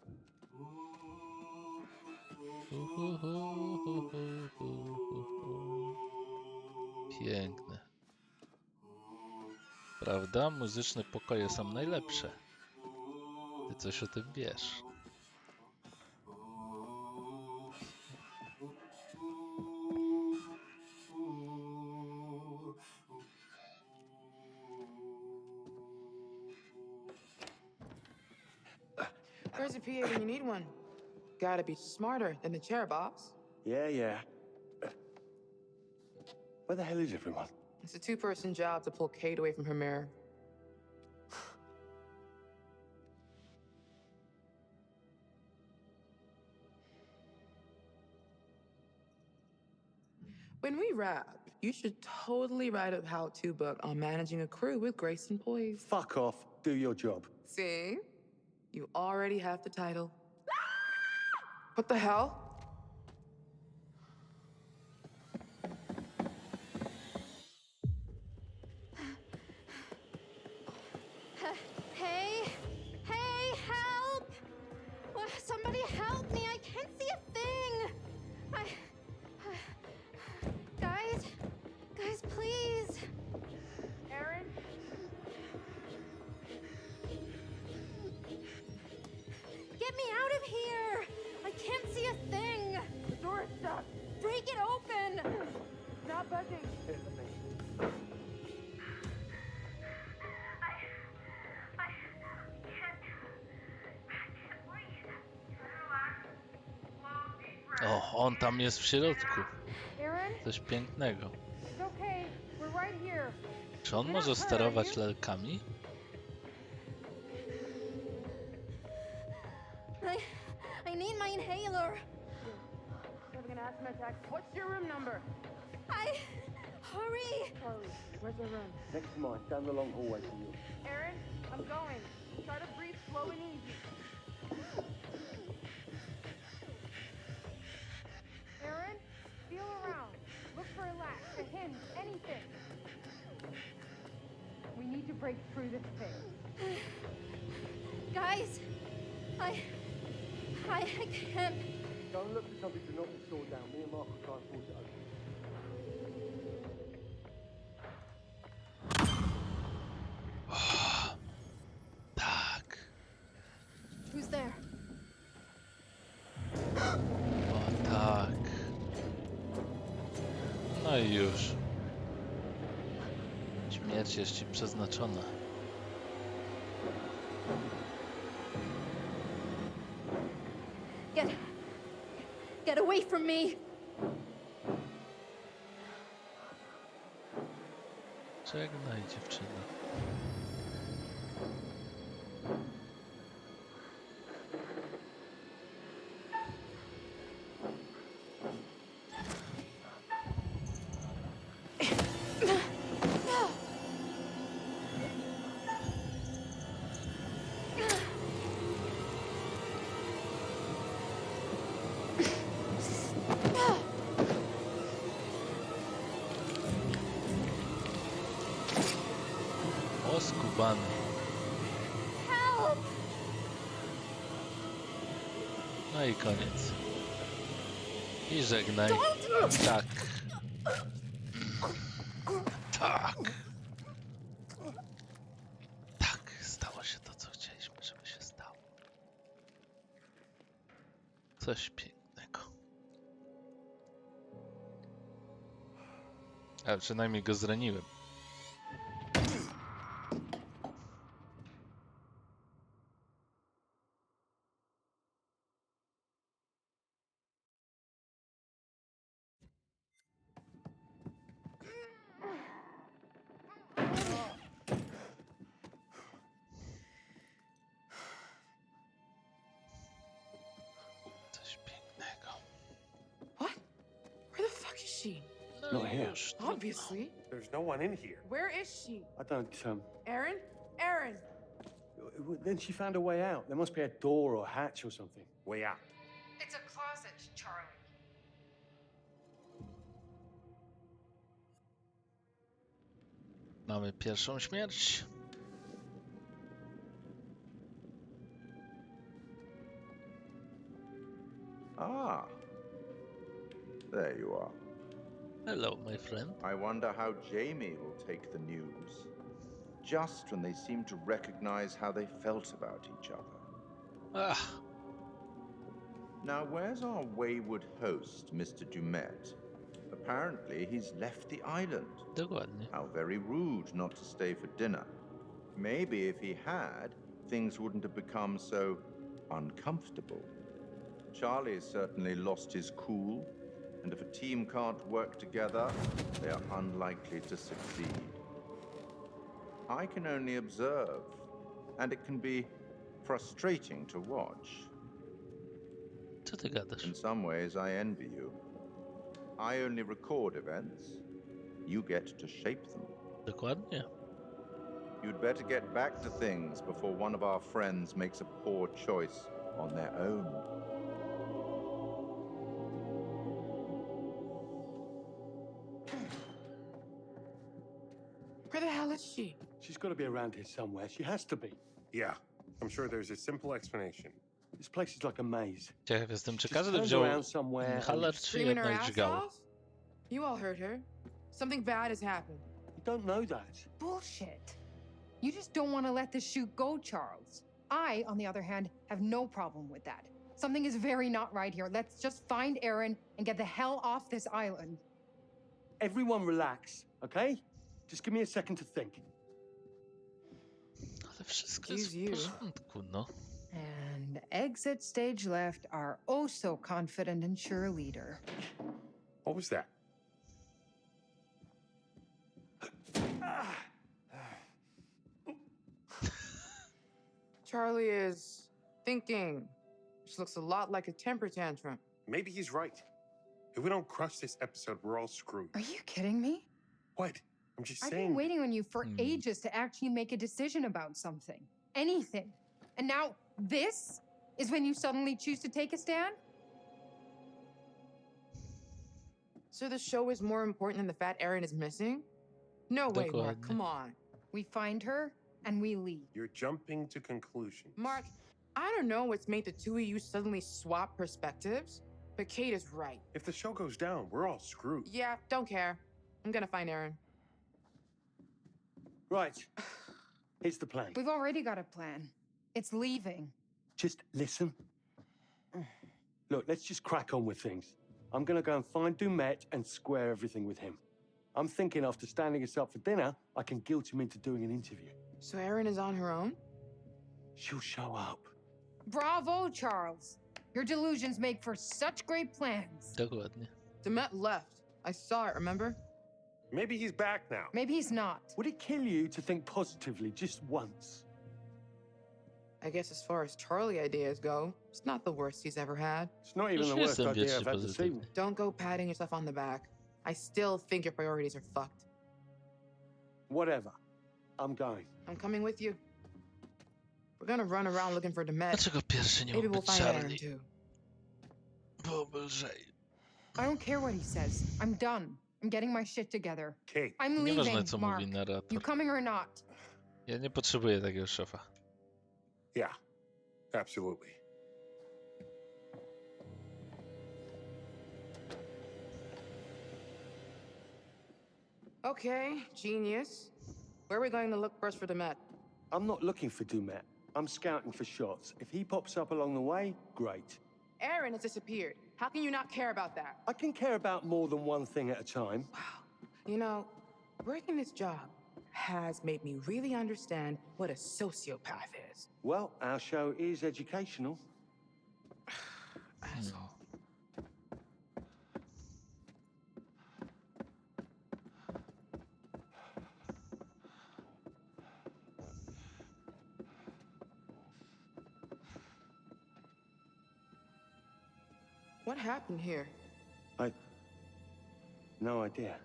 S1: Piękne. Prawda? Muzyczne pokoje są najlepsze. Ty coś o tym wiesz.
S13: Where's a PA when you need one? Gotta be smarter than the chair, boss.
S10: Yeah. Where the hell is everyone?
S13: It's a two-person job to pull Kate away from her mirror. When we wrap, you should totally write a how-to book on managing a crew with grace and poise.
S10: Fuck off. Do your job.
S13: See? You already have the title. What the hell?
S15: Hey, help! Somebody help me! I can't see a thing! Guys, please!
S13: Aaron?
S15: Get me out of here! I can't see a thing!
S13: The door is stuck.
S15: Break it open!
S13: Not budging.
S1: O, on tam jest w środku.
S13: Aaron?
S1: Coś pięknego.
S13: It's okay. We're right here.
S1: Czy on może sterować lalkami?
S15: I need my inhaler.
S13: Having an asthma attack. What's your room number?
S15: Hurry!
S13: Charlie, where's your room?
S10: Next to mine, down the long hallway from you.
S13: Aaron, I'm going. Try to breathe slow and easy. Aaron, feel around. Look for a latch, a hinge, anything. We need to break through this thing.
S15: Guys, I can't.
S10: Go and look for something to knock this door down. Me and Mark will try and force it open.
S1: Tak.
S15: Who's there?
S1: O tak. No i już. Śmierć jest ci przeznaczona.
S15: Get away from me!
S1: Żegnaj, dziewczyno. O, skubany.
S15: Help!
S1: No i koniec. I żegnaj. Tak. Tak. Tak, stało się to, co chcieliśmy, żeby się stało. Coś pięknego. Ale przynajmniej go zraniłem.
S10: Not here.
S13: Obviously.
S9: There's no one in here.
S13: Where is she?
S10: I don't,
S13: Aaron? Aaron!
S10: Then she found a way out. There must be a door or a hatch or something.
S9: Way out.
S13: It's a closet, Charlie.
S1: Mamy pierwszą śmierć.
S7: Ah. There you are.
S1: Hello, my friend.
S7: I wonder how Jamie will take the news. Just when they seem to recognize how they felt about each other.
S1: Ah.
S7: Now, where's our wayward host, Mr. Dumet? Apparently, he's left the island.
S1: Dokładnie.
S7: How very rude not to stay for dinner. Maybe if he had, things wouldn't have become so uncomfortable. Charlie's certainly lost his cool, and if a team can't work together, they are unlikely to succeed. I can only observe, and it can be frustrating to watch.
S1: Co ty gadasz?
S7: In some ways, I envy you. I only record events. You get to shape them.
S1: Dokładnie.
S7: You'd better get back to things before one of our friends makes a poor choice on their own.
S13: Where the hell is she?
S10: She's got to be around here somewhere. She has to be.
S9: Yeah, I'm sure there's a simple explanation.
S10: This place is like a maze.
S1: Ciekaw jestem, czy
S10: She's
S1: każdy
S10: turned
S1: wziął
S10: around somewhere
S1: inhaler,
S10: and-
S1: czy
S13: Screaming her
S1: jednak
S13: ass
S1: dźgał?
S13: off? You all heard her. Something bad has happened.
S10: You don't know that.
S12: Bullshit. You just don't want to let this shoot go, Charles. I, on the other hand, have no problem with that. Something is very not right here. Let's just find Aaron and get the hell off this island.
S10: Everyone relax, okay? Just give me a second to think.
S1: Ale wszystko jest w porządku, no.
S12: And exit stage left, our oh so confident and sure leader.
S9: What was that?
S13: Charlie is thinking. Which looks a lot like a temper tantrum.
S9: Maybe he's right. If we don't crush this episode, we're all screwed.
S12: Are you kidding me?
S9: What? I'm just
S12: I've
S9: saying.
S12: been waiting on you for ages to actually make a decision about something. Anything. And now this is when you suddenly choose to take a stand?
S13: So the show is more important than the fat Aaron is missing? No way, Mark, come on.
S12: We find her and we leave.
S9: You're jumping to conclusions.
S13: Mark, I don't know what's made the two of you suddenly swap perspectives, but Kate is right.
S9: If the show goes down, we're all screwed.
S13: Yeah, don't care. I'm gonna find Aaron.
S10: Right. Here's the plan.
S12: We've already got a plan. It's leaving.
S10: Just listen. Look, let's just crack on with things. I'm gonna go and find Dumet and square everything with him. I'm thinking after standing us up for dinner, I can guilt him into doing an interview.
S13: So Erin is on her own?
S10: She'll show up.
S12: Bravo, Charles. Your delusions make for such great plans.
S1: Dokładnie.
S13: Demet left. I saw it, remember?
S9: Maybe he's back now.
S12: Maybe he's not.
S10: Would it kill you to think positively just once?
S13: I guess as far as Charlie ideas go, it's not the worst he's ever had.
S10: It's not even the worst idea I've had this evening.
S13: Don't go patting yourself on the back. I still think your priorities are fucked.
S10: Whatever. I'm going.
S13: I'm coming with you. We're gonna run around looking for Demet.
S1: Dlaczego pierwszy nie
S13: Maybe
S1: mógł
S13: we'll
S1: być
S13: find Aaron
S1: Charlie?
S13: too.
S1: Byłoby lżej.
S12: I don't care what he says. I'm done. I'm getting my shit together.
S9: Kate.
S12: I'm
S1: Nieważne,
S12: leaving,
S1: co
S12: Mark.
S1: mówi narrator.
S12: You coming or not?
S1: Ja nie potrzebuję takiego szefa.
S9: Yeah, absolutely.
S13: Okay, genius. Where are we going to look first for Demet?
S10: I'm not looking for Dumet. I'm scouting for shots. If he pops up along the way, great.
S13: Aaron has disappeared. How can you not care about that?
S10: I can care about more than one thing at a time.
S13: You know, working this job has made me really understand what a sociopath is.
S10: Well, our show is educational.
S13: Asshole. What happened here?
S10: No idea.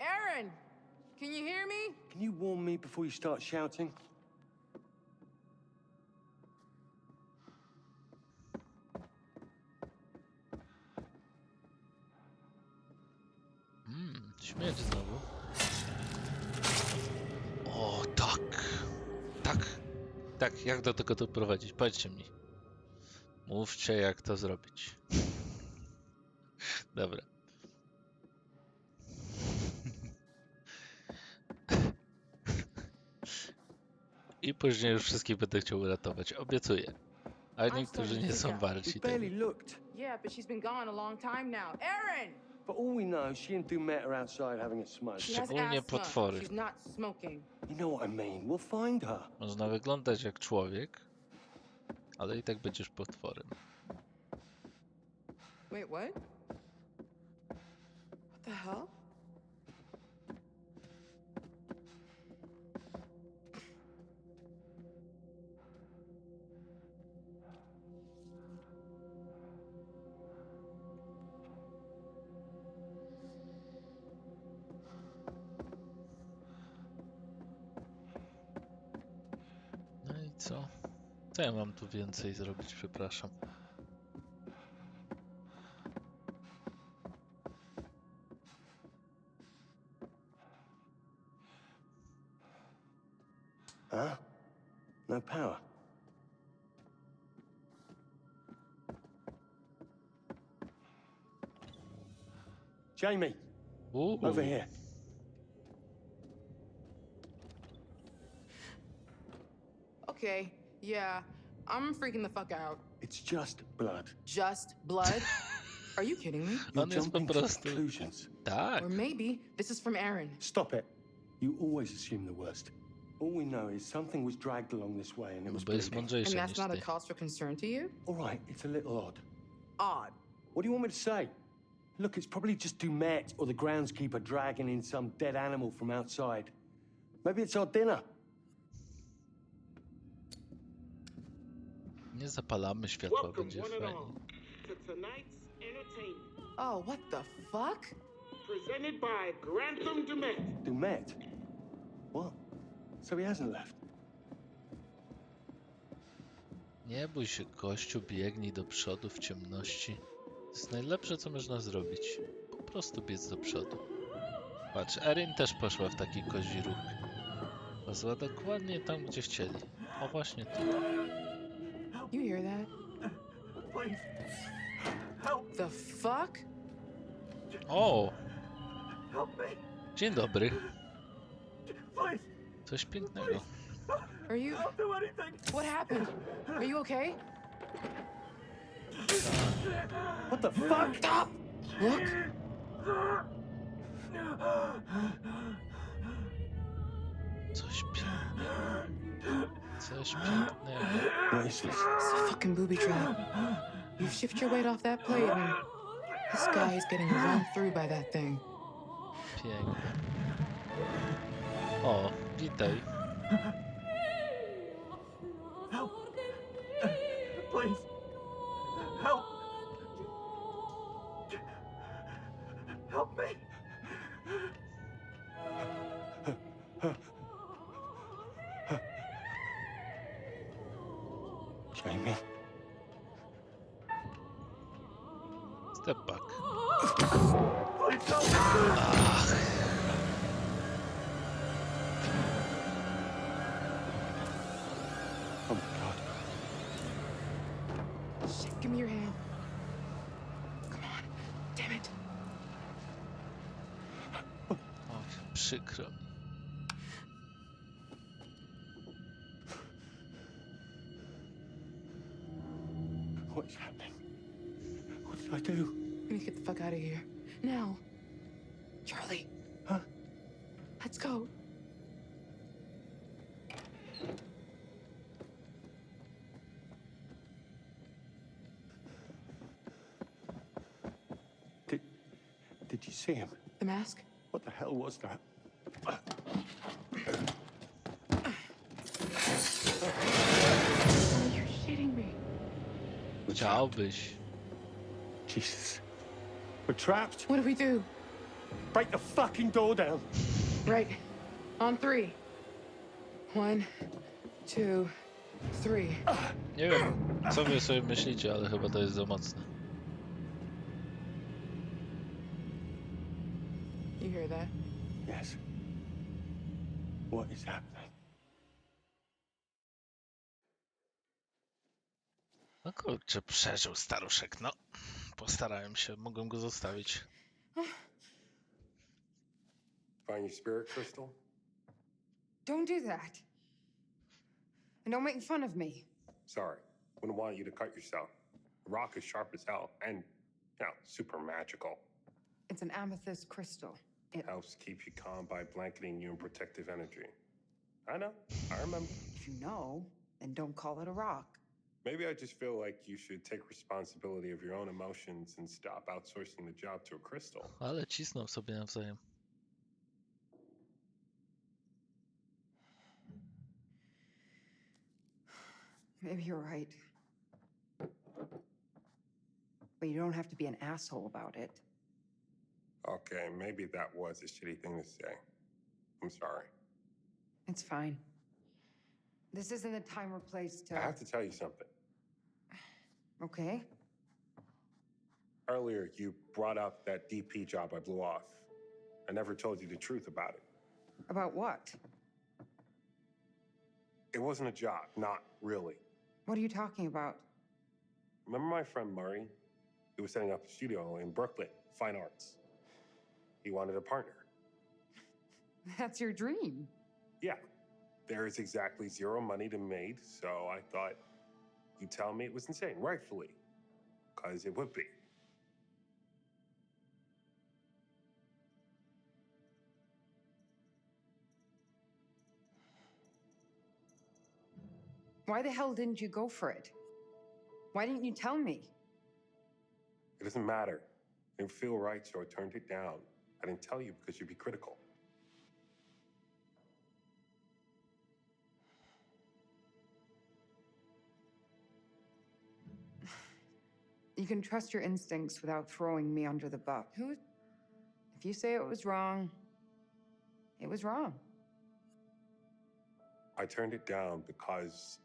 S13: Aaron! Can you hear me?
S10: Can you warn me before you start shouting?
S1: Śmierć znowu. O, tak. Tak. Tak, jak do tego doprowadzić? Powiedzcie mi. Mówcie, jak to zrobić. Dobra. I później już wszystkich będę chciał uratować. Obiecuję. A niektórzy nie są warci tego.
S13: Yeah, but she's been gone a long time now. Erin!
S10: For all we know, she and Dumet are outside having a smoke.
S13: She has
S1: Szczególnie
S13: asthma.
S1: potwory.
S13: She's not smoking.
S10: You know what I mean? We'll find her.
S1: Można wyglądać jak człowiek, ale i tak będziesz potworem.
S13: Wait, what? What the hell?
S1: No i co? Co ja mam tu więcej zrobić, przepraszam.
S10: Huh? No power. Jamie,
S1: Ooh.
S10: over here.
S13: Okay, yeah, I'm freaking the fuck out.
S10: It's just blood.
S13: Just blood? Are you kidding me?
S10: You're
S1: On jest po
S10: jumping to
S1: prostu...
S10: conclusions.
S1: Tak.
S13: Or maybe this is from Erin.
S10: Stop it. You always assume the worst. All we know is something was dragged along this way and it was
S1: Bo jest
S10: bleeding.
S13: And
S1: mądrzejszy
S13: that's
S1: niż
S13: not a
S1: ty.
S13: cause for concern to you?
S10: All right, it's a little odd.
S13: Odd.
S10: What do you want me to say? Look, it's probably just Dumet or the groundskeeper dragging in some dead animal from outside. Maybe it's our dinner.
S1: Nie zapalamy światła,
S14: Welcome,
S1: będzie
S14: one and
S1: fajnie.
S14: all, to tonight's entertainment,
S13: Oh, what the fuck?
S14: presented by Grantham Demet.
S10: Dumet? What? So he hasn't left?
S1: Nie bój się, gościu, biegnij do przodu w ciemności. To jest najlepsze, co można zrobić. Po prostu biec do przodu. Patrz, Erin też poszła w taki kozi ruch. Poszła dokładnie tam, gdzie chcieli. O, właśnie tu.
S13: You hear that?
S10: Please.
S13: The fuck?
S1: O!
S10: Help me.
S1: Dzień dobry.
S10: Please.
S1: Coś pięknego.
S13: Are you...
S10: I'll do anything.
S13: What happened? Are you okay?
S10: What the fuck?
S13: Stop! Look!
S1: Coś pięknego. Coś pięknego.
S10: What is this?
S13: It's a fucking booby trap. You shift your weight off that plate and this guy is getting run through by that thing.
S1: Piękne. O, witaj.
S10: Help. Please. Help. Help me. Jamie.
S1: Step back.
S10: Please help. Oh my God.
S13: Shit, give me your hand. Come on. Damn it.
S1: O, przykro mi.
S10: What is happening? What did I do?
S13: We need to get the fuck out of here. Now. Charlie.
S10: Huh?
S13: Let's go.
S10: Did you see him?
S13: The mask?
S10: What the hell was that?
S13: You're shitting me.
S1: Chciałbyś.
S10: Jesus. We're trapped.
S13: What do we do?
S10: Break the fucking door down.
S13: Right. On 3. 1, 2, 3.
S1: Nie wiem, co wy sobie myślicie, ale chyba to jest za mocne.
S13: You hear hear that?
S10: Yes. What is happening?
S1: No kurczę, przeżył staruszek, no. Postarałem się, mogłem go zostawić.
S9: Find your spirit crystal?
S12: Don't do that. And don't make fun of me.
S9: Sorry, wouldn't want you to cut yourself. The rock is sharp as hell and, super magical.
S12: It's an amethyst crystal. It
S9: Helps keep you calm by blanketing you in protective energy. I know, I remember.
S12: If you know, then don't call it a rock.
S9: Maybe I just feel like you should take responsibility of your own emotions and stop outsourcing the job to a crystal.
S1: Ale cisnął sobie nawzajem.
S12: Maybe you're right. But you don't have to be an asshole about it.
S9: Okay, maybe that was a shitty thing to say. I'm sorry.
S12: It's fine. This isn't the time or place to...
S9: I have to tell you something.
S12: Okay.
S9: Earlier, you brought up that DP job I blew off. I never told you the truth about it.
S12: About what?
S9: It wasn't a job, not really.
S12: What are you talking about?
S9: Remember my friend Murray? He was setting up a studio in Brooklyn, fine arts. He wanted a partner.
S12: That's your dream.
S9: Yeah. There is exactly zero money to be made, so I thought you'd tell me it was insane, rightfully. Because it would be.
S12: Why the hell didn't you go for it? Why didn't you tell me?
S9: It doesn't matter. It didn't feel right, so I turned it down. I didn't tell you because you'd be critical.
S12: You can trust your instincts without throwing me under the bus. If you say it was wrong, it was wrong.
S9: I turned it down because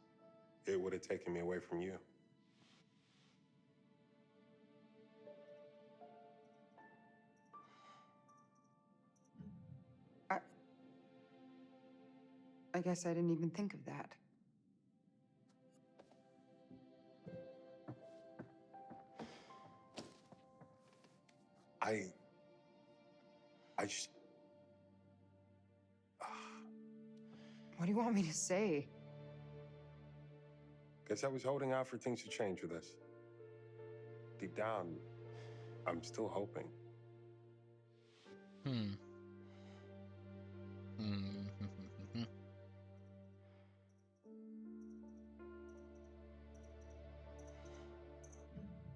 S9: it would have taken me away from you.
S12: I guess I didn't even think of that.
S9: I just...
S12: What do you want me to say?
S9: Guess I was holding out for things to change with us. Deep down, I'm still hoping.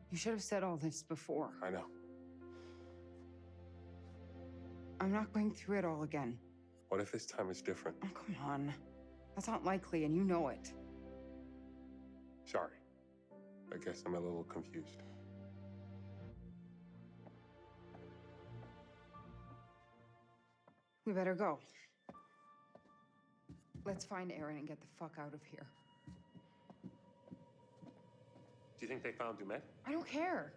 S12: You should have said all this before.
S9: I know.
S12: I'm not going through it all again.
S9: What if this time is different?
S12: Oh, come on. That's not likely, and you know it.
S9: Sorry. I guess I'm a little confused.
S12: We better go. Let's find Aaron and get the fuck out of here.
S9: Do you think they found Dumet?
S12: I don't care.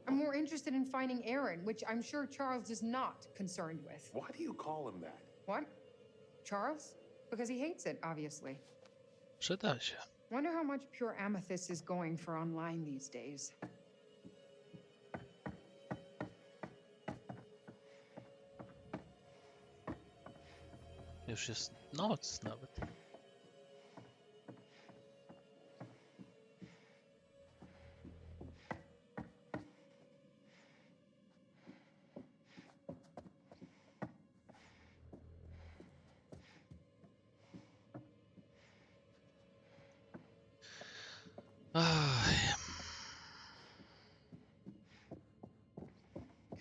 S12: I'm more interested in finding Aaron, which I'm sure Charles is not concerned with.
S9: Why do you call him that?
S12: What? Charles? Because he hates it, obviously.
S1: Przyda się.
S12: Wonder how much pure amethyst is going for online these days.
S1: Już jest noc nawet.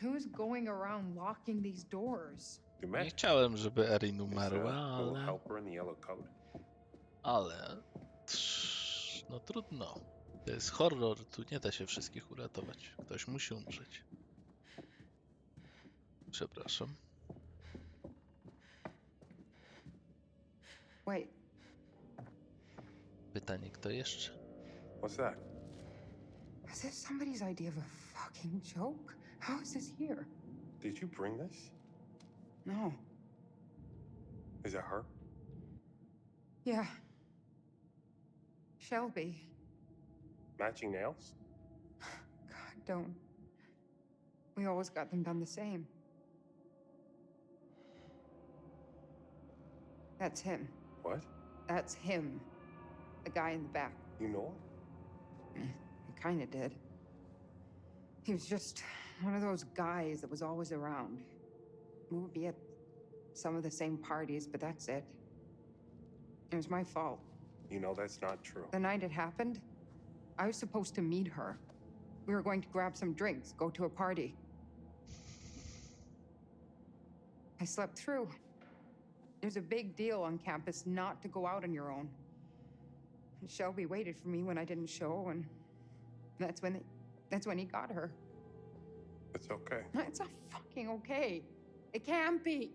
S12: Who's going around locking these doors?
S1: Nie chciałem, żeby Erin umarła,
S9: Little
S1: ale...
S9: helper in the yellow coat.
S1: Ale... No trudno. To jest horror, tu nie da się wszystkich uratować. Ktoś musi umrzeć. Przepraszam.
S12: Wait.
S1: Pytanie, kto jeszcze?
S9: What's that?
S12: Is this somebody's idea of a fucking joke? How is this here?
S9: Did you bring this?
S12: No.
S9: Is it her?
S12: Yeah. Shelby.
S9: Matching nails?
S12: God, don't. We always got them done the same. That's him.
S9: What?
S12: That's him. The guy in the back.
S9: You know him?
S12: I kinda did. He was just one of those guys that was always around. We would be at some of the same parties, but that's it. It was my fault.
S9: You know that's not true.
S12: The night it happened, I was supposed to meet her. We were going to grab some drinks, go to a party. I slept through. There's a big deal on campus not to go out on your own. And Shelby waited for me when I didn't show, and that's when he got her.
S9: It's okay.
S12: It's not fucking okay. It can't be.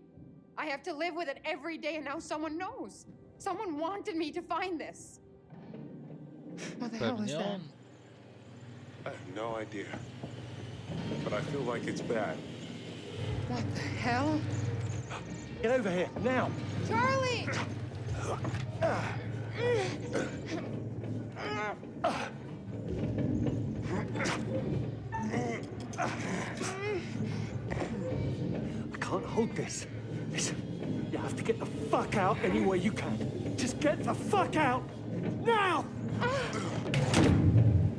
S12: I have to live with it every day, and now someone knows. Someone wanted me to find this. What the hell is that?
S9: I have no idea. But I feel like it's bad.
S12: What the hell?
S10: Get over here, now!
S12: Charlie!
S10: I can't hold this. Listen, you have to get the fuck out any way you can. Just get the fuck out! Now!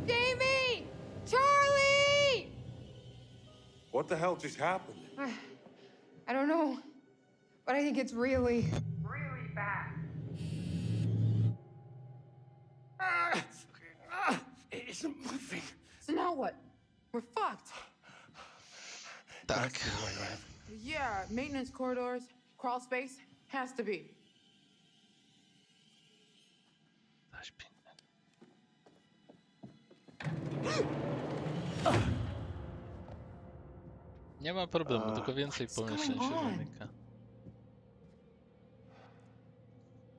S12: Jamie! Charlie!
S9: What the hell just happened?
S12: I don't know, but I think it's really bad.
S10: It isn't moving.
S13: So now what? We're fucked.
S1: Tak.
S13: Yeah, maintenance corridors, crawl space, has to be.
S1: Nie ma problemu, tylko więcej pomieszczeń się zamyka.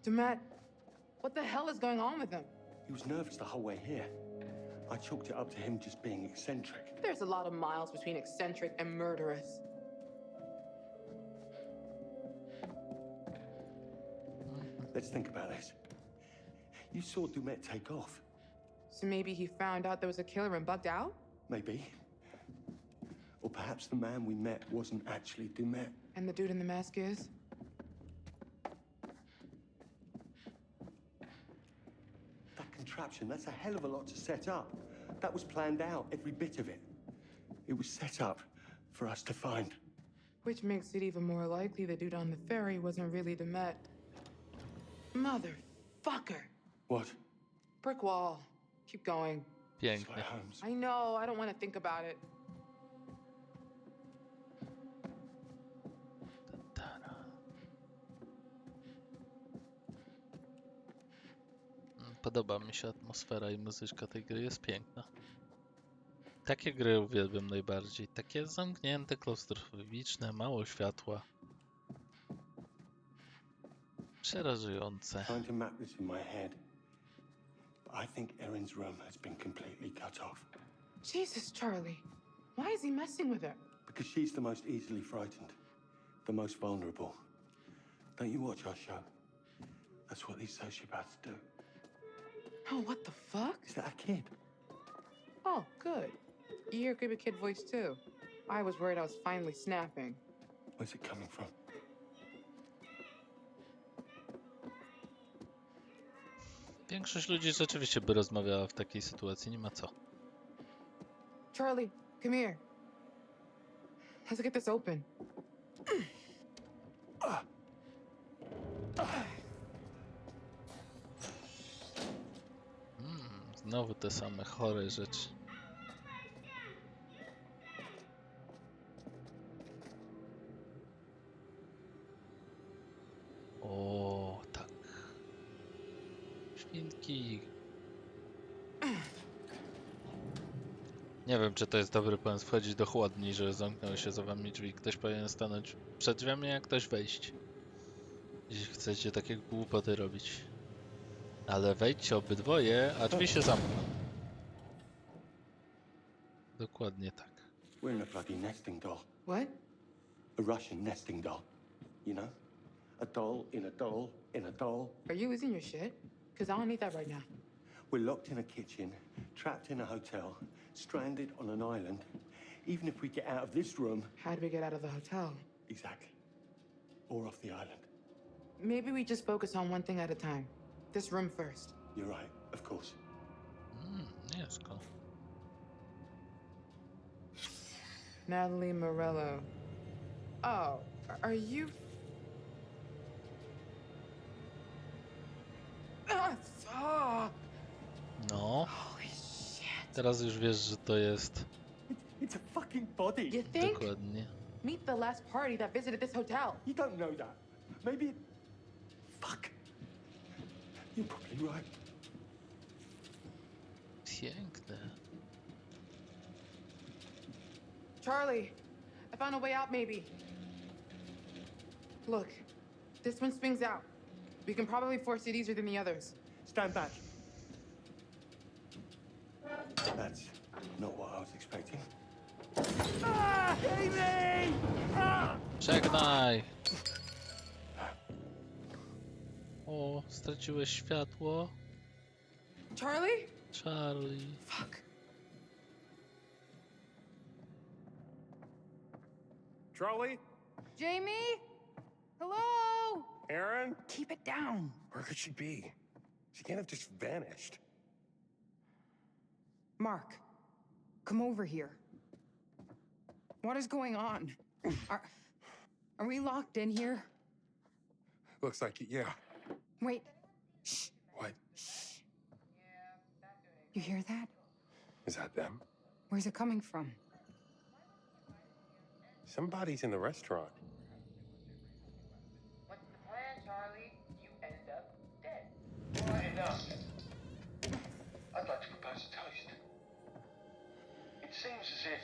S13: Demet, what the hell is going on with him?
S10: He was nervous the whole way here. I chalked it up to him just being eccentric.
S13: There's a lot of miles between eccentric and murderous.
S10: Let's think about this. You saw Dumet take off.
S13: So maybe he found out there was a killer and bugged out?
S10: Maybe. Or perhaps the man we met wasn't actually Dumet.
S13: And the dude in the mask is?
S10: That contraption, that's a hell of a lot to set up. That was planned out, every bit of it. It was set up for us to find.
S13: Which makes it even more likely the dude on the ferry wasn't really Demet. Motherfucker.
S10: What?
S13: Brick wall. Keep going.
S1: Pięknie.
S13: I know, I don't want to think about it.
S1: Podoba mi się atmosfera i muzyczka tej gry, jest piękna. Takie gry uwielbiam najbardziej. Takie zamknięte, klaustrofobiczne, mało światła. Przerażające.
S10: Trying to map this in my head. But I think Erin's room has been completely cut off.
S13: Jesus, Charlie. Why is he messing with her?
S10: Because she's the most easily frightened. The most vulnerable. Don't you watch our show? That's what these sociopaths do.
S13: Oh, what the fuck?
S10: Is that a kid?
S13: Oh, good. You hear a creepy kid voice too. I was worried I was finally snapping.
S10: Where's it coming from?
S1: Większość ludzi rzeczywiście by rozmawiała w takiej sytuacji, nie ma co.
S13: Charlie, come here. Let's get this open.
S1: Znowu te same chore rzeczy. O, tak. Świnki. Nie wiem, czy to jest dobry pomysł wchodzić do chłodni, że zamknęły się za wami drzwi. Ktoś powinien stanąć przed drzwiami, a ktoś wejść. Jeśli chcecie takie głupoty robić. Ale wejdźcie obydwoje, a drzwi się zamkną. Dokładnie tak.
S10: We're in a bloody nesting doll.
S13: What?
S10: A Russian nesting doll. You know? A doll in a doll in a doll.
S13: Are you losing your shit? Because I don't need that right now.
S10: We're locked in a kitchen, trapped in a hotel, stranded on an island. Even if we get out of this room...
S13: How do we get out of the hotel?
S10: Exactly. Or off the island.
S13: Maybe we just focus on one thing at a time. This room first.
S10: You're right, of course.
S1: Yes, cool.
S13: Natalie Morello. Oh, are you...
S1: No.
S13: Holy shit.
S1: Teraz już wiesz, że to jest.
S10: It's a fucking body.
S13: You think?
S1: Dokładnie.
S13: Meet the last party that visited this hotel.
S10: You don't know that. Maybe it... Fuck. You're probably right.
S1: Piękne.
S13: Charlie, I found a way out, maybe. Look, this one swings out. We can probably force it easier than the others.
S10: Stand back. That's not what I was expecting. Ah! Amy! Ah!
S1: Żegnaj! O, straciłeś światło.
S13: Charlie?
S1: Charlie.
S13: Fuck.
S9: Charlie?
S12: Jamie? Hello?
S9: Aaron?
S12: Keep it down.
S9: Where could she be? She can't have just vanished.
S12: Mark, come over here. What is going on? Are we locked in here?
S9: Looks like it, yeah.
S12: Wait. Shh.
S9: What?
S12: Shh. You hear that?
S9: Is that them?
S12: Where's it coming from?
S9: Somebody's in the restaurant.
S13: What's the plan, Charlie? You end up dead.
S3: Right enough. I'd like to propose a toast. It seems as if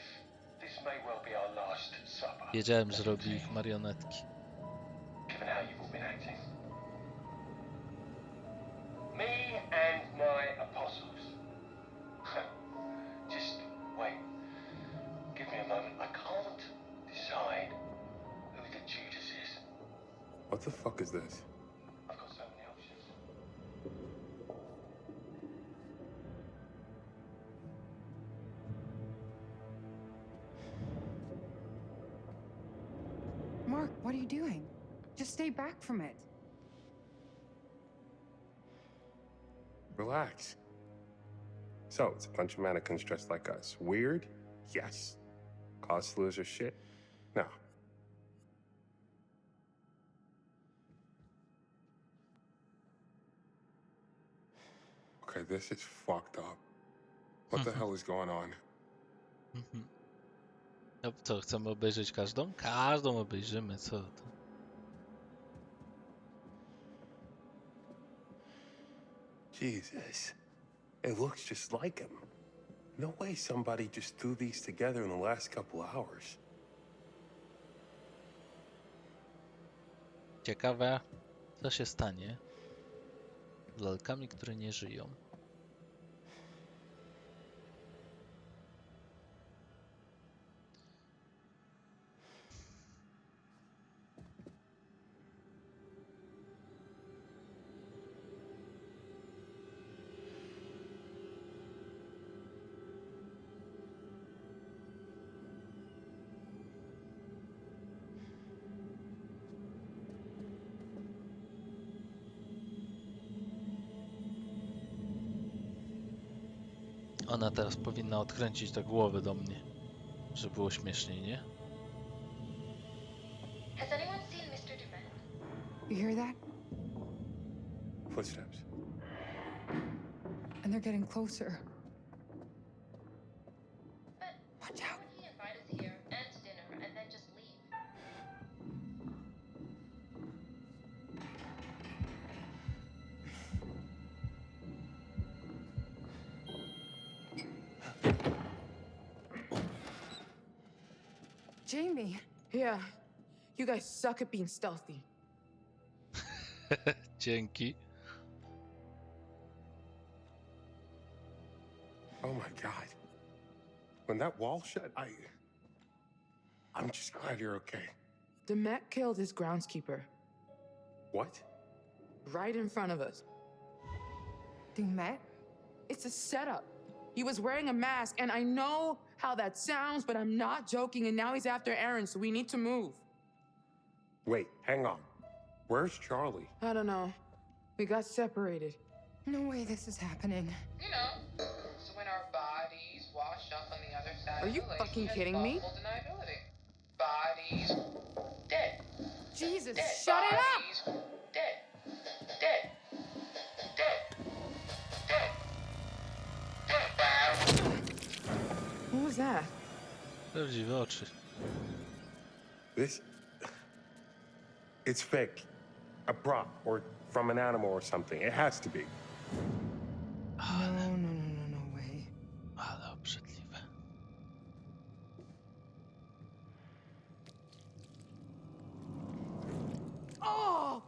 S3: this may well be our last supper.
S1: Wiedziałem, że robi ich marionetki.
S3: Given how you've all been acting. Me and my apostles. Just wait. Give me a moment. I can't decide who the Judas is.
S9: What the fuck is this?
S3: I've got so many options.
S12: Mark, what are you doing? Just stay back from it.
S9: Relax. So, it's a bunch of mannequins dressed like us. Weird? Yes. Cause to lose her shit? No. Okay, this is fucked up. What the hell is going on?
S1: No co, chcemy obejrzeć każdą? Każdą obejrzymy, co to?
S9: Jesus. It looks just like him. No way somebody just threw these together in the last couple hours.
S1: Ciekawe, co się stanie z lalkami, które nie żyją. Ona teraz powinna odkręcić te głowy do mnie, żeby było śmieszniej, nie?
S15: Has anyone seen Mr. Durant?
S12: You hear that?
S9: Footsteps.
S12: And they're getting closer.
S15: But
S12: Watch
S15: why
S12: out.
S15: would he invite us here and to dinner and then just leave?
S12: Jamie.
S13: Yeah, you guys suck at being stealthy.
S1: Dzięki.
S9: Oh my God. When that wall shut, I'm just glad you're okay.
S13: Demet killed his groundskeeper.
S9: What?
S13: Right in front of us.
S12: Demet?
S13: It's a setup. He was wearing a mask, and I know how that sounds, but I'm not joking, and now he's after Aaron, so we need to move.
S9: Wait, hang on. Where's Charlie?
S13: I don't know. We got separated.
S12: No way this is happening.
S13: You know, so when our bodies wash up on the other side
S12: Are
S13: of
S12: you
S13: the
S12: fucking
S13: lake,
S12: kidding me?
S13: plausible deniability. Bodies dead.
S12: Jesus,
S13: Dead.
S12: shut it up!
S13: Bodies dead. Dead. Dead. Dead. What was that?
S1: Prawdziwe oczy.
S9: This... It's fake. A prop, or from an animal or something. It has to be.
S12: No way.
S1: Ale obrzydliwe.
S13: Oh,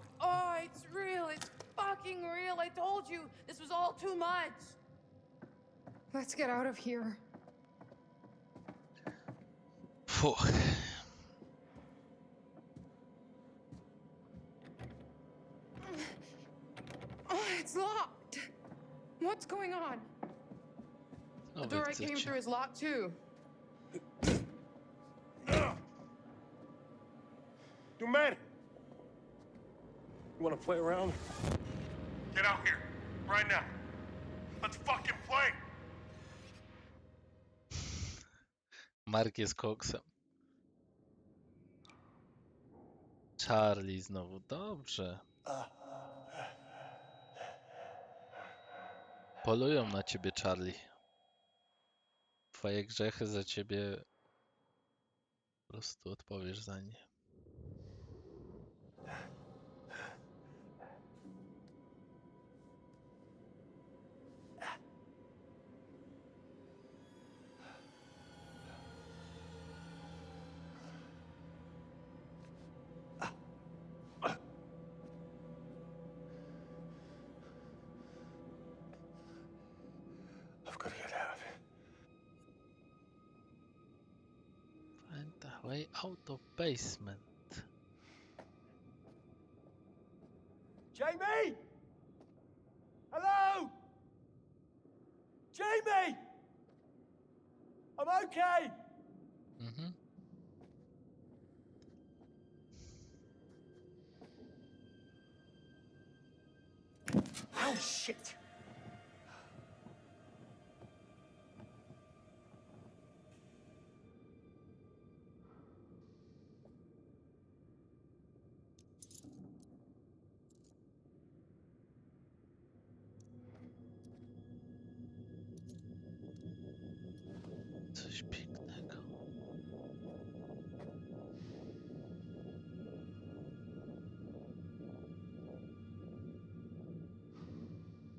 S13: it's real. It's fucking real. I told you. This was all too much.
S12: Let's get out of here.
S1: Fuh.
S12: Oh, it's locked. What's going on?
S13: The door I came through is locked too.
S9: You man! You wanna play around? Get out here, right now. Let's fucking play!
S1: Mark jest koksem. Charlie znowu. Dobrze. Polują na ciebie, Charlie. Twoje grzechy za ciebie. Po prostu odpowiesz za nie.
S9: I've got to get out of here.
S1: Find the way out of basement.
S10: Jamie! Hello? Jamie! I'm okay!
S1: Mhm.
S10: Oh, shit!
S1: Coś pięknego.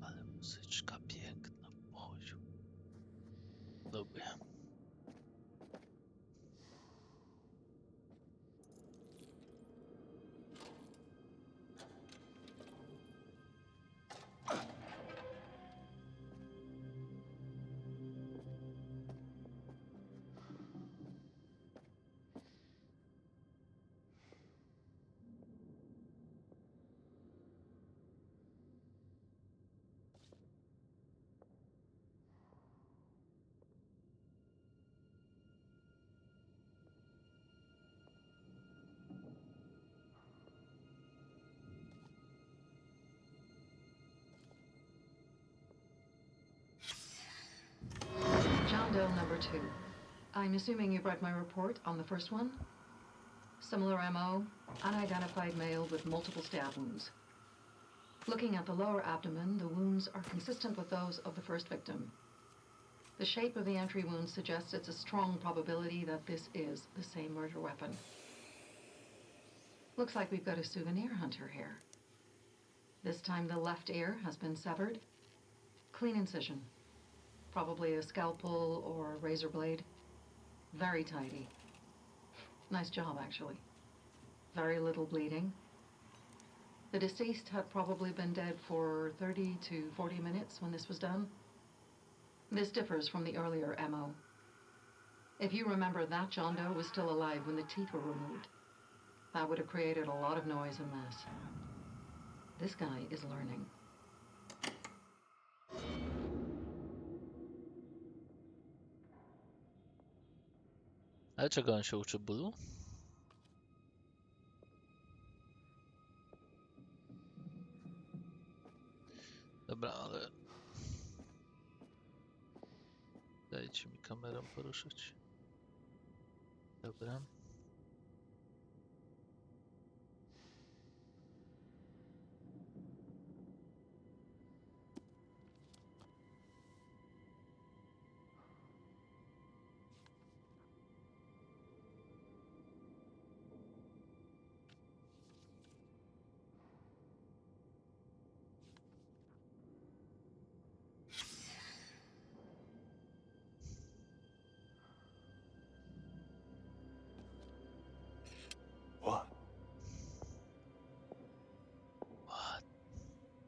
S1: Ale muzyczka piękna w pochodziu. Lubię.
S8: John Doe number 2. I'm assuming you've read my report on the first one? Similar MO, unidentified male with multiple stab wounds. Looking at the lower abdomen, the wounds are consistent with those of the first victim. The shape of the entry wound suggests it's a strong probability that this is the same murder weapon. Looks like we've got a souvenir hunter here. This time the left ear has been severed. Clean incision. Probably a scalpel or a razor blade. Very tidy. Nice job, actually. Very little bleeding. The deceased had probably been dead for 30 to 40 minutes when this was done. This differs from the earlier MO. If you remember, that John Doe was still alive when the teeth were removed. That would have created a lot of noise and mess. This guy is learning.
S1: Ale czego on się uczy, bólu? Dobra, ale... Dajcie mi kamerą poruszyć. Dobra.
S10: What?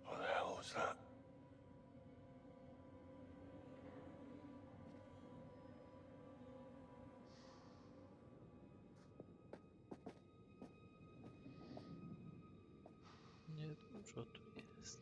S10: What the hell was that?
S1: Nie dużo tu jest.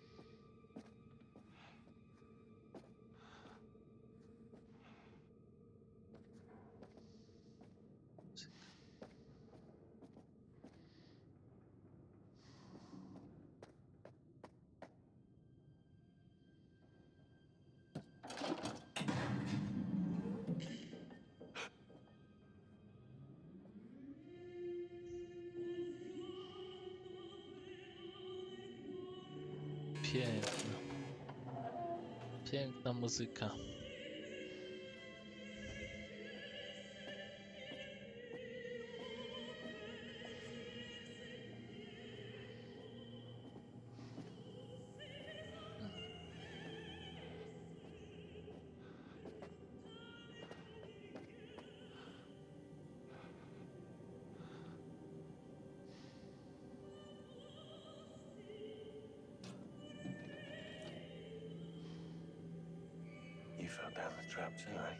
S1: Piękna. Piękna muzyka.
S10: You fell down the trap too, eh?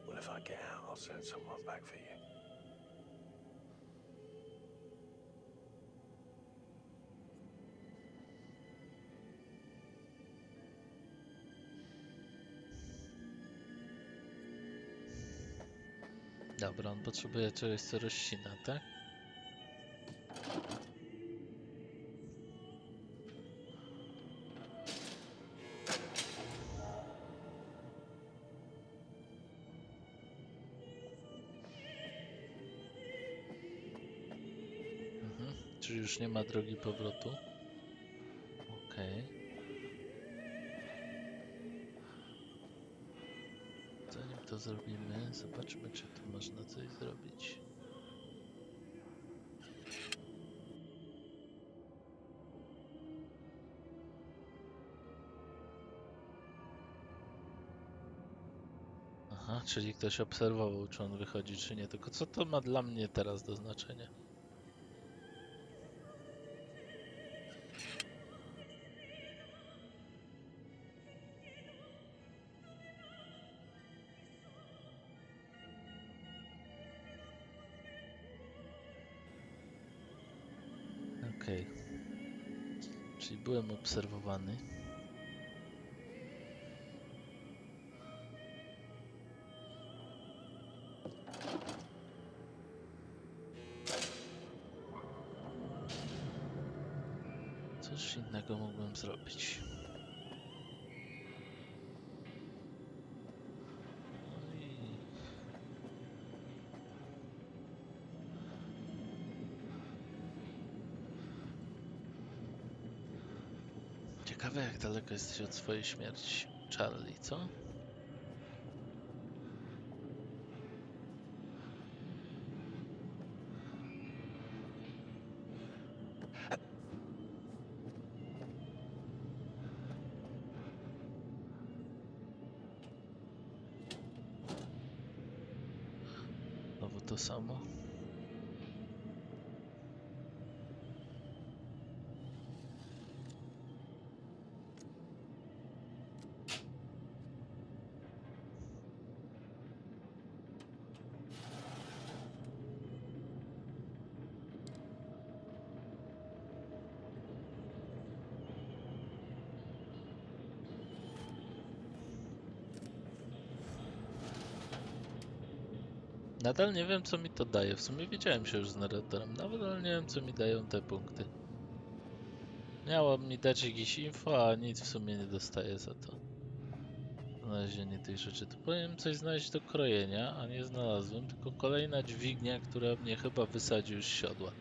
S10: Well, if I get out, I'll send someone back for you.
S1: Dobra, on potrzebuje czegoś, co rozcina, tak? Czyli już nie ma drogi powrotu. Okej. Zanim to zrobimy, zobaczmy, czy tu można coś zrobić. Aha, czyli ktoś obserwował, czy on wychodzi, czy nie. Tylko co to ma dla mnie teraz do znaczenia? Okej. Czyli byłem obserwowany. Coś innego mógłbym zrobić. Ciekawe, jak daleko jesteś od swojej śmierci, Charlie, co? Znowu to samo. Nadal nie wiem, co mi to daje. W sumie widziałem się już z narratorem, nawet ale nie wiem, co mi dają te punkty. Miało mi dać jakieś info, a nic w sumie nie dostaję za to. Znalezienie tych rzeczy. Tu powinienem coś znaleźć do krojenia, a nie znalazłem, tylko kolejna dźwignia, która mnie chyba wysadzi już z siodła.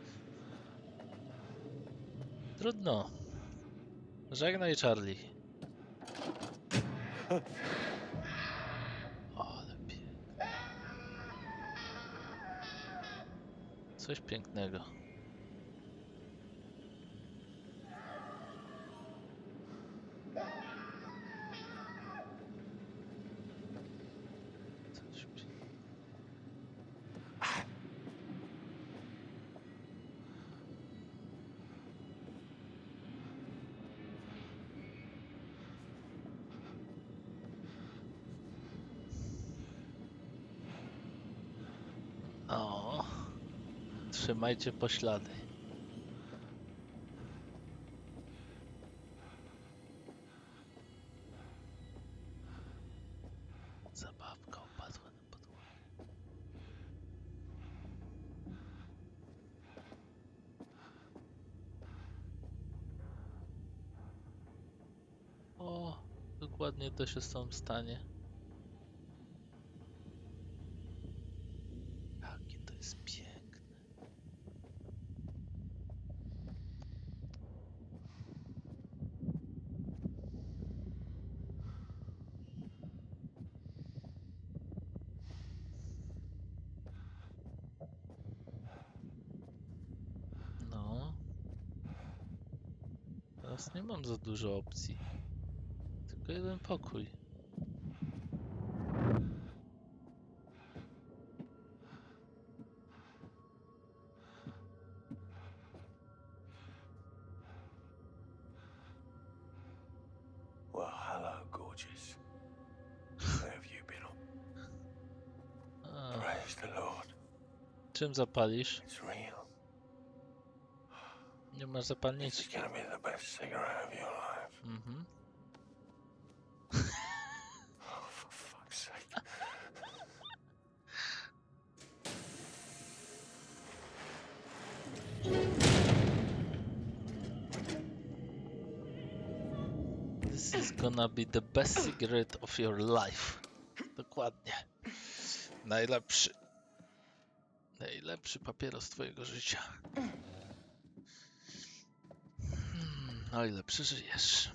S1: Trudno. Żegnaj, Charlie. Ale piękne. Coś pięknego. O, trzymajcie poślady. Zabawka upadła na podłogę. O, dokładnie to się z tą stanie. Jakie to jest piękne. No. Teraz nie mam za dużo opcji. Tylko jeden pokój.
S10: Well, hello, gorgeous. Where have you been? Praise the Lord.
S1: Czym zapalisz?
S10: It's real.
S1: Nie masz
S10: It's
S1: zapalniczki.
S10: gonna be the best cigarette of your life.
S1: Mhm.
S10: Oh, for fuck's sake.
S1: This is gonna be the best cigarette of your life. Dokładnie. Najlepszy. Najlepszy papieros twojego życia. O ile przeżyjesz.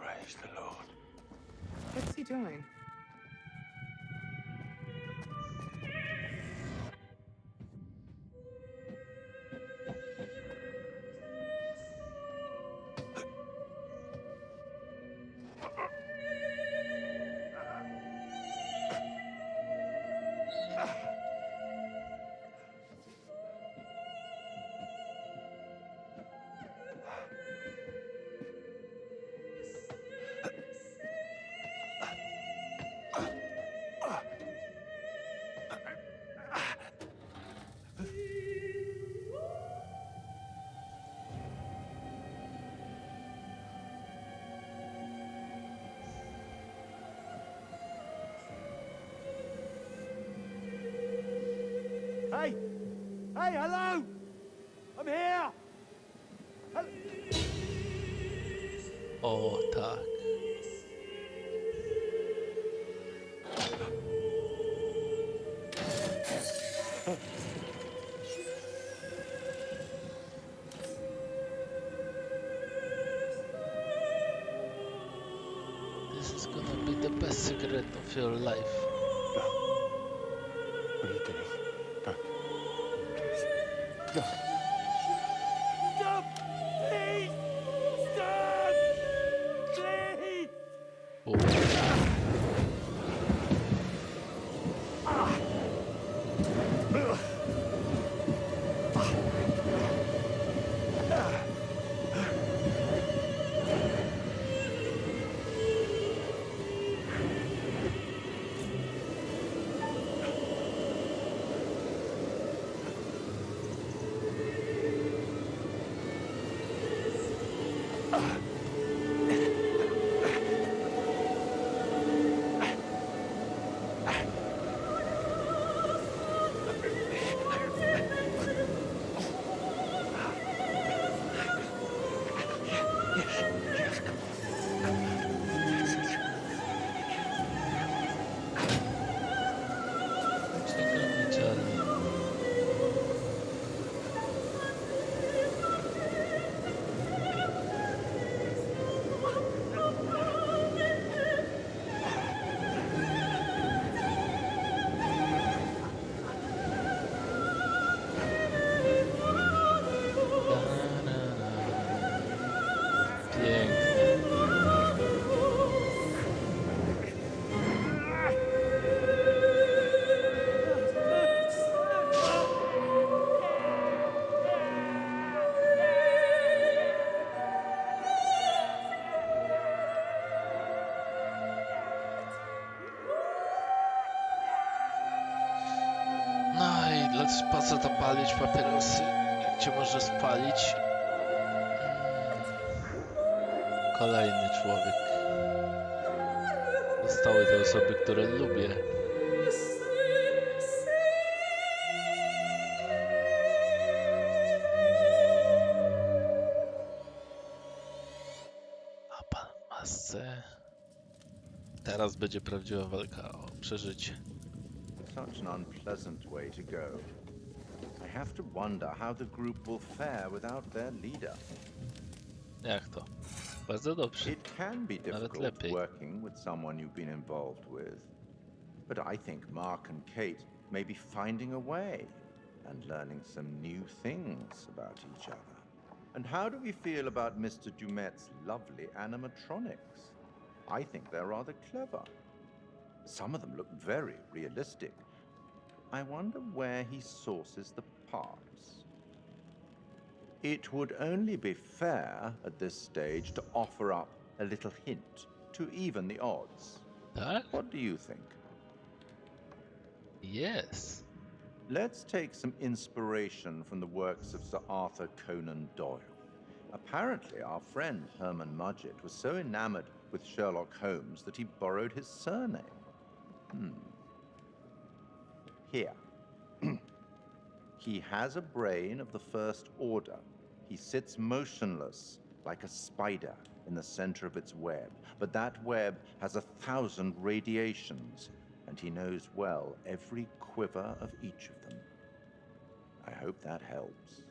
S10: Praise the Lord.
S13: What's he doing?
S10: Hey! Hey, hello! I'm here!
S1: O tak. This is gonna be the best cigarette of your life.
S10: What are you doing? Go. Please. Go. Stop! Please! Stop! Please!
S1: Przykro mi, Charlie. No i po co to palić papierosy? Jak cię może spalić? Kolejny człowiek. Zostały te osoby, które lubię. A pan w masce. Teraz będzie prawdziwa walka o przeżycie.
S7: Such an unpleasant way to go. I have to wonder how the group will fare without their leader.
S1: Jak to? Bardzo dobrze.
S7: It can be difficult working with someone you've been involved with. But I think Mark and Kate may be finding a way and learning some new things about each other. And how do we feel about Mr. Dumet's lovely animatronics? I think they're rather clever. Some of them look very realistic. I wonder where he sources the parts. It would only be fair at this stage to offer up a little hint to even the odds. What do you think?
S1: Yes.
S7: Let's take some inspiration from the works of Sir Arthur Conan Doyle. Apparently, our friend Herman Mudgett was so enamored with Sherlock Holmes that he borrowed his surname. Here. He has a brain of the first order. He sits motionless like a spider in the center of its web. But that web has 1,000 radiations, and he knows well every quiver of each of them. I hope that helps.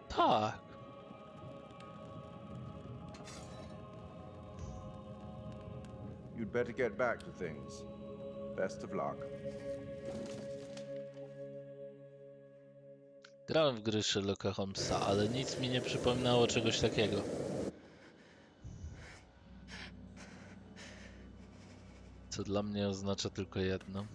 S1: Tak.
S7: You'd better get back to things. Best of luck.
S1: Grałem w gry Sherlocka Holmesa, ale nic mi nie przypominało czegoś takiego. Co dla mnie oznacza tylko jedno.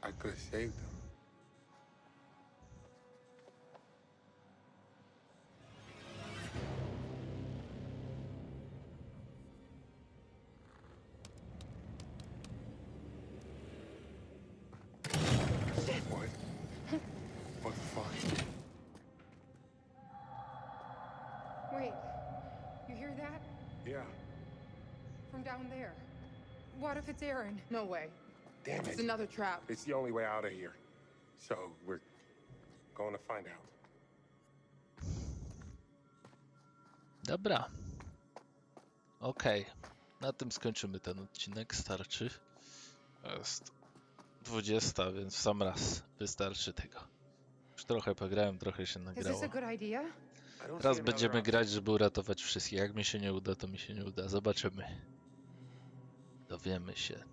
S9: I could have saved them. What? What the fuck?
S12: Wait, you hear that?
S9: Yeah.
S12: From down there. What if it's Aaron?
S13: No way.
S9: Damn it.
S13: It's another trap.
S9: It's the only way out of here. So we're going to find out.
S1: Dobra. Okej. Na tym skończymy ten odcinek. Starczy. Jest 20, więc w sam raz wystarczy tego. Już trochę pograłem, trochę się nagrało. Teraz będziemy grać, żeby uratować wszystkich. Jak mi się nie uda, to mi się nie uda. Zobaczymy. Dowiemy się,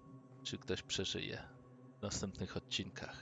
S1: czy ktoś przeżyje w następnych odcinkach.